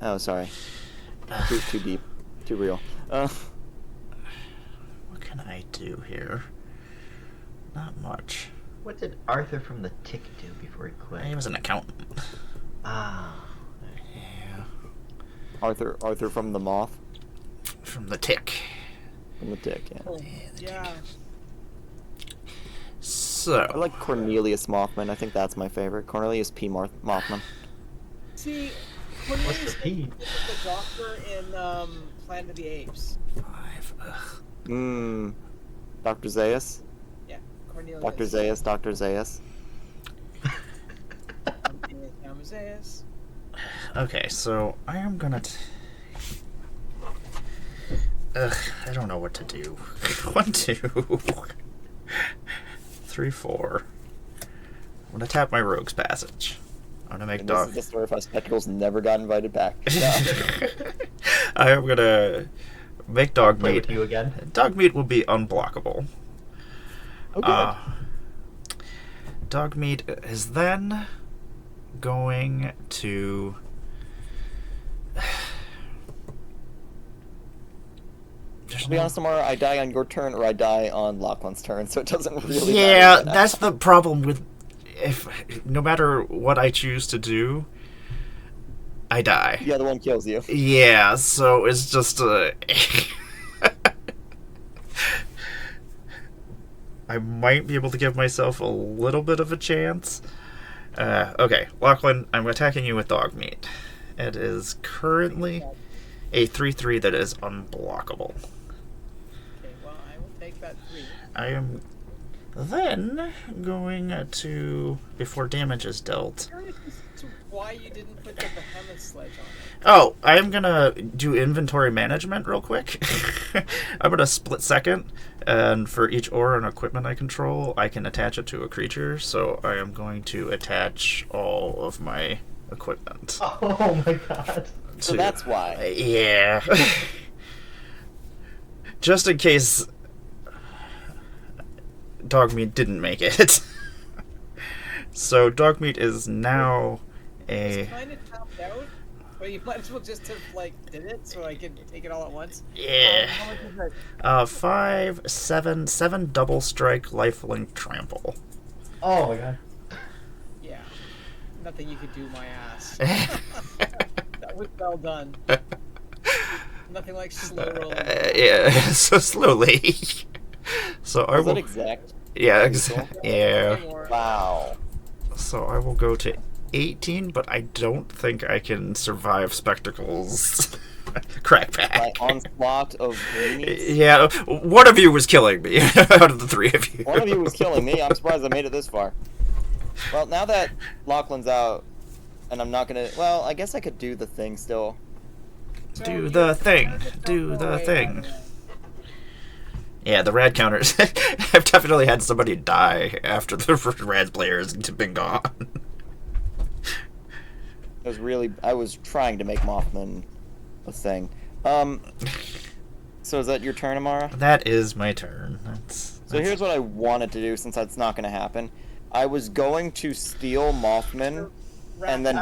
Oh, sorry. Too deep. Too real. What can I do here? Not much. What did Arthur from the Tick do before he quit? He was an accountant. Ah. Yeah. Arthur from the Moth. From the Tick. From the Tick, yeah. Oh, yeah. So. I like Cornelius Mothman. I think that's my favorite. Cornelius P. Mothman. See, What's Cornelius the P? is the doctor in Planet of the Apes. 5. Ugh. Dr. Zaius? Yeah, Cornelius. Dr. Zaius, Dr. Zaius. Zaius. Okay, so I am gonna. Ugh, I don't know what to do. 1, 2, 3, 4. I'm gonna tap my Rogue's Passage. I'm gonna make And dog. this is the story of how Spectacles never got invited back. I am gonna make dog Play meat. with you again. Dog meat will be unblockable. Oh, good. Dog meat is then going to. To be honest, tomorrow I die on your turn or I die on Lachlan's turn, so it doesn't really matter. Yeah, that's the problem with no matter what I choose to do, I die. The other one kills you. Yeah, so it's just I might be able to give myself a little bit of a chance. Okay, Lachlan, I'm attacking you with dog meat. It is currently a 3/3 that is unblockable. Okay, well, I will take that 3. I am then going to, before damage is dealt. Curious as to why you didn't put the behemoth sledge on it. Oh, I'm gonna do inventory management real quick. I'm gonna split second, and for each aura and equipment I control, I can attach it to a creature, so I am going to attach all of my equipment. Oh my god. So that's why. Yeah. Just in case Dogmeat didn't make it. So Dogmeat is now It's kind of tapped out, but you might as well just have, like, did it so I could take it all at once. Yeah. How much is that? 5, 7 double strike, lifelink, trample. Oh my god. Yeah. Nothing you could do, my ass. That was well done. Nothing like slow rolling. Yeah, so slowly. So I Is that will. exact? Yeah, yeah. Wow. So I will go to 18, but I don't think I can survive Spectacles. Crackback. My onslaught of greenies. Yeah, one of you was killing me out of the 3 of you. One of you was killing me. I'm surprised I made it this far. Well, now that Lachlan's out, and I'm not gonna. Well, I guess I could do the thing still. Do the thing. Do the thing. Yeah, the rad counters. I've definitely had somebody die after the rad player has been gone. I was trying to make Mothman a thing. So is that your turn, Amara? That is my turn. So here's what I wanted to do, since that's not going to happen. I was going to steal Mothman, and then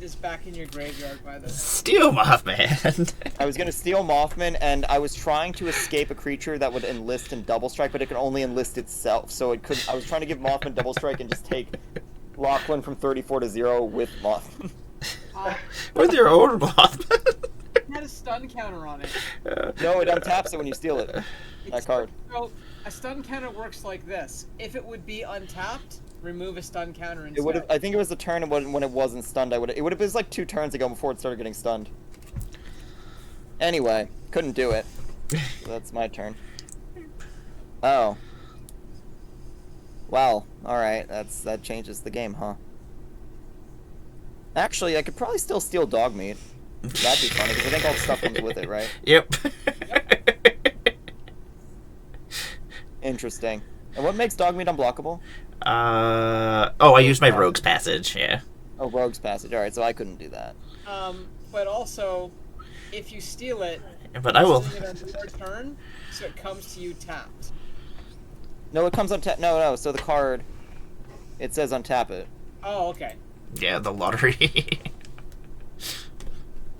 Just back in your graveyard by the. Steal Mothman. I was going to steal Mothman, and I was trying to escape a creature that would enlist in double strike, but it could only enlist itself. So it could. I was trying to give Mothman double strike and just take Lachlan from 34 to 0 with Mothman. With your own Mothman. It had a stun counter on it. No, it untaps it when you steal it. That card. So a stun counter works like this. If it would be untapped, remove a stun counter instead. It would have. I think it was the turn when it wasn't stunned. It would have been like 2 turns ago before it started getting stunned. Anyway, couldn't do it. So that's my turn. Oh. Well, all right. That changes the game, huh? Actually, I could probably still steal dog meat. That'd be funny, because I think all the stuff comes with it, right? Yep. Interesting. And what makes dog meat unblockable? I used my rogue's passage, yeah. Oh, Rogue's Passage. Alright, so I couldn't do that. But also, if you steal it, But I will... steal it on your turn, so it comes to you tapped. No, it comes on tap. No, so the card, it says untap it. Oh, okay. Yeah, the lottery.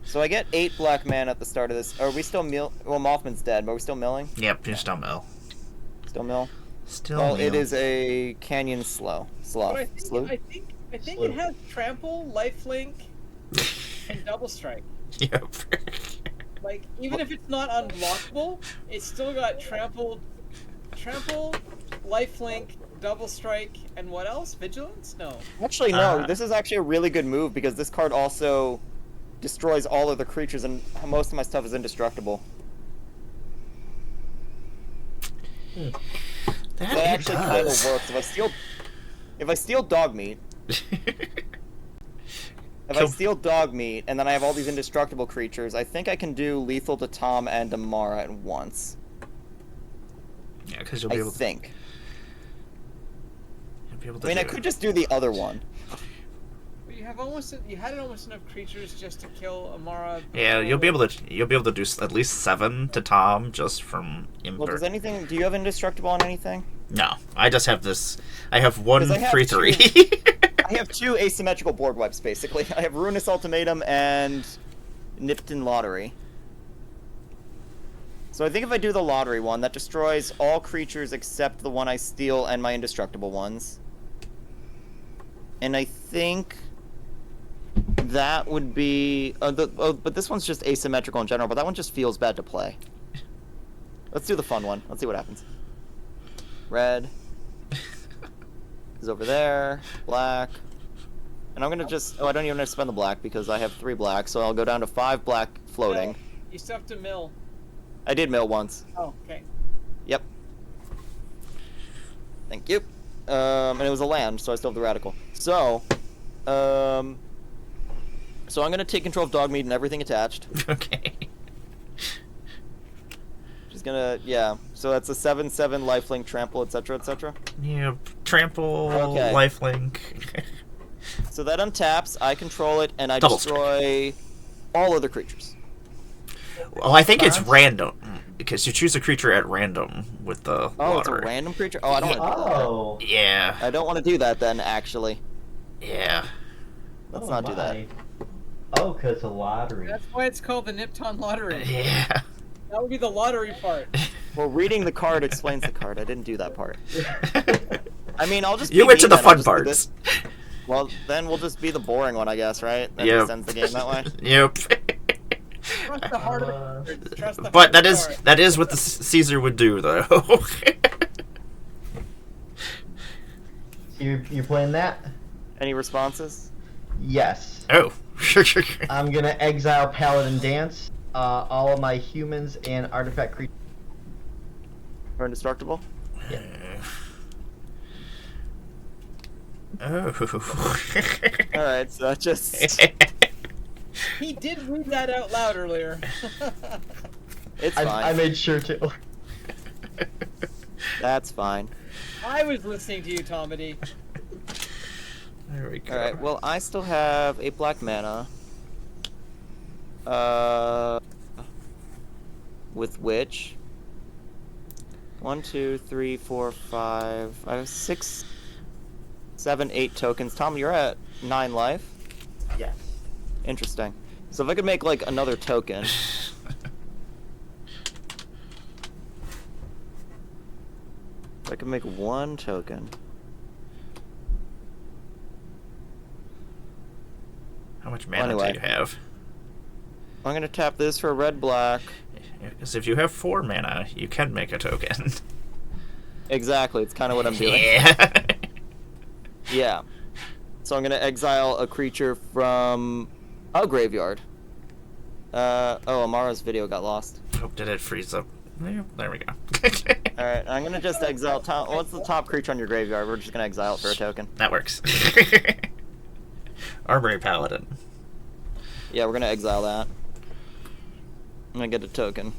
So I get 8 black mana at the start of this. Are we still mill? Well, Mothman's dead, but are we still milling? Yep, you're still mill. Still mill? Still Well, mill. it is a canyon slough. But I Slough? think Slow. it has trample, lifelink, and double strike. Yep. Like, even if it's not unblockable, it's still got trample, lifelink, double strike, and what else? Vigilance? No. Actually, no. Uh. This is actually a really good move because this card also destroys all of the creatures, and most of my stuff is indestructible. That So that actually kind of does. works. If I steal dog meat, if I Kill- steal dog meat, and then I have all these indestructible creatures, I think I can do lethal to Tom and to Mara at once. Yeah, because you'll be I able to. think. You'll be able to I mean, I do- could just do the other one. But you had almost enough creatures just to kill Amara. Yeah, you'll be able to do at least 7 to Tom just from Well, does anything? Do you have indestructible on anything? No, I just have this. I have one 'Cause I have 3/3. I have 2 asymmetrical board wipes, basically. I have Ruinous Ultimatum and Nipton Lottery. So I think if I do the lottery one, that destroys all creatures except the one I steal and my indestructible ones. And I think that would be... but this one's just asymmetrical in general, but that one just feels bad to play. Let's do the fun one. Let's see what happens. Red is over there. Black. And I'm gonna just... Oh, I don't even have to spend the black because I have 3 black, so I'll go down to 5 black floating. No, you still have to mill. I did mill once. Oh, okay. Yep. Thank you. And it was a land, so I still have the radical. So, so I'm gonna take control of dog meat and everything attached. Okay. Just gonna, yeah. So that's a 7/7 lifelink, trample, etc., etc. Yeah, trample, Okay. lifelink. So that untaps. I control it, and I Double destroy all other creatures. Well, I think it's random because you choose a creature at random with the Oh, it's a lottery. random creature. Oh, I don't want to do that. Oh. Yeah, I don't want to do that then. Actually, yeah. let's Oh not do that. my. Oh, because a lottery. That's why it's called the Nipton Lottery. Yeah. That would be the lottery part. Well, reading the card explains the card. I didn't do that part. I mean, I'll just. You be went to mean the then. I'll fun just do parts. this. Well, then we'll just be the boring one, I guess, right? That Yep. just ends the game that way. Yep. Trust the heart of the card. Trust the But heart of the card. that is what the Caesar would do, though. You're playing that? Any responses? Yes. Oh. I'm gonna exile Paladin Dance, all of my humans and artifact creatures. Or indestructible? Oh. Alright, so just. He did read that out loud earlier. It's fine. I made sure to. That's fine. I was listening to you, Tomedy. There we go. Alright, well, I still have 8 black mana. With which. 1, 2, 3, 4, 5. I have 6, 7, 8 tokens. Tom, you're at 9 life. Yes. Interesting. So if I could make, like, another token. If I could make 1 token. How much mana Anyway. do you have? I'm gonna tap this for red black. Because if you have 4 mana, you can make a token. Exactly, it's kind of what I'm doing. Yeah. Yeah. So I'm gonna exile a creature from a graveyard. Oh, Amara's video got lost. Oh, did it freeze up? Yeah, there we go. Alright, I'm gonna just exile what's the top creature on your graveyard? We're just gonna exile it for a token. That works. Armory Paladin. Yeah, we're gonna exile that. I'm gonna get a token.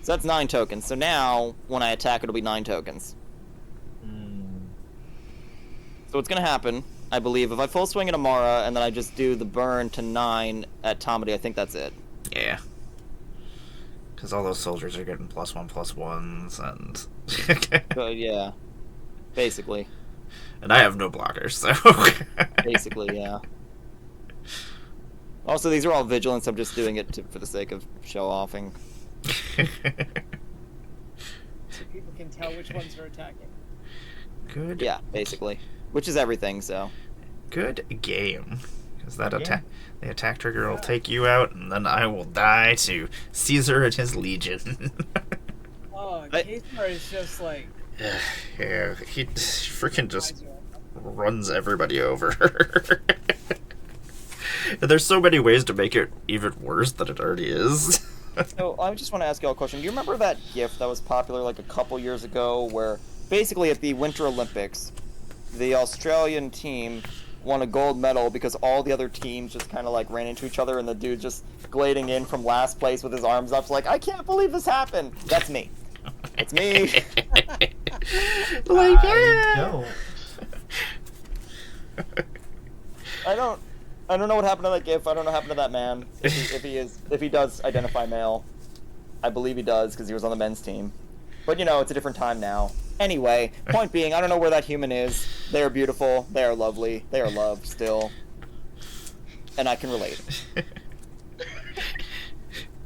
So that's 9 tokens. So now, when I attack, it'll be 9 tokens. So what's gonna happen, I believe, if I full swing at Amara and then I just do the burn to 9 at Tomedy, I think that's it. Yeah. Because all those soldiers are getting +1/+1s, and... So, yeah. Basically. And I have no blockers, so... Basically, yeah. Also, these are all vigilance. I'm just doing it for the sake of show-offing. So people can tell which ones are attacking. Good. Yeah, basically. Which is everything, so. Good game. Because that Yeah. the attack trigger will take you out, and then I will die to Caesar and his legion. Oh, Caesar is just like... Yeah, he freaking just runs everybody over. There's so many ways to make it even worse than it already is. So, I just want to ask you all a question. Do you remember that GIF that was popular like a couple years ago where basically at the Winter Olympics, the Australian team won a gold medal because all the other teams just kind of like ran into each other and the dude just gliding in from last place with his arms up like, I can't believe this happened. That's me. It's me. Like, I don't. I don't know what happened to that GIF. I don't know what happened to that man. If he does identify male, I believe he does because he was on the men's team. But you know, it's a different time now. Anyway, point being, I don't know where that human is. They are beautiful. They are lovely. They are loved still, and I can relate.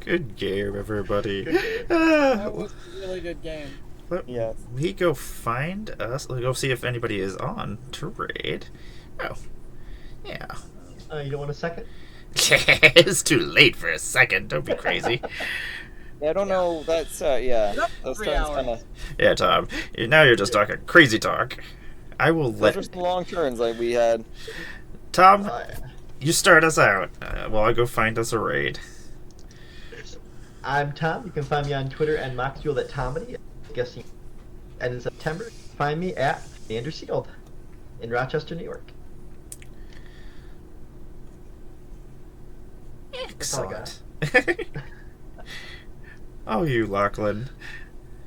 Good game, everybody. That was a really good game. Let Yes. me go find us. Let's go see if anybody is on to raid. Oh, yeah. You don't want a second? It's too late for a second. Don't be crazy. Yeah, I don't know. That's yeah. Not Those 3 turns hours. kind of. Yeah, Tom. Now you're just talking crazy talk. I will Those let were some long turns like we had. Tom. Uh, You start us out. While I go find us a raid. I'm Tom. You can find me on Twitter and Moxfuel at Tomedy. Guessing. And in September, find me at Commander Sealed in Rochester, New York. all I Excellent. Oh, you, Lachlan.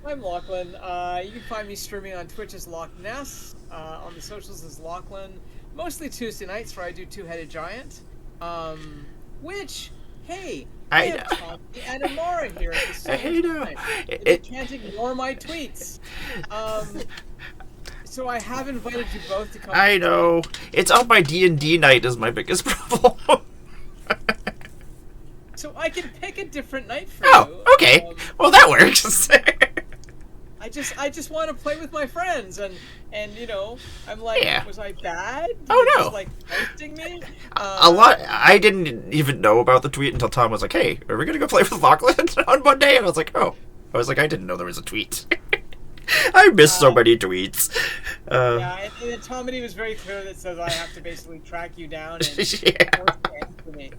I'm Lachlan. You can find me streaming on Twitch as Loch Ness, on the socials as Lachlan, mostly Tuesday nights where I do Two-Headed Giant, which, hey, I have Tommy and Amara here at the same time. You can't ignore my tweets. So I have invited you both to come. I know. It's on my D&D night is my biggest problem. So I can pick a different night for Oh, you. okay. Well, that works. I just want to play with my friends, and you know, I'm like, Yeah. was I bad? Oh, Did you no. just, like roasting me? A lot. I didn't even know about the tweet until Tom was like, "Hey, are we gonna go play with Lachlan on Monday?" And I was like, "Oh." I was like, "I didn't know there was a tweet." I missed so many tweets. Yeah, and Tomedy was very clear that says I have to basically track you down and Yeah. force the end for me.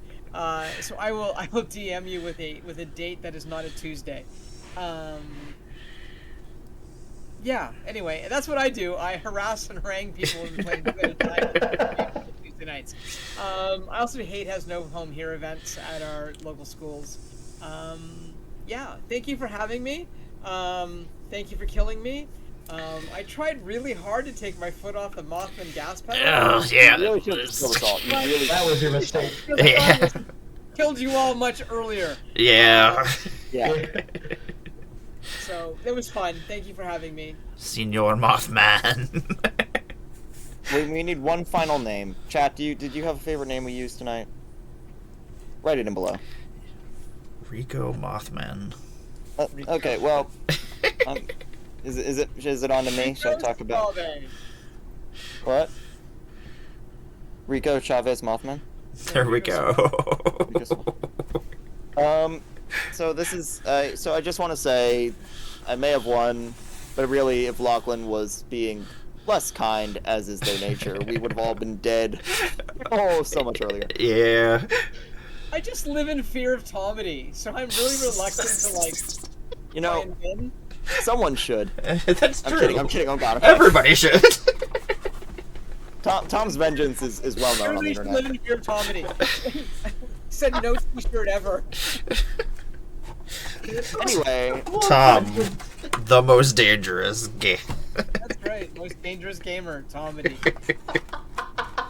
So I will DM you with a date that is not a Tuesday. Yeah. Anyway, that's what I do. I harass and harangue people and play Tuesday nights. I also hate has no home here events at our local schools. Yeah. Thank you for having me. Thank you for killing me. I tried really hard to take my foot off the Mothman gas pedal. Oh, yeah. You really should have killed us all. You really. That was your mistake. Yeah. Killed you all much earlier. Yeah. Yeah. So it was fun. Thank you for having me. Senior Mothman. We need one final name. Chat, did you have a favorite name we used tonight? Write it in below. Rico Mothman. Okay, well, is it on to me? Should I talk about what? Rico Chavez Mothman. There we go. So this is so I just want to say I may have won, but really if Lachlan was being less kind, as is their nature, we would have all been dead so much earlier. Yeah. I just live in fear of Tomedy, so I'm really reluctant to like You try know, and win. someone should. That's I'm true. kidding. I'm kidding. Oh god. Everybody should. Tom's vengeance is well known on the internet. Living pure comedy. Said no t-shirt ever. Anyway, Tom, the most dangerous game. That's right. Most dangerous gamer, Tomedy.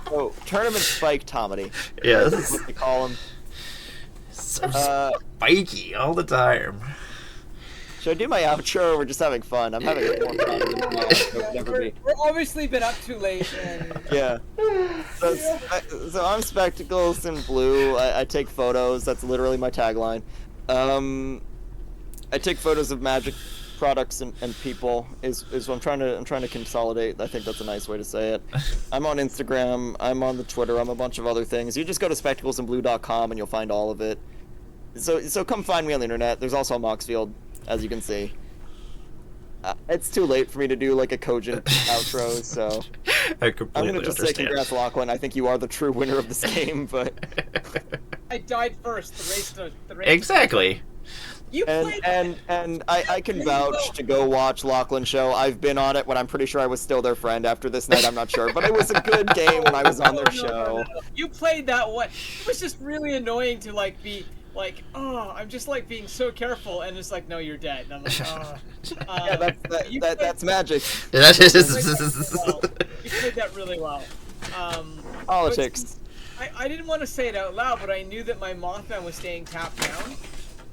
so tournament spike Tomedy. Yeah, That's this is what they call him. so spiky all the time. Should I do my outro? We're just having fun. I'm having more fun than my outro would ever be. We're obviously been up too late, and Yeah. So I'm Spectacles in Blue. I take photos. That's literally my tagline. I take photos of Magic products and people. Is what I'm trying to consolidate. I think that's a nice way to say it. I'm on Instagram. I'm on the Twitter. I'm a bunch of other things. You just go to spectaclesinblue.com and you'll find all of it. So come find me on the internet. There's also Moxfield, as you can see. It's too late for me to do like a cogent outro, so I I'm completely gonna just say understand. congrats, Lachlan. I think you are the true winner of this game, but I died first. The race. Exactly. You played. and I can vouch to go watch Lachlan's show. I've been on it when I'm pretty sure I was still their friend after this night. I'm not sure, but it was a good game when I was on their show. No. You played that one. It was just really annoying to like be like, oh, I'm just like being so careful, and it's like, no, you're dead. And I'm like, oh. Yeah, that's magic. That is. You played that really well. Politics. I didn't want to say it out loud, but I knew that my Mothman was staying tapped down.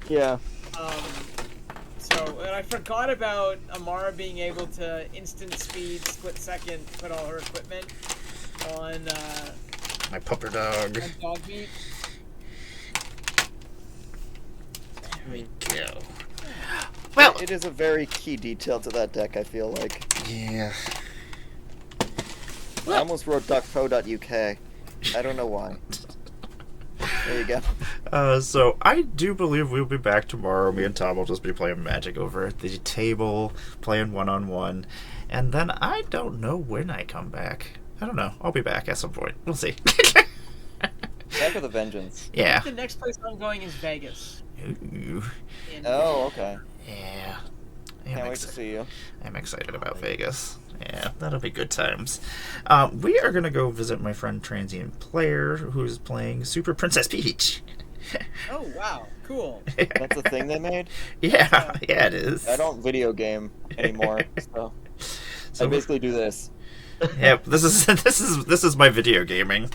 Yeah. And I forgot about Amara being able to instant speed, split second, put all her equipment on My pupper dog. on dog meat. There we go. Well, It is a very key detail to that deck, I feel like. yeah. I almost wrote duckpro.uk. I don't know why. There you go. So I do believe we'll be back tomorrow. Me and Tom will just be playing Magic over at the table, playing one-on-one, and then I don't know when I come back. I don't know. I'll be back at some point. We'll see. Back with a vengeance. Yeah. The next place I'm going is Vegas. Ooh. Oh, okay. Yeah. Can't wait to see you. I'm excited about Vegas. Yeah, that'll be good times. We are going to go visit my friend Transient Player, who's playing Super Princess Peach. Oh wow, cool. That's a thing they made? Yeah, it is. I don't video game anymore, so I basically do this. Yeah, this is my video gaming.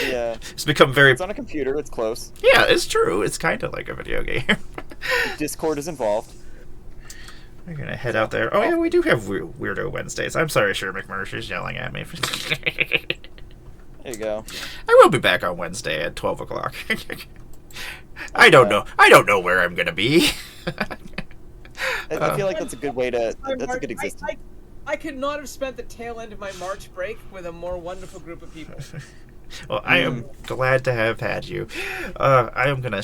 Yeah. It's become very. It's on a computer, it's close. Yeah, it's true. It's kind of like a video game. Discord is involved. We're gonna head out there. Oh yeah, we do have Weirdo Wednesdays. I'm sorry, Sher McMurray is yelling at me. There you go. I will be back on Wednesday at 12 o'clock. I don't know. I don't know where I'm gonna be. I feel like that's a good way to. That's a good existence. I could not have spent the tail end of my March break with a more wonderful group of people. Well, I am glad to have had you. I am gonna.